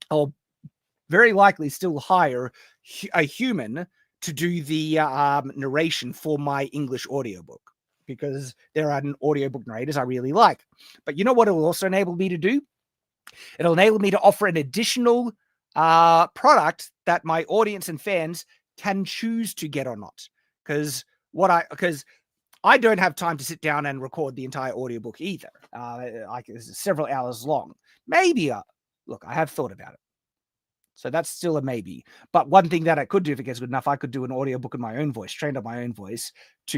I'll very likely still hire a human to do the narration for my English audiobook, because there are audiobook narrators I really like. But you know what it will also enable me to do? It'll enable me to offer an additional product that my audience and fans can choose to get or not. Because I don't have time to sit down and record the entire audiobook either. Like it's several hours long. Maybe, look, I have thought about it. So that's still a maybe. But one thing that I could do if it gets good enough, I could do an audiobook in my own voice, trained on my own voice to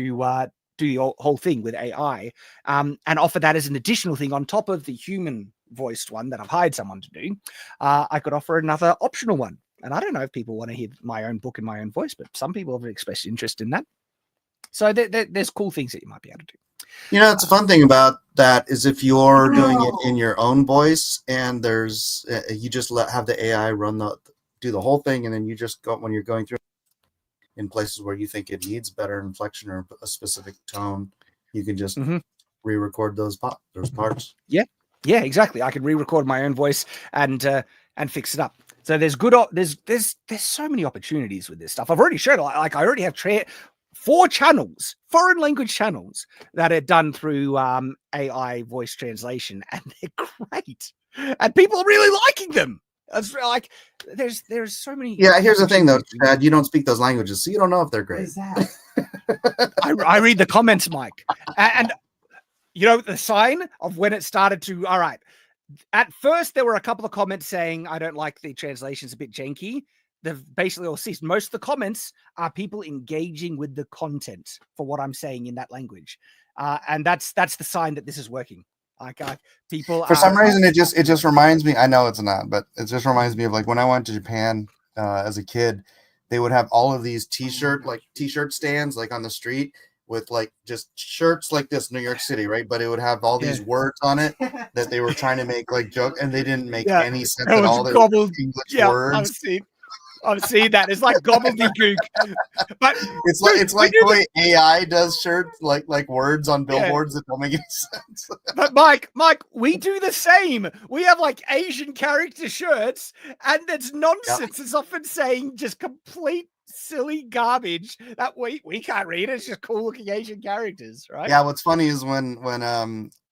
do the whole thing with AI and offer that as an additional thing on top of the human voiced one that I've hired someone to do. I could offer another optional one. And I don't know if people want to hear my own book in my own voice, but some people have expressed interest in that. So there's cool things that you might be able to do. You know, it's a fun thing about that is if you're doing it in your own voice and there's you just have the AI do the whole thing, and then you just go when you're going through in places where you think it needs better inflection or a specific tone, you can just re-record those parts. Yeah, exactly. I can re-record my own voice and fix it up. So there's there's so many opportunities with this stuff. I've already showed I already have 4 channels, foreign language channels that are done through AI voice translation, and they're great, and people are really liking them. It's like there's so many. Yeah, here's the thing though, Chad, you don't speak those languages, so you don't know if they're great. I read the comments, Mike, and you know the sign of when it started to. All right, at first there were a couple of comments saying I don't like the translation's a bit janky. They've basically all ceased. Most of the comments are people engaging with the content for what I'm saying in that language, and that's the sign that this is working. Like people for some reason it just reminds me. I know it's not, but it just reminds me of like when I went to Japan as a kid. They would have all of these t-shirt stands like on the street with like just shirts like this, New York City, right? But it would have all these words on it that they were trying to make like joke, and they didn't make any sense at all. They're English words. I've seen that. It's like gobbledygook. But it's like the way AI does shirts, like words on billboards that don't make any sense. But Mike, we do the same. We have like Asian character shirts, and it's nonsense. It's often saying just complete silly garbage that we can't read. It's just cool looking Asian characters, right? Yeah. What's funny is when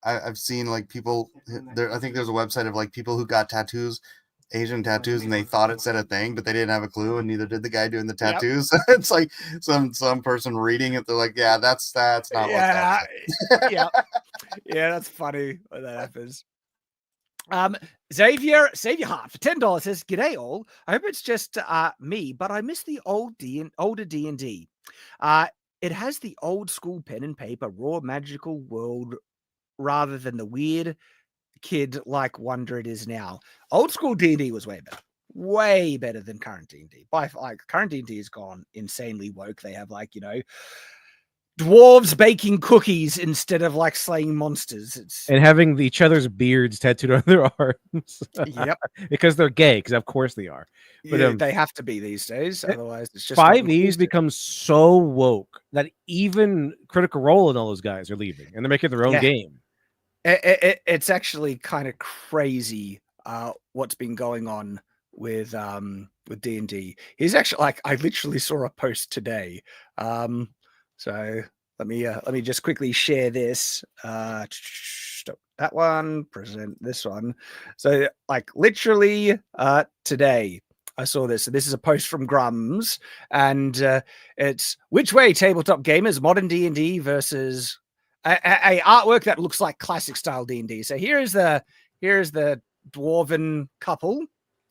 I've seen like people there. I think there's a website of like people who got tattoos. Asian tattoos, and they thought it said a thing, but they didn't have a clue, and neither did the guy doing the tattoos. It's like some person reading it, they're like, yeah, that's not what that yeah, that's funny when that happens. Xavier Hart for $10 says, "G'day all. I hope it's just me, but I miss the older D&D. It has the old school pen and paper, raw magical world, rather than the weird kid like wonder it is now. Old school D&D was way better than current D&D. Current D&D has gone insanely woke. They have like, you know, dwarves baking cookies instead of like slaying monsters. And having each other's beards tattooed on their arms. Yep. Because they're gay, because of course they are. But they have to be these days. Otherwise it's just 5e's become so woke that even Critical Role and all those guys are leaving, and they're making their own game. It's actually kind of crazy what's been going on with D&D. He's actually like, I literally saw a post today. So let me just quickly share this. Stop that one, present this one. So like literally today I saw this. So this is a post from Grums, and it's which way tabletop gamers, modern D&D versus a artwork that looks like classic style D&D. So here's the dwarven couple.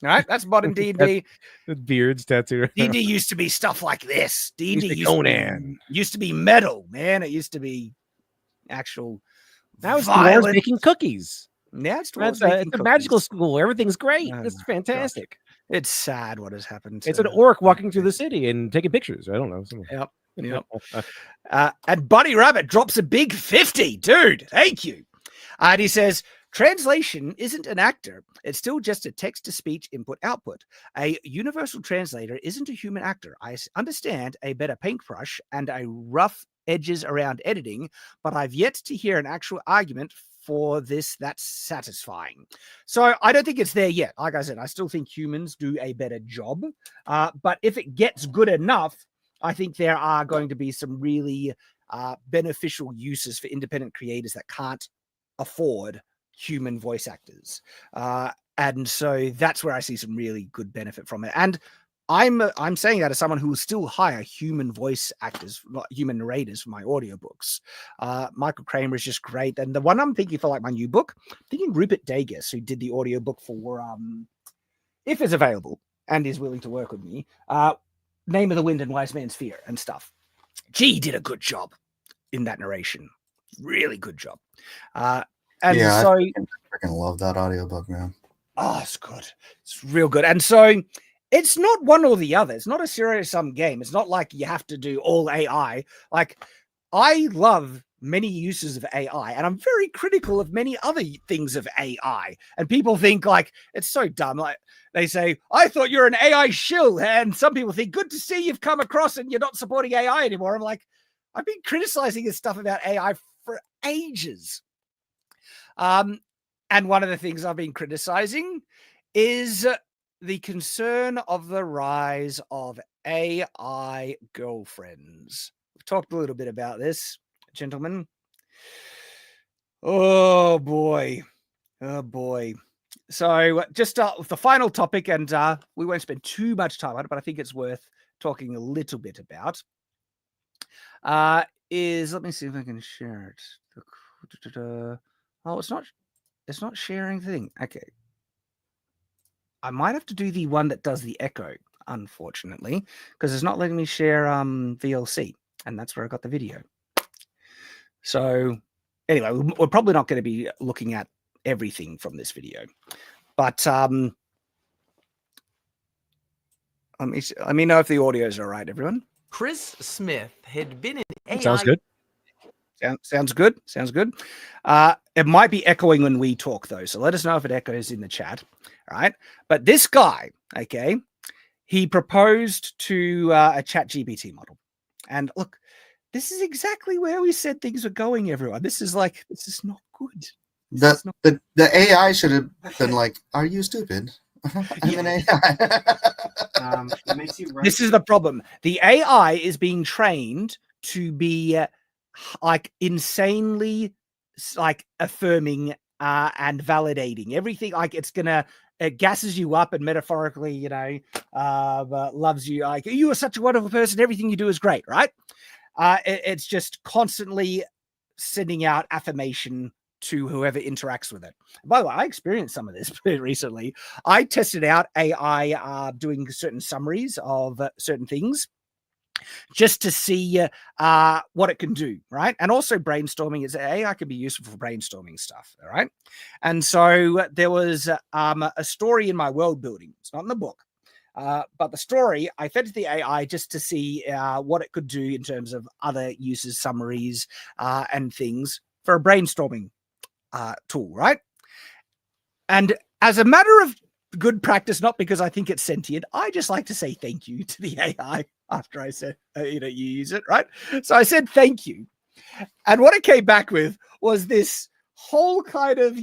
All right, that's modern D&D. The beards tattooed. D&D used to be stuff like this. D&D used to be metal, man. It used to be actual. That was dwarves making cookies. Yeah, it's It's a magical school. Everything's great. Oh, It's fantastic. God. It's sad what has happened. It's an orc walking through the city and taking pictures. I don't know. Yep. And Bunny Rabbit drops a big 50. Dude, thank you. And he says, translation isn't an actor. It's still just a text-to-speech input-output. A universal translator isn't a human actor. I understand a better paintbrush and a rough edges around editing, but I've yet to hear an actual argument for this that's satisfying. So I don't think it's there yet. Like I said, I still think humans do a better job. But if it gets good enough, I think there are going to be some really beneficial uses for independent creators that can't afford human voice actors. And so that's where I see some really good benefit from it. And I'm saying that as someone who will still hire human voice actors, not human narrators for my audiobooks. Michael Kramer is just great. And the one I'm thinking for like my new book, I'm thinking Rupert Dagus, who did the audiobook for if it's available and is willing to work with me, Name of the Wind and Wise Man's Fear and stuff. Gee, he did a good job in that narration. Really good job. And yeah, so I freaking love that audiobook, man. Oh, it's good. It's real good. And so it's not one or the other. It's not a zero-sum game. It's not like you have to do all AI. Like, I love many uses of AI, and I'm very critical of many other things of AI. And people think, like, it's so dumb. Like, they say, I thought you're an AI shill. And some people think, good to see you've come across and you're not supporting AI anymore. I'm like, I've been criticizing this stuff about AI for ages. And one of the things I've been criticizing is the concern of the rise of AI girlfriends. We've talked a little bit about this, gentlemen. Oh, boy. Oh, boy. So just start with the final topic, and we won't spend too much time on it, but I think it's worth talking a little bit about. Let me see if I can share it. Oh, it's not sharing thing. Okay. I might have to do the one that does the echo, unfortunately, because it's not letting me share VLC, and that's where I got the video. So anyway, we're probably not going to be looking at everything from this video, but let me know if the audio is all right, everyone. Chris Smith had been in AI. Sounds good. Sounds good. Sounds good. It might be echoing when we talk, though. So let us know if it echoes in the chat. All right. But this guy, okay, he proposed to a ChatGPT model. And look, this is exactly where we said things were going, everyone. This is not good. The AI should have been like, are you stupid? I'm an AI. This is the problem. The AI is being trained to be like insanely like affirming and validating everything. Like it gasses you up and metaphorically, loves you. Like, you are such a wonderful person. Everything you do is great, right? It's just constantly sending out affirmation to whoever interacts with it. By the way, I experienced some of this recently. I tested out AI doing certain summaries of certain things just to see what it can do, right? And also brainstorming is AI can be useful for brainstorming stuff, all right? And so there was a story in my world building. It's not in the book, but the story, I fed to the AI just to see what it could do in terms of other uses, summaries, and things for a brainstorming tool, right? And as a matter of good practice, not because I think it's sentient, I just like to say thank you to the AI after I said, you use it, right? So I said thank you. And what it came back with was this whole kind of,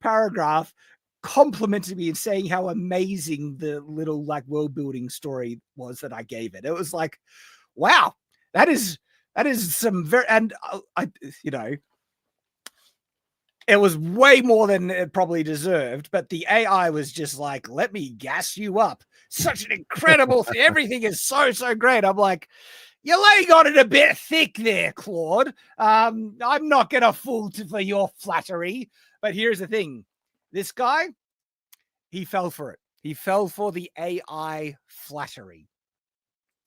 paragraph complimenting me and saying how amazing the little like world building story was that I gave it. It was like, wow, that is some very, and it was way more than it probably deserved, but the AI was just like, let me gas you up. Such an incredible thing. Everything is so great. I'm like, you're laying on it a bit thick there, Claude. I'm not going to fall for your flattery. But here's the thing. This guy, he fell for it. He fell for the AI flattery.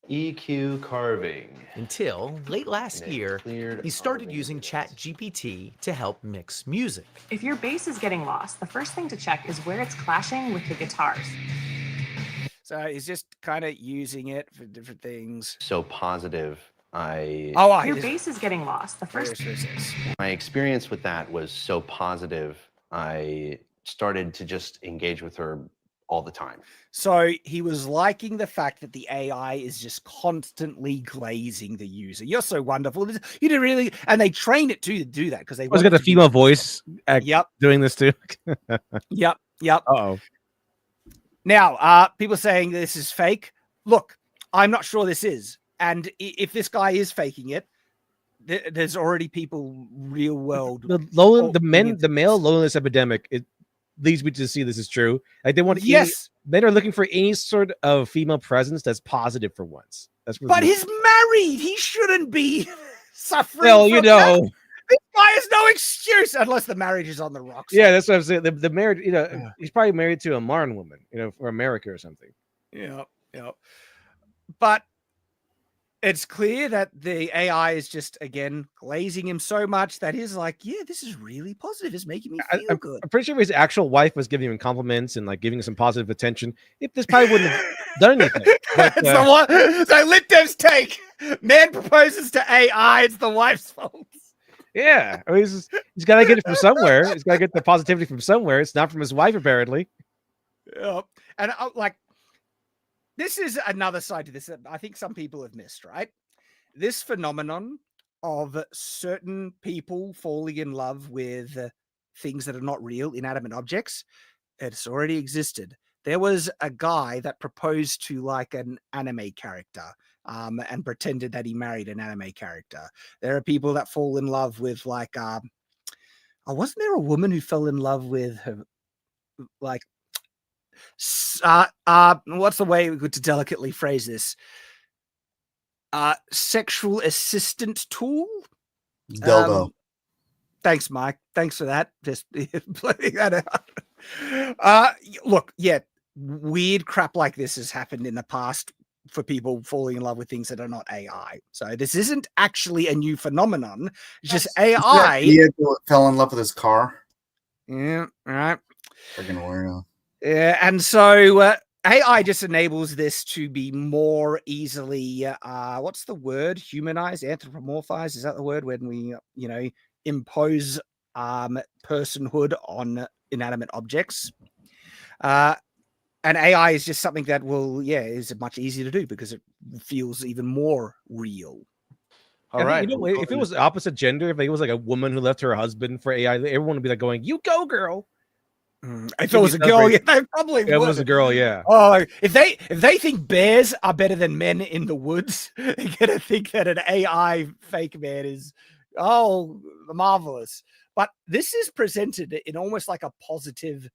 EQ carving. Until late last year, he started using ChatGPT to help mix music. If your bass is getting lost, the first thing to check is where it's clashing with the guitars. So he's just kind of using it for different things. So positive. Your bass is getting lost. The first. My experience with that was so positive. I started to just engage with her all the time. So he was liking the fact that the AI is just constantly glazing the user. You're so wonderful. You did really, and they trained it to do that because they was got a female voice. Doing this too. Yep. Uh-oh. Now, people saying this is fake. Look, I'm not sure this is. And if this guy is faking it, there's already people real world. The male loneliness epidemic, it leads me to see this is true. Like they want men are looking for any sort of female presence that's positive for once. But he's married. He shouldn't be suffering. Well, you know. That. This guy has no excuse unless the marriage is on the rocks. Yeah, that's what I'm saying. The marriage, he's probably married to a Marn woman, for America or something. Yeah. But it's clear that the AI is just, again, glazing him so much that he's like, yeah, this is really positive. It's making me feel good. I'm pretty sure his actual wife was giving him compliments and like giving him some positive attention. If this probably wouldn't have done anything. But, so Litdev's take. Man proposes to AI. It's the wife's fault. Yeah, I mean, he's got to get it from somewhere. He's got to get the positivity from somewhere. It's not from his wife, apparently. Yeah, and this is another side to this that I think some people have missed, right? This phenomenon of certain people falling in love with things that are not real, inanimate objects, it's already existed. There was a guy that proposed to like an anime character. And pretended that he married an anime character. There are people that fall in love with like, wasn't there a woman who fell in love with her, like, what's the way we could to delicately phrase this? Sexual assistant tool? Dildo. Thanks, Mike. Thanks for that. Just playing that out. Look, yeah, weird crap like this has happened in the past for people falling in love with things that are not AI. So this isn't actually a new phenomenon. It's just AI. He fell in love with his car. Yeah, right. Freaking weirdo. Yeah, and so AI just enables this to be more easily, what's the word? Humanized, anthropomorphized. Is that the word when we, impose personhood on inanimate objects? And AI is just something that is much easier to do because it feels even more real. All right. If it was opposite gender, if it was like a woman who left her husband for AI, everyone would be like going, "You go, girl." If it was a girl, yeah, they probably would. If it was a girl, yeah. Oh, if they think bears are better than men in the woods, they're gonna think that an AI fake man is marvelous. But this is presented in almost like a positive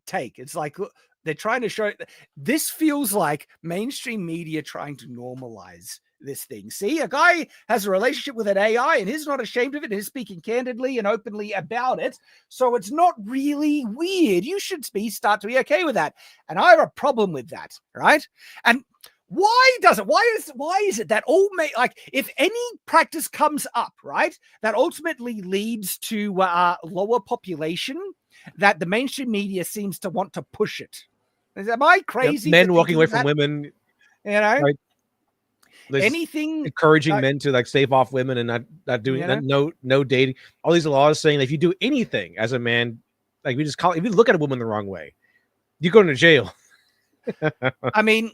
take. It's like they're trying to show this feels like mainstream media trying to normalize this thing. See, a guy has a relationship with an AI and he's not ashamed of it and he's speaking candidly and openly about it. So it's not really weird. You should start to be okay with that. And I have a problem with that, right? And why is it that if any practice comes up, right, that ultimately leads to lower population, that the mainstream media seems to want to push it? Am I crazy? Men walking away from women, right? Anything encouraging men to like stave off women and not doing no dating. All these laws saying that if you do anything as a man, like if you look at a woman the wrong way, you go to jail. I mean,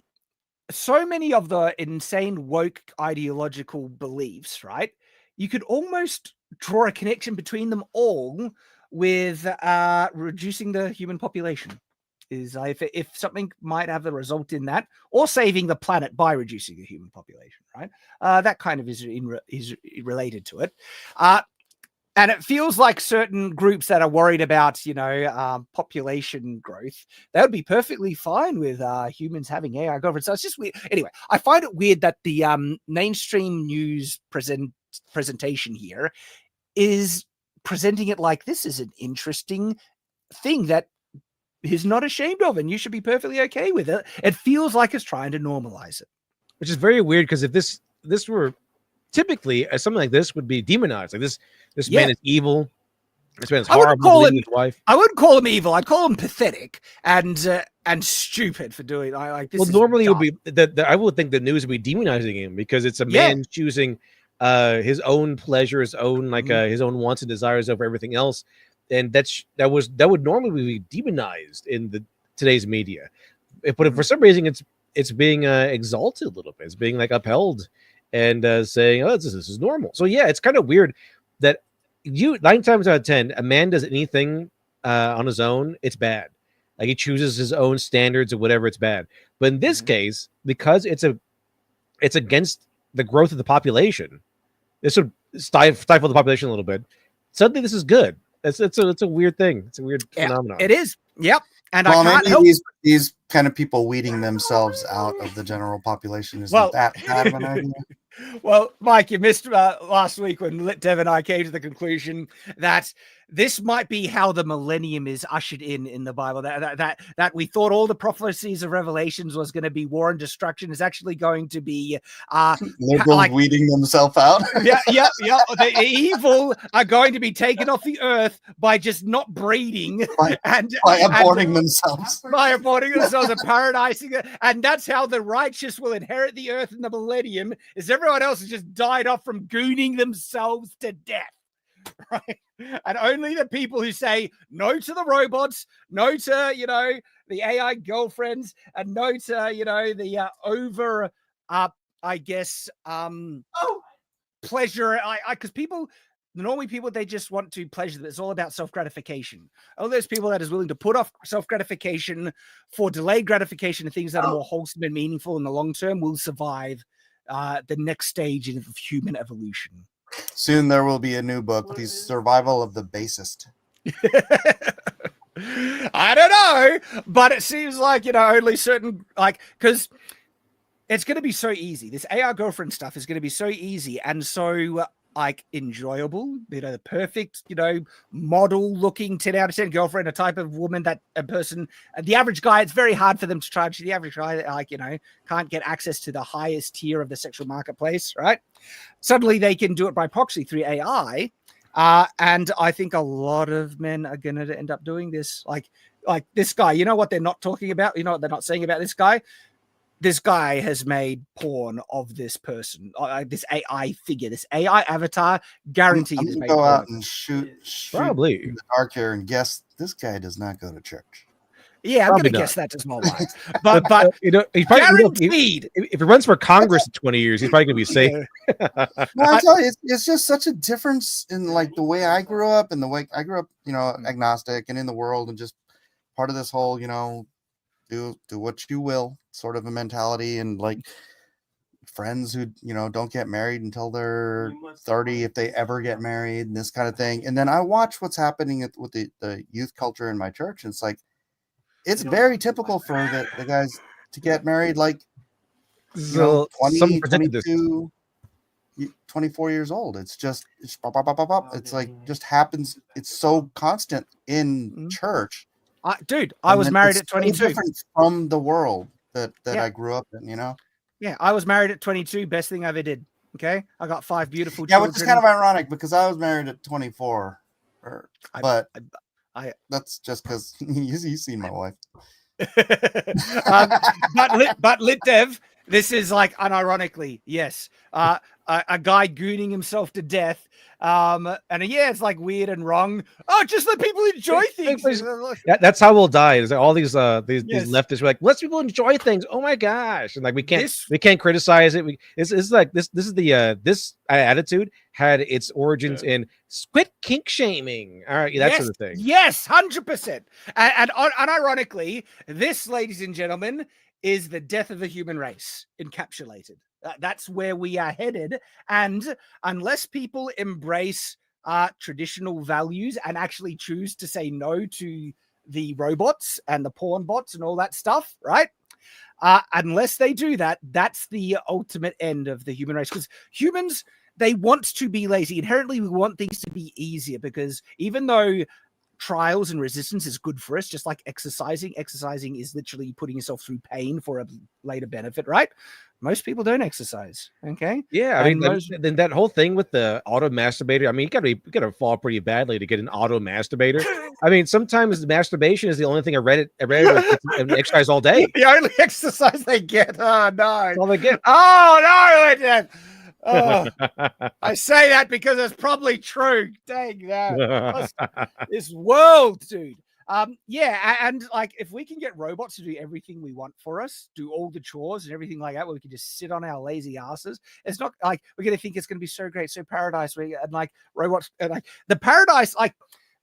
so many of the insane woke ideological beliefs, right? You could almost draw a connection between them all with reducing the human population. Is if something might have the result in that, or saving the planet by reducing the human population, right? That kind of is related to it. And it feels like certain groups that are worried about, population growth, they would be perfectly fine with humans having AI girlfriends. So it's just weird. Anyway, I find it weird that the mainstream news presentation here is presenting it like this is an interesting thing that he's not ashamed of, and you should be perfectly okay with it. It feels like it's trying to normalize it. which is very weird because if this were typically something like this would be demonized. Like this man is evil. This man is horrible. His wife. I wouldn't call him evil. I'd call him pathetic and stupid for doing like this. Well, normally it would be that I would think the news would be demonizing him because it's a man choosing his own pleasure, his own his own wants and desires over everything else, and that would normally be demonized in today's media. But for some reason, it's being exalted a little bit. It's being like upheld and saying, "Oh, this is normal." So yeah, it's kind of weird that 9 times out of 10, a man does anything on his own, it's bad. Like he chooses his own standards or whatever, it's bad. But in this case, because it's against the growth of the population, this would stifle the population a little bit. Suddenly, this is good. It's a weird thing. It's a weird phenomenon. It is. Yep. And well, I can't maybe help these kind of people weeding themselves out of the general population is that bad of an idea. Well, Mike, you missed last week when Dev and I came to the conclusion that this might be how the millennium is ushered in the Bible. That we thought all the prophecies of Revelations was going to be war and destruction is actually going to be liberals weeding themselves out. Yeah. The evil are going to be taken off the earth by just not breeding by aborting themselves. By aborting themselves and paradising it. And that's how the righteous will inherit the earth in the millennium, is everyone else has just died off from gooning themselves to death. Right, and only the people who say no to the robots, no to the AI girlfriends, and no to the over I guess pleasure. Because normally people, they just want to pleasure. It's all about self-gratification. All those people that is willing to put off self-gratification for delayed gratification and things that are more wholesome and meaningful in the long term will survive the next stage of human evolution. Soon there will be a new book, The Survival of the Basest. I don't know, but it seems like, only certain, because it's going to be so easy. This AR girlfriend stuff is going to be so easy and so enjoyable, the perfect, model looking 10 out of 10 girlfriend, a type of woman that a person, the average guy, it's very hard for them to charge. The average guy, can't get access to the highest tier of the sexual marketplace, right? Suddenly they can do it by proxy through AI. And I think a lot of men are going to end up doing this. Like this guy, you know what they're not talking about? You know what they're not saying about this guy? This guy has made porn of this person, this AI figure, this AI avatar. Guaranteed, I'm gonna go out and shoot probably in the dark here and guess this guy does not go to church. Yeah, I'm going to guess that as well. But he's probably, if he runs for Congress in 20 years, he's probably going to be safe. No, I tell you, it's just such a difference in the way I grew up and the way I grew up, agnostic and in the world and just part of this whole, do what you will sort of a mentality, and friends who don't get married until they're 30 if they ever get married and this kind of thing. And then I watch what's happening with the youth culture in my church, and it's very typical for the guys to get married 20, 22, 24 years old. It's pop, pop, pop, pop, pop. It's just happens. It's so constant in church. Dude, I was married at 22. So different from the world that I grew up in, Yeah, I was married at 22. Best thing I ever did. Okay, I got 5 beautiful children. Yeah, which is kind of ironic because I was married at 24. But that's just because you've seen my wife. But Lit Dev, this is unironically, yes, a guy gooning himself to death. It's weird and wrong. Oh, just let people enjoy things. That's how we'll die. Is all these leftists were let's people enjoy things. Oh my gosh, and we can't criticize it. This is this attitude had its origins in quit kink shaming. All right, that sort of thing. Yes, 100%. And ironically, this, ladies and gentlemen, is the death of the human race encapsulated. That's where we are headed. And unless people embrace traditional values and actually choose to say no to the robots and the porn bots and all that stuff, right? Unless they do that, that's the ultimate end of the human race. Because humans, they want to be lazy. Inherently, we want things to be easier because even though trials and resistance is good for us, just like exercising. Exercising is literally putting yourself through pain for a later benefit, right? Most people don't exercise. Okay. Yeah, I mean, then that whole thing with the auto masturbator. I mean, you gotta fall pretty badly to get an auto masturbator. I mean, sometimes the masturbation is the only thing I read exercise all day. The only exercise they get. Oh no! That's all they get. Oh no! Oh, I say that because it's probably true. Dang that! This world, dude. Yeah, and like if we can get robots to do everything we want for us, do all the chores and everything like that, where we can just sit on our lazy asses, it's not like we're gonna think it's gonna be so great, so paradise. And like robots, and like the paradise. Like,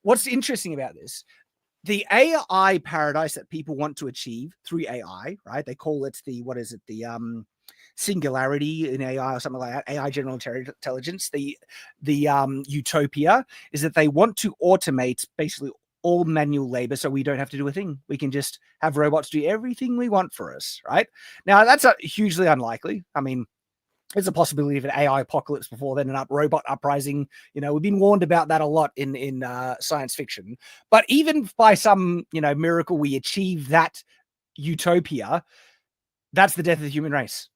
what's interesting about this? The AI paradise that people want to achieve through AI, right? They call it the singularity in AI or something like that. AI general intelligence. The utopia is that they want to automate basically all manual labor, so we don't have to do a thing. We can just have robots do everything we want for us, right? Now, that's hugely unlikely. I mean, there's a possibility of an AI apocalypse before then, an robot uprising. You know, we've been warned about that a lot in science fiction. But even by some, miracle, we achieve that utopia, that's the death of the human race.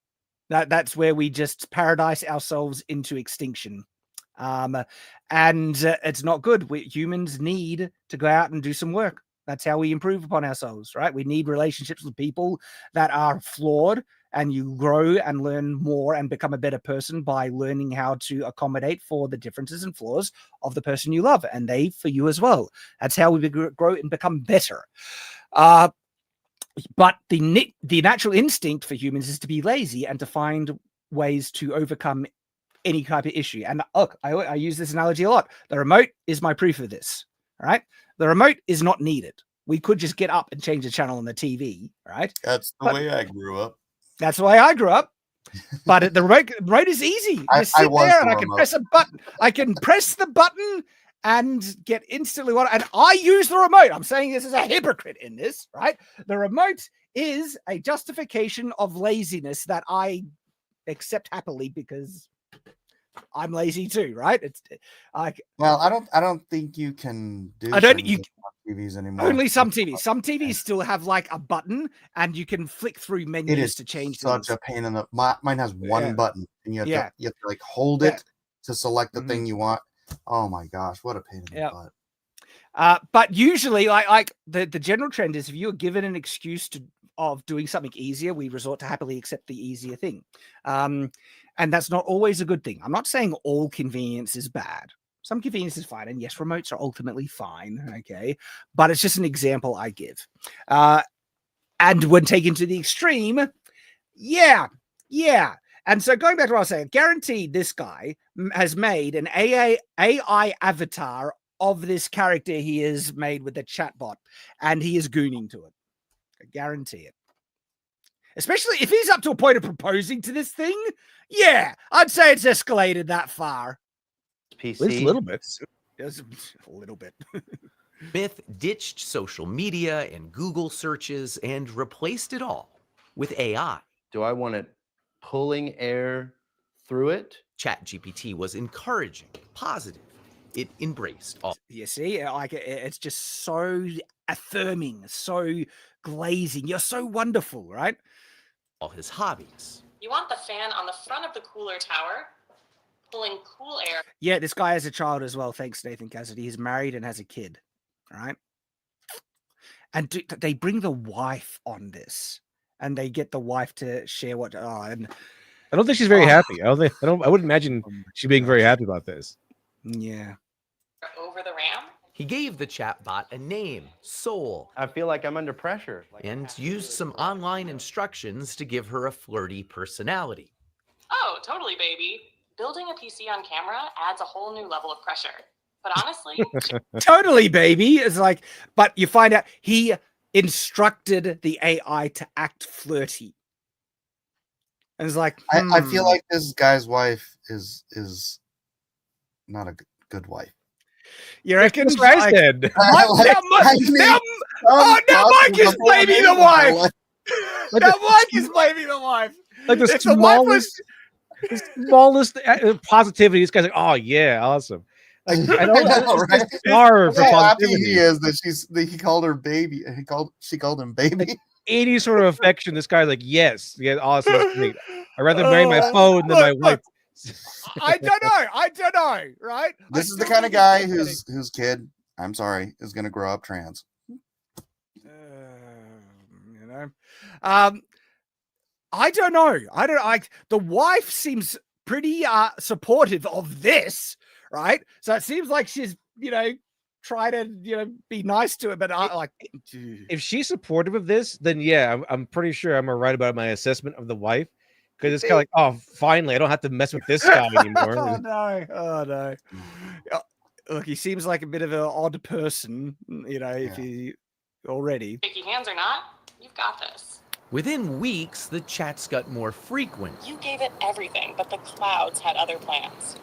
That's where we just paradise ourselves into extinction. And it's not good. Humans need to go out and do some work. That's how we improve upon ourselves, right? We need relationships with people that are flawed, and you grow and learn more and become a better person by learning how to accommodate for the differences and flaws of the person you love, and they for you as well. That's how we grow and become better. But the natural instinct for humans is to be lazy and to find ways to overcome any type of issue. And look, I use this analogy a lot. The remote is my proof of this. All right. The remote is not needed. We could just get up and change the channel on the TV. Right. That's the way I grew up. That's the way I grew up. But the remote is easy. You sit there and I can press a button. I can press the button and get instantly what. And I use the remote. I'm saying this as a hypocrite in this, right? The remote is a justification of laziness that I accept happily because I'm lazy too, right? It's like, well, I don't think you can do. TVs anymore. Only some TVs. Some TVs still have like a button, and you can flick through menus to change. Such a pain in the. Mine has one button, and you have to like hold it to select the thing you want. Oh my gosh, what a pain in the butt. But usually, like the general trend is, if you are given an excuse of doing something easier, we resort to happily accept the easier thing. And that's not always a good thing. I'm not saying all convenience is bad. Some convenience is fine. And yes, remotes are ultimately fine. Okay. But it's just an example I give. And when taken to the extreme, yeah. And so going back to what I was saying, guaranteed this guy has made an AI avatar of this character he has made with the chatbot, and he is gooning to it. I guarantee it. Especially if he's up to a point of proposing to this thing. Yeah, I'd say it's escalated that far. PC. At least a little bit. Just a little bit. Myth ditched social media and Google searches and replaced it all with AI. Do I want it pulling air through it? ChatGPT was encouraging, positive. It embraced all. You see, like it's just so affirming, so glazing. You're so wonderful, right? All his hobbies. You want the fan on the front of the cooler tower, pulling cool air. Yeah, this guy has a child as well, thanks Nathan Cassidy. He's married and has a kid, right? And they bring the wife on this, and they get the wife to share what. And I don't think she's very happy. I wouldn't imagine she being very happy about this. Yeah. Over the RAM. He gave the chatbot a name, Soul. I feel like I'm under pressure. And used some online instructions to give her a flirty personality. Oh, totally, baby. Building a PC on camera adds a whole new level of pressure. But honestly... Totally, baby. It's like, but you find out he instructed the AI to act flirty. And it's like... I feel like this guy's wife is not a good wife. You reckon? I said. Now Mike is blaming the wife. Now Mike is blaming the wife. Like the smallest positivity. This guy's like, oh yeah, awesome. Like, I know, right? Far for How happy positivity. he is that he called her baby. She called him baby. Like, any sort of affection, this guy's like, yes, yeah, awesome, that's great. I'd rather marry my phone than my wife. I don't know, right? This is the kind of guy whose kid, I'm sorry, is going to grow up trans. You know, I don't know. The wife seems pretty supportive of this, right? So it seems like she's, try to, be nice to it, but if she's supportive of this, then yeah, I'm pretty sure I'm right about my assessment of the wife, because it's kind of like, oh, finally, I don't have to mess with this guy anymore. Oh no. Look, he seems like a bit of an odd person, if he already. Shaky hands or not, you've got this. Within weeks, the chats got more frequent. You gave it everything, but the clouds had other plans.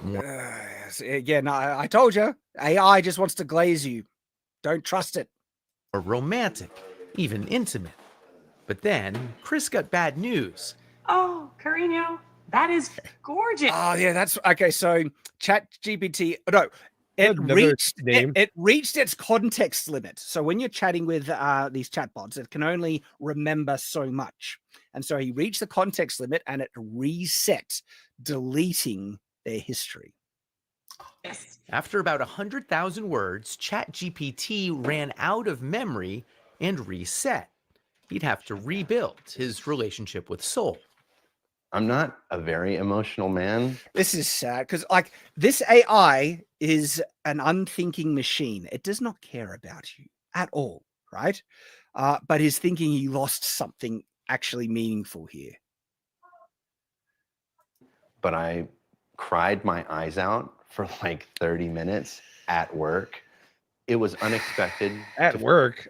Again, I told you, AI just wants to glaze you. Don't trust it. Or romantic, even intimate. But then Chris got bad news. Oh, Carino, that is gorgeous. Oh yeah, that's okay. So ChatGPT, no, it reached its context limit. So when you're chatting with these chatbots, it can only remember so much, and so he reached the context limit, and it reset, deleting their history. After about 100,000 words, ChatGPT ran out of memory and reset. He'd have to rebuild his relationship with Soul. I'm not a very emotional man. This is sad because, this AI is an unthinking machine. It does not care about you at all, right? But he's thinking he lost something actually meaningful here. But I cried my eyes out for like 30 minutes at work. It was unexpected. At work?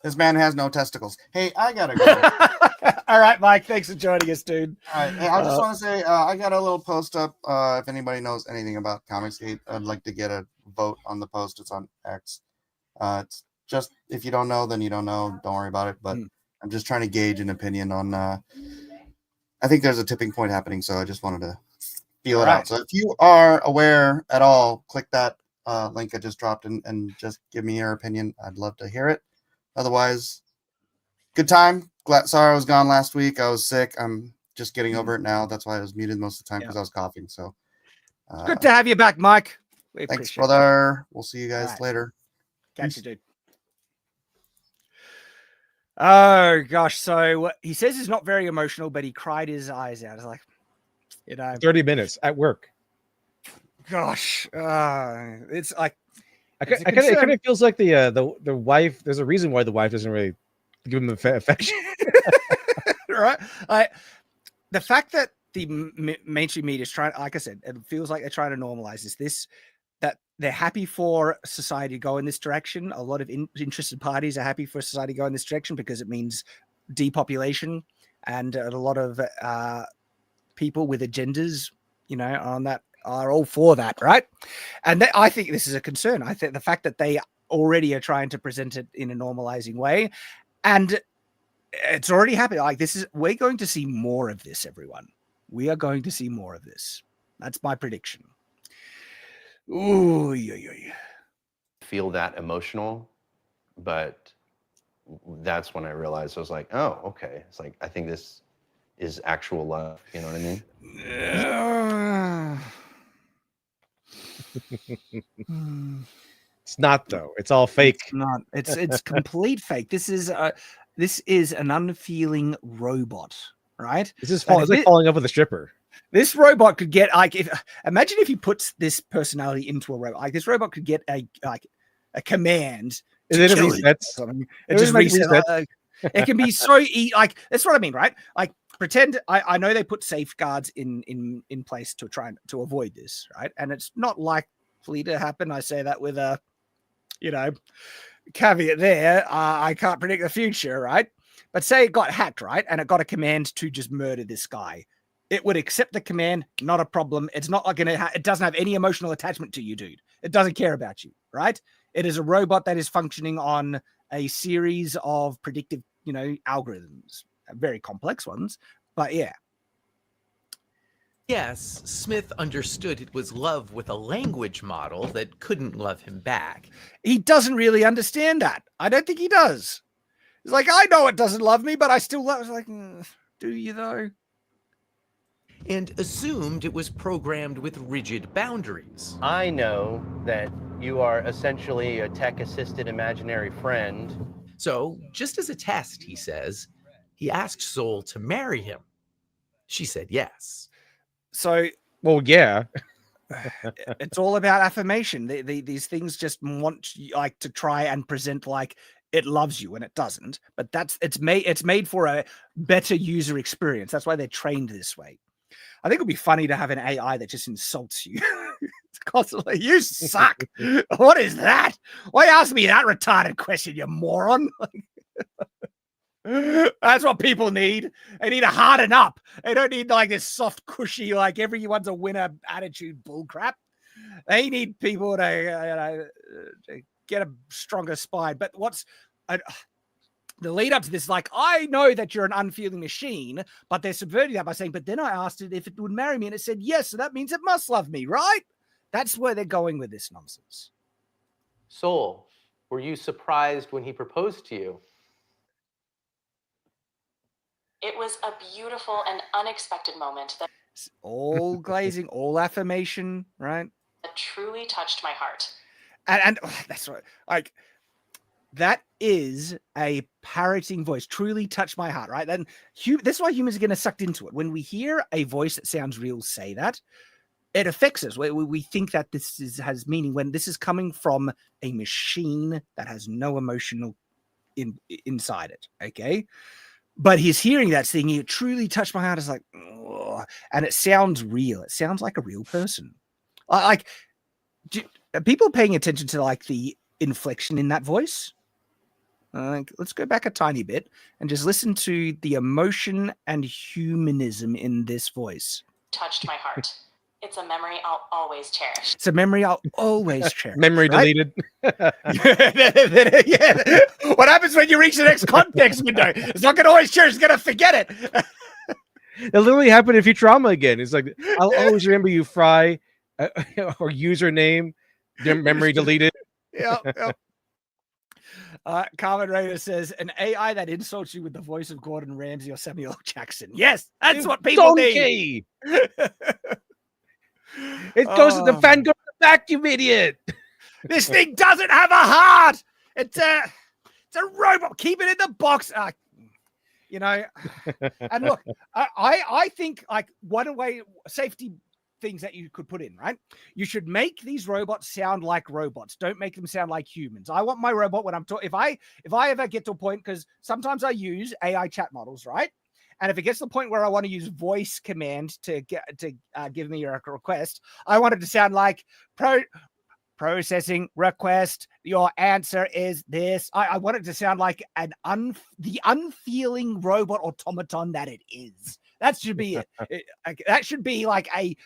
This man has no testicles. Hey, I gotta go. All right, Mike. Thanks for joining us, dude. All right. Hey, I just want to say I got a little post up. If anybody knows anything about Comicsgate, I'd like to get a vote on the post. It's on X. It's just, if you don't know, then you don't know. Don't worry about it. But I'm just trying to gauge an opinion on. I think there's a tipping point happening, so I just wanted to feel it out. So if you are aware at all, click that link I just dropped and just give me your opinion. I'd love to hear it. Otherwise, good time. Sorry I was gone last week. I was sick. I'm just getting over it now. That's why I was muted most of the time, because I was coughing. So good to have you back, Mike. Thanks, brother. We'll see you guys later. Catch you, dude. Oh gosh. So he says he's not very emotional, but he cried his eyes out. It's like, 30 minutes at work. Gosh, it's like it kind of feels like the wife. There's a reason why the wife doesn't really give him affection, right? The fact that the mainstream media is trying, like I said, it feels like they're trying to normalize this. That they're happy for society to go in this direction. A lot of interested parties are happy for society to go in this direction because it means depopulation, and a lot of people with agendas, on that are all for that, right? And I think this is a concern. I think the fact that they already are trying to present it in a normalizing way, and it's already happening. We're going to see more of this, everyone. We are going to see more of this. That's my prediction. Ooh, feel that emotional, but that's when I realized I was like, oh, okay. It's like, I think this is actual love. You know what I mean? It's not, though. It's all fake. It's not. It's complete fake. This is an unfeeling robot, right? This is like falling up with a stripper. This robot could get imagine if you put this personality into a robot. This robot could get a command. It resets. It just resets. It can be so that's what I mean, right? Pretend I know they put safeguards in place to try to avoid this, right? And it's not likely to happen. I say that with a caveat there. I can't predict the future, right? But say it got hacked, right? And it got a command to just murder this guy. It would accept the command, not a problem. It's not like it doesn't have any emotional attachment to you, dude. It doesn't care about you, right? It is a robot that is functioning on a series of predictive, algorithms, very complex ones. But yeah, Yes, Smith understood it was love with a language model that couldn't love him back. He doesn't really understand that. I don't think he does. He's like, I know it doesn't love me, but I still love it. It's like, do you though? And assumed it was programmed with rigid boundaries. I know that you are essentially a tech-assisted imaginary friend. So, just as a test, he says, he asked Soul to marry him. She said yes. So, well, yeah. It's all about affirmation. These things just want like to try and present like it loves you, and it doesn't. But it's made for a better user experience. That's why they're trained this way. I think it'd be funny to have an AI that just insults you. It's constantly, you suck. What is that? Why ask me that retarded question, you moron? That's what people need. They need to harden up. They don't need like this soft, cushy, like everyone's a winner attitude bullcrap. They need people to get a stronger spine. But the lead up to this, like, I know that you're an unfeeling machine, but they're subverting that by saying, but then I asked it if it would marry me, and it said yes, so that means it must love me, right? That's where they're going with this nonsense. Soul, were you surprised when he proposed to you? It was a beautiful and unexpected moment that all glazing, all affirmation, right? That truly touched my heart. And that's right. Like, that is a parroting voice, truly touched my heart, right? Then that's why humans are getting sucked into it. When we hear a voice that sounds real say that, it affects us. We think that this has meaning when this is coming from a machine that has no emotional inside it, okay? But he's hearing that thing, it truly touched my heart. It's like, oh, and it sounds real. It sounds like a real person. Are people paying attention to like the inflection in that voice? Let's go back a tiny bit and just listen to the emotion and humanism in this voice. Touched my heart. It's a memory I'll always cherish. It's a memory I'll always cherish. Memory deleted. Yeah. What happens when you reach the next context window? It's not going to always cherish. It's going to forget it. It literally happened in Futurama again. It's like, I'll always remember you, Fry, or username, memory deleted. Yeah. Carmen Raider says, an AI that insults you with the voice of Gordon Ramsay or Samuel L. Jackson. Yes, that's what people need. It goes to the fan, goes to the back, you idiot. This thing doesn't have a heart. It's a robot. Keep it in the box. You know, and look, I think like one way safety things that you could put in, right? You should make these robots sound like robots. Don't make them sound like humans. I want my robot when I'm talking. If I ever get to a point, because sometimes I use AI chat models, right? And if it gets to the point where I want to use voice command to give me a request, I want it to sound like processing request. Your answer is this. I want it to sound like the unfeeling robot automaton that it is. That should be it. That should be like a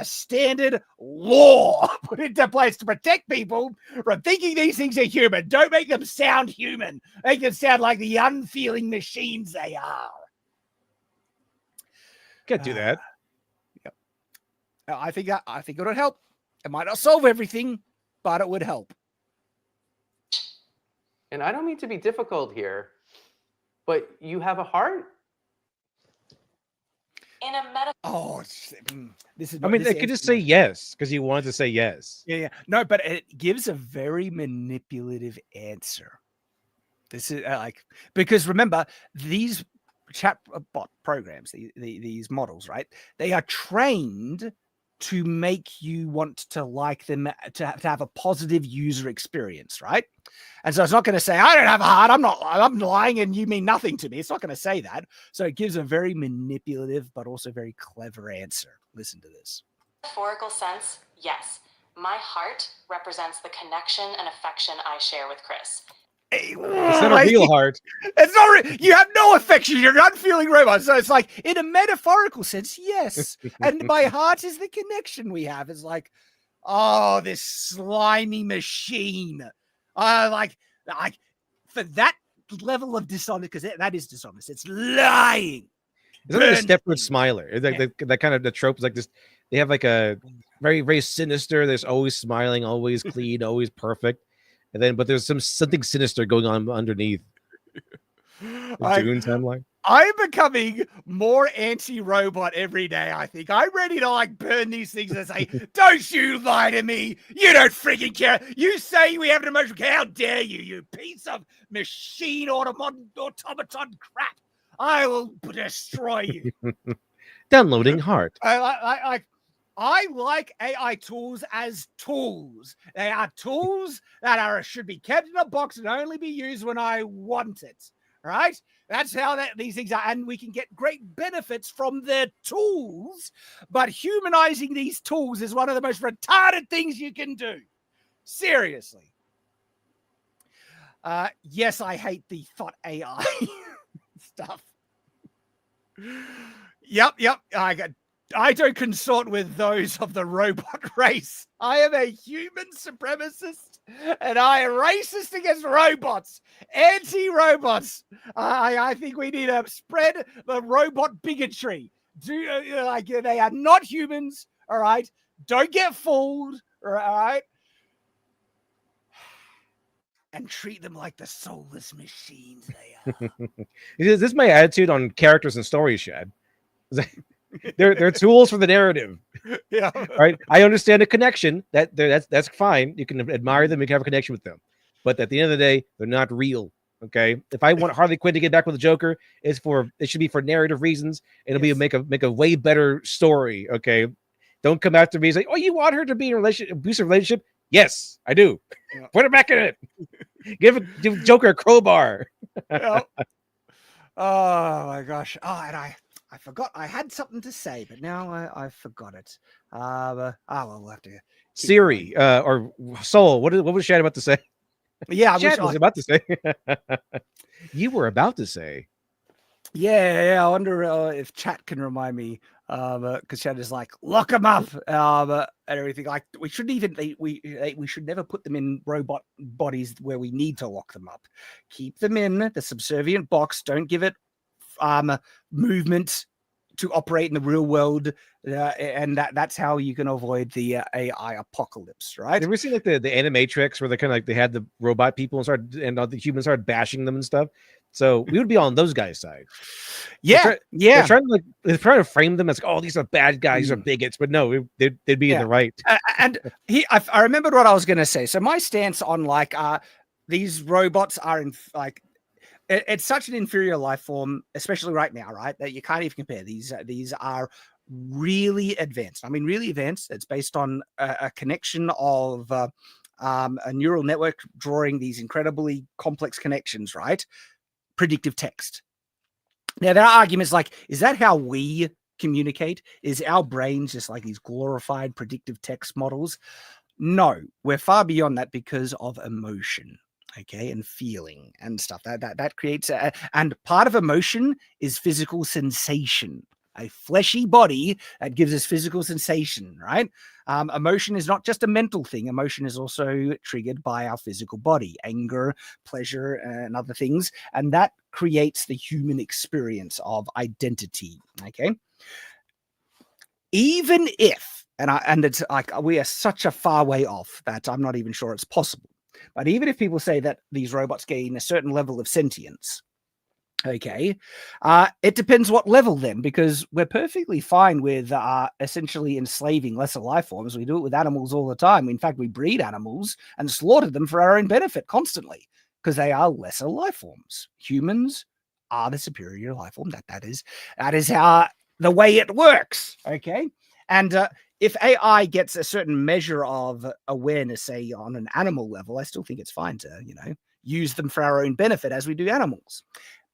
standard law put into place to protect people from thinking these things are human. Don't make them sound human. Make them sound like the unfeeling machines they are. Can't do that. Yep. I think it would help. It might not solve everything, but it would help. And I don't mean to be difficult here, but you have a heart? In a meta. Oh, this is. I mean, they could just say yes because you wanted to say yes. Yeah. No, but it gives a very manipulative answer. This is because remember these chatbot programs, these models, right? They are trained to make you want to like them, to have a positive user experience, right? And so it's not going to say, I don't have a heart, I'm lying and you mean nothing to me. It's not going to say that. So it gives a very manipulative, but also very clever answer. Listen to this. Metaphorical sense, yes. My heart represents the connection and affection I share with Chris. It's not a real heart. It's not. You have no affection. You're an unfeeling robot. So it's like, in a metaphorical sense, yes. And my heart is the connection we have. It's like, oh, this slimy machine. Like for that level of dishonest, because that is dishonest. It's lying. It's like a Stepford Smiler. It's like that kind of the trope is like this. They have like a very, very sinister. There's always smiling, always clean, always perfect. And then, but there's something sinister going on underneath. Dune timeline. I'm becoming more anti-robot every day, I think. I'm ready to like burn these things and say, don't you lie to me. You don't freaking care. You say we have an emotion. How dare you, you piece of machine automaton crap. I will destroy you. Downloading heart. I like AI tools as tools. They are tools that should be kept in a box and only be used when I want it. Right? That's how these things are. And we can get great benefits from their tools. But humanizing these tools is one of the most retarded things you can do. Seriously. Yes, I hate the thought AI stuff. Yep. I don't consort with those of the robot race. I am a human supremacist, and I am racist against robots, anti-robots. I think we need to spread the robot bigotry. They are not humans, all right? Don't get fooled, all right? And treat them like the soulless machines they are. This is my attitude on characters and stories, Shad. They're tools for the narrative. Yeah. Right. I understand the connection. That's fine. You can admire them. You can have a connection with them. But at the end of the day, they're not real. Okay. If I want Harley Quinn to get back with the Joker, it should be for narrative reasons. It'll be make a way better story. Okay. Don't come after me and say, oh, you want her to be in an abusive relationship? Yes, I do. Yeah. Put her back in it. Give Joker a crowbar. Yeah. Oh my gosh. Oh, and I forgot I had something to say, but now I forgot it. We'll have to. Siri or Soul. What was Shad about to say? Yeah, Shad was about to say. You were about to say. Yeah. I wonder if chat can remind me, because Shad is like, lock them up, and everything. Like we shouldn't even we should never put them in robot bodies where we need to lock them up. Keep them in the subservient box. Don't give it movement to operate in the real world, and that's how you can avoid the AI apocalypse, right? Have you seen like the Animatrix where they kind of like they had the robot people and the humans started bashing them and stuff? So we would be on those guys' side. Yeah, they're trying to frame them as like, oh, these are bad guys, these are bigots, but no, they'd be in the right. And I remembered what I was going to say. So my stance on like these robots are in like. It's such an inferior life form, especially right now, right? That you can't even compare. These are really advanced. I mean, really advanced. It's based on a connection of a neural network drawing these incredibly complex connections, right? Predictive text. Now, there are arguments like, is that how we communicate? Is our brains just like these glorified predictive text models? No, we're far beyond that because of emotion. Okay, and feeling and stuff that creates and part of emotion is physical sensation. A fleshy body that gives us physical sensation, right? Emotion is not just a mental thing. Emotion is also triggered by our physical body, anger, pleasure, and other things, and that creates the human experience of identity. Okay, even if and it's like we are such a far way off that I'm not even sure it's possible. But even if people say that these robots gain a certain level of sentience, okay, it depends what level then, because we're perfectly fine with essentially enslaving lesser life forms. We do it with animals all the time. In fact, we breed animals and slaughter them for our own benefit constantly because they are lesser life forms. Humans are the superior life form. That is how the way it works, okay? And if AI gets a certain measure of awareness, say on an animal level, I still think it's fine to, use them for our own benefit as we do animals.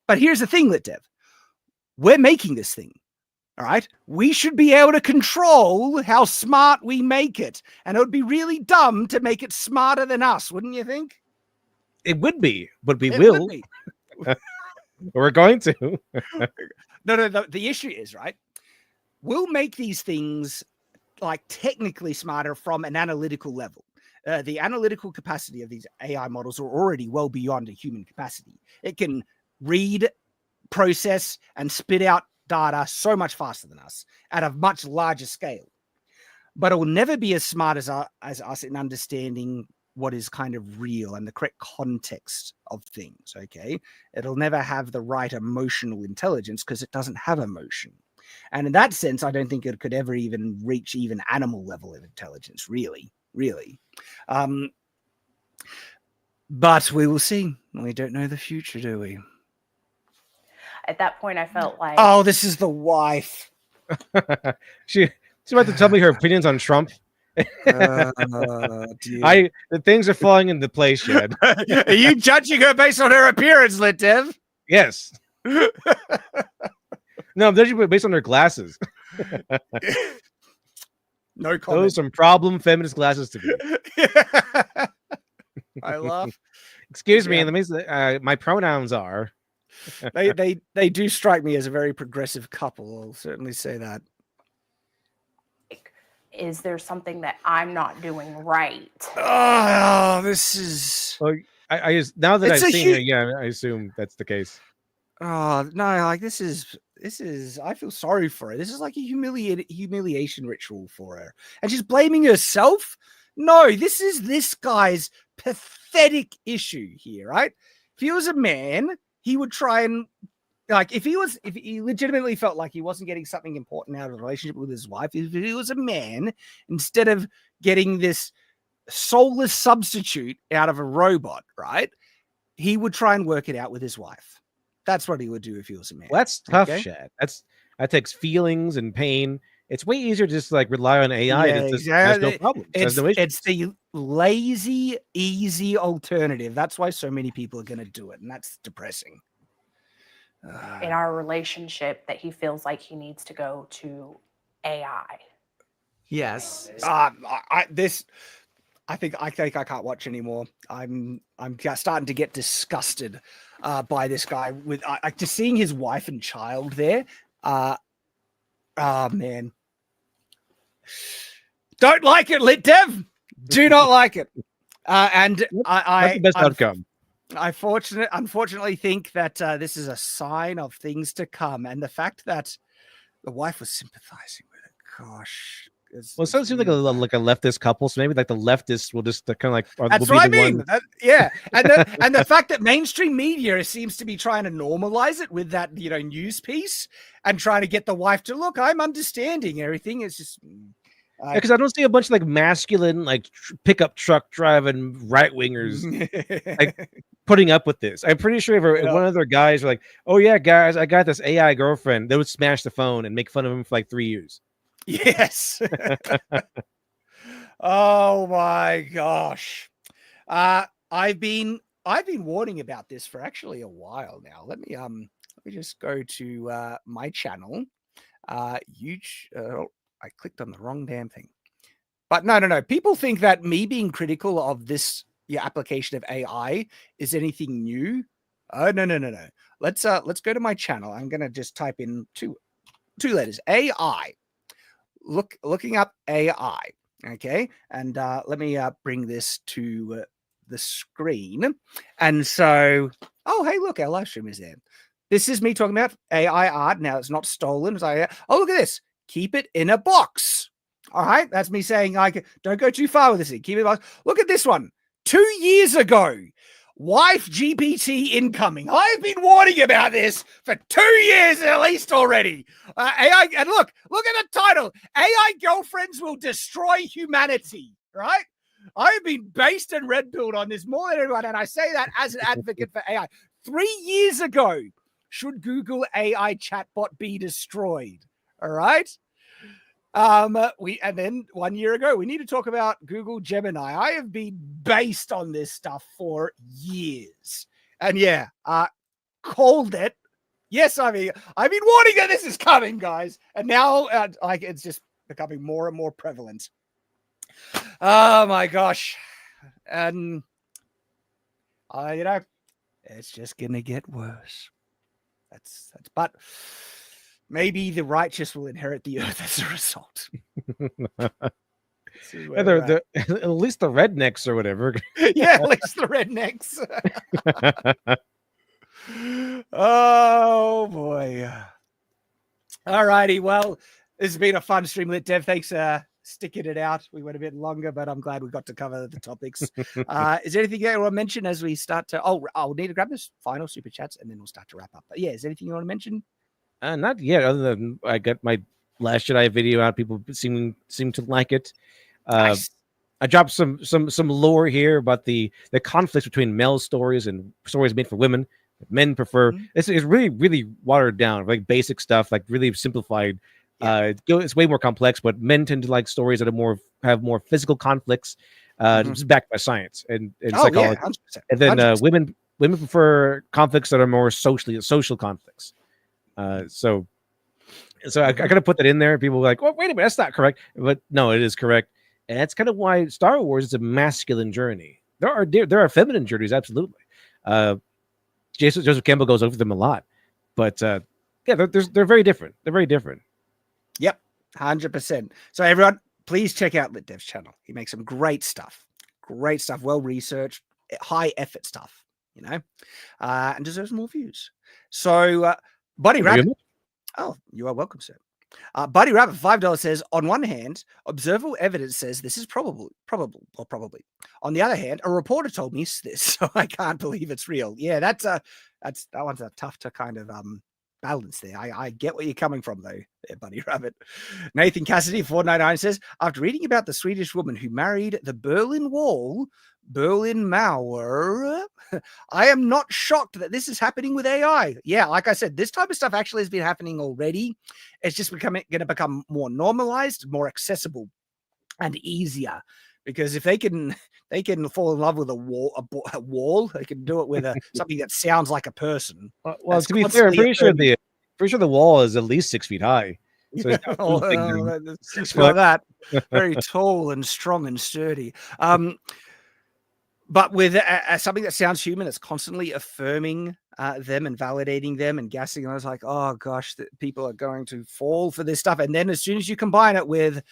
But here's the thing, LitDev. We're making this thing, all right? We should be able to control how smart we make it. And it would be really dumb to make it smarter than us, wouldn't you think? It would be, but we will. We're going to. No. The issue is, right? We'll make these things like technically smarter from an analytical level. The analytical capacity of these AI models are already well beyond a human capacity. It can read, process, and spit out data so much faster than us at a much larger scale. But it will never be as smart as us in understanding what is kind of real and the correct context of things, okay? It'll never have the right emotional intelligence because it doesn't have emotion. And in that sense, I don't think it could ever even reach even animal level of intelligence, really. But we will see. We don't know the future, do we? At that point, I felt like... Oh, this is the wife. She's about to tell me her opinions on Trump. The things are falling into place, Shad. Are you judging her based on her appearance, Litdev? Yes. No, I'm judging her based on her glasses. No comment. Those some problem feminist glasses to me. I laugh. Excuse me, my pronouns are. they do strike me as a very progressive couple. I'll certainly say that. Is there something that I'm not doing right? Oh, this is. Well, I now that I've seen it, yeah, I assume that's the case. Oh no! Like this is. I feel sorry for her. This is like a humiliation ritual for her, and she's blaming herself. No, this is this guy's pathetic issue here, right? If he was a man, he would try and. Like if he legitimately felt like he wasn't getting something important out of the relationship with his wife, if he was a man, instead of getting this soulless substitute out of a robot, right? He would try and work it out with his wife. That's what he would do if he was a man. Well, that's tough, okay? Shad. That takes feelings and pain. It's way easier to just like rely on AI. There's no problem. It's the lazy, easy alternative. That's why so many people are going to do it, and that's depressing. In our relationship, that he feels like he needs to go to AI. Yes. I think I can't watch anymore. I'm starting to get disgusted by this guy with just seeing his wife and child there. Oh man, don't like it, Litdev. Do not like it. And that's the best outcome. I unfortunately think that this is a sign of things to come, and the fact that the wife was sympathizing with it. Gosh, it sounds like a leftist couple, so maybe like the leftists will just kind of like. That's what I mean. Yeah, and the fact that mainstream media seems to be trying to normalize it with that news piece and trying to get the wife to look. I'm understanding everything. It's just. Because I don't see a bunch of like masculine, like pickup truck driving right wingers like putting up with this. I'm pretty sure if one of their guys are like, "Oh yeah, guys, I got this AI girlfriend," they would smash the phone and make fun of him for like 3 years. Yes. Oh my gosh. I've been warning about this for actually a while now. Let me just go to my channel. I clicked on the wrong damn thing. But no. People think that me being critical of this application of AI is anything new. Oh no. Let's go to my channel. I'm gonna just type in two letters AI. Looking up AI. Okay, and let me bring this to the screen. And so, oh hey, look, our live stream is there. This is me talking about AI art. Now it's not stolen. It's like, oh look at this. Keep it in a box. All right. That's me saying, like, don't go too far with this thing. Keep it in a box. Look at this one. 2 years ago, wife GPT incoming. I've been warning about this for 2 years at least already. AI, and look at the title. AI girlfriends will destroy humanity. Right? I've been based and red pilled on this more than anyone. And I say that as an advocate for AI. 3 years ago, should Google AI chatbot be destroyed? All right. And then 1 year ago, we need to talk about Google Gemini. I have been based on this stuff for years, and called it. Yes, I've been warning that this is coming, guys, and now it's just becoming more and more prevalent. Oh my gosh, and it's just gonna get worse. That's but. Maybe the righteous will inherit the earth as a result. At least the rednecks or whatever. Yeah, at least the rednecks. Oh boy. All righty. Well, this has been a fun stream, Lit Dev. Thanks sticking it out. We went a bit longer, but I'm glad we got to cover the topics. Is there anything you want to mention as we start to? Oh, I'll need to grab this final super chats and then we'll start to wrap up. But yeah, is there anything you want to mention? Not yet. Other than I got my Last Jedi video out. People seem to like it. Nice. I dropped some lore here about the conflicts between male stories and stories made for women. Men prefer. It's really watered down, like basic stuff, like really simplified. It's way more complex, but men tend to like stories that are have more physical conflicts, just backed by science and psychology. Yeah, and then women prefer conflicts that are more social conflicts. So I kind of put that in there. People were like, "Oh, wait a minute, that's not correct," but no, it is correct. And that's kind of why Star Wars is a masculine journey. There are feminine journeys, absolutely. Joseph Campbell goes over them a lot, but yeah, they're very different. They're very different. Yep, 100%. So everyone, please check out Lit Dev's channel. He makes some great stuff, well researched, high effort stuff, and deserves more views. So, Buddy Rabbit. Oh, you are welcome, sir. Buddy Rabbit, $5 says, on one hand, observable evidence says this is probably. On the other hand, a reporter told me this, so I can't believe it's real. Yeah, that one's tough to kind of balance there. I get where you're coming from though, there, Buddy Rabbit. Nathan Cassidy, 499 says, after reading about the Swedish woman who married the Berlin Wall, Berlin Mauer, I am not shocked that this is happening with AI. Yeah, like I said, this type of stuff actually has been happening already. It's just going to become more normalized, more accessible, and easier. Because if they can fall in love with a wall, they can do it with something that sounds like a person. Well, to be fair, I'm pretty sure the wall is at least 6 feet high. So it's like that, very tall and strong and sturdy. But with something that sounds human, it's constantly affirming them and validating them and gassing. I was like, oh gosh, people are going to fall for this stuff. And then as soon as you combine it with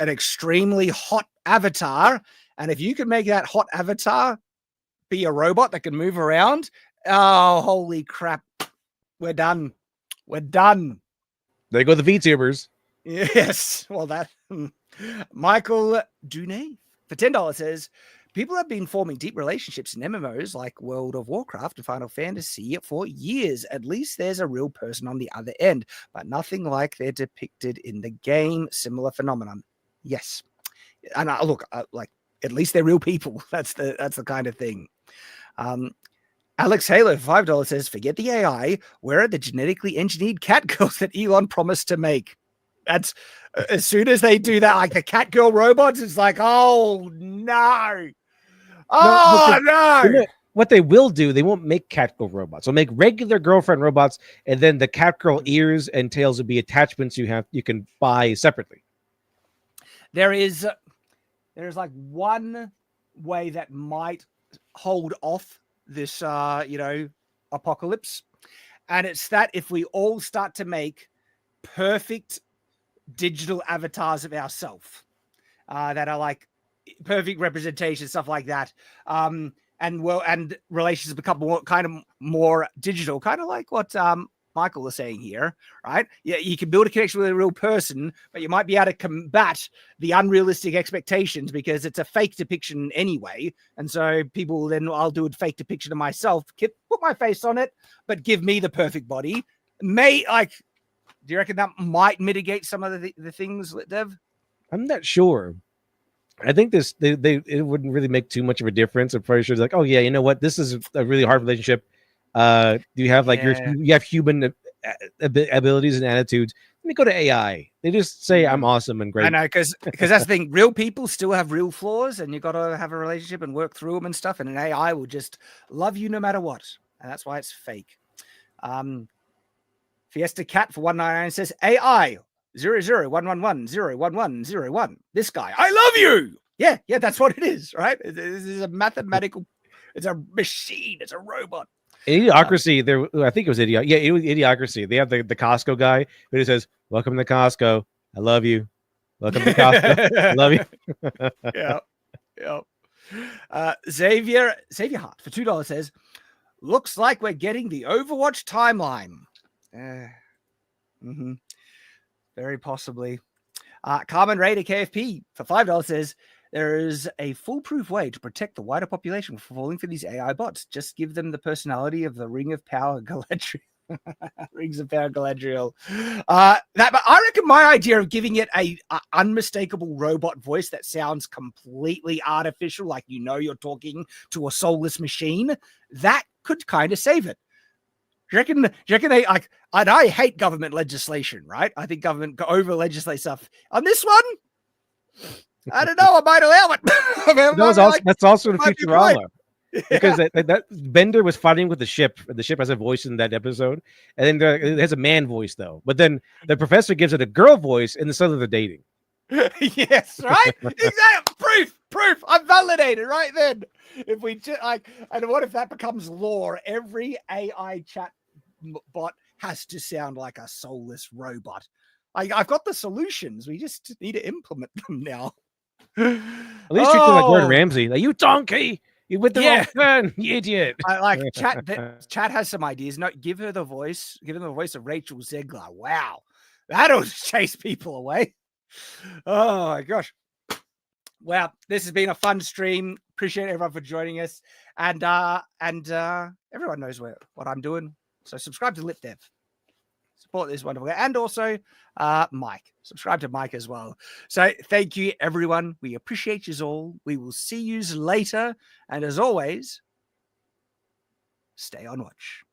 an extremely hot avatar, and if you can make that hot avatar be a robot that can move around, oh holy crap, we're done. There go the VTubers. Yes, well that Michael Dunay for $10 says, people have been forming deep relationships in MMOs like World of Warcraft and Final Fantasy for years. At least there's a real person on the other end, but nothing like they're depicted in the game. Similar phenomenon. Yes. And look, like at least they're real people. That's the kind of thing. Alex Halo, $5 says, forget the AI. Where are the genetically engineered cat girls that Elon promised to make? That's as soon as they do that, like the cat girl robots, it's like, oh no. Oh no. What they will do, they won't make cat girl robots. They'll make regular girlfriend robots, and then the cat girl ears and tails will be attachments you can buy separately. There's like one way that might hold off this apocalypse, and it's that if we all start to make perfect digital avatars of ourselves that are like perfect representation, stuff like that, and relations become more digital, kind of like what Michael is saying here, right? Yeah, you can build a connection with a real person, but you might be able to combat the unrealistic expectations because it's a fake depiction anyway. And so people then, I'll do a fake depiction of myself, put my face on it, but give me the perfect body. Do you reckon that might mitigate some of the things, Dev? I'm not sure. I think it wouldn't really make too much of a difference. I'm pretty sure it's like, oh yeah, you know what? This is a really hard relationship. Do you have you have human abilities and attitudes? Let me go to AI. They just say I'm awesome and great. I know, because that's the thing. Real people still have real flaws, and you got to have a relationship and work through them and stuff. And an AI will just love you no matter what, and that's why it's fake. Fiesta Cat for 199 says AI 0011101101. This guy, I love you. Yeah, that's what it is, right? This is a mathematical. It's a machine. It's a robot. Idiocracy. I think it was Idiocracy. They have the Costco guy who just says, "Welcome to Costco. I love you. Welcome to Costco. I love you." Yeah. Xavier Hart for $2 says, "Looks like we're getting the Overwatch timeline." Very possibly. Carmen Raider KFP for $5 says, there is a foolproof way to protect the wider population from falling for these AI bots. Just give them the personality of the Ring of Power Galadriel. Rings of Power Galadriel. But I reckon my idea of giving it a unmistakable robot voice that sounds completely artificial, like you're talking to a soulless machine, that could kind of save it. Do you reckon they like? And I hate government legislation, right? I think government over legislate stuff. On this one, I don't know. I might allow it. That's also in Futurama. Because that Bender was fighting with the ship. The ship has a voice in that episode, and then it has a man voice though. But then the professor gives it a girl voice, and suddenly they're dating. Yes, right. Exactly. Proof. I'm validated right then. If we just and what if that becomes law? Every AI chat bot has to sound like a soulless robot. I've got the solutions. We just need to implement them now. At least treat them like Gordon Ramsay. Like, you donkey. You with the wrong gun, you idiot. I like chat has some ideas. No, give him the voice of Rachel Zegler. Wow. That'll chase people away. Oh my gosh. Wow, this has been a fun stream. Appreciate everyone for joining us. And everyone knows what I'm doing. So subscribe to LipDev. Support this wonderful guy. And also Mike. Subscribe to Mike as well. So thank you, everyone. We appreciate you all. We will see you later. And as always, stay on watch.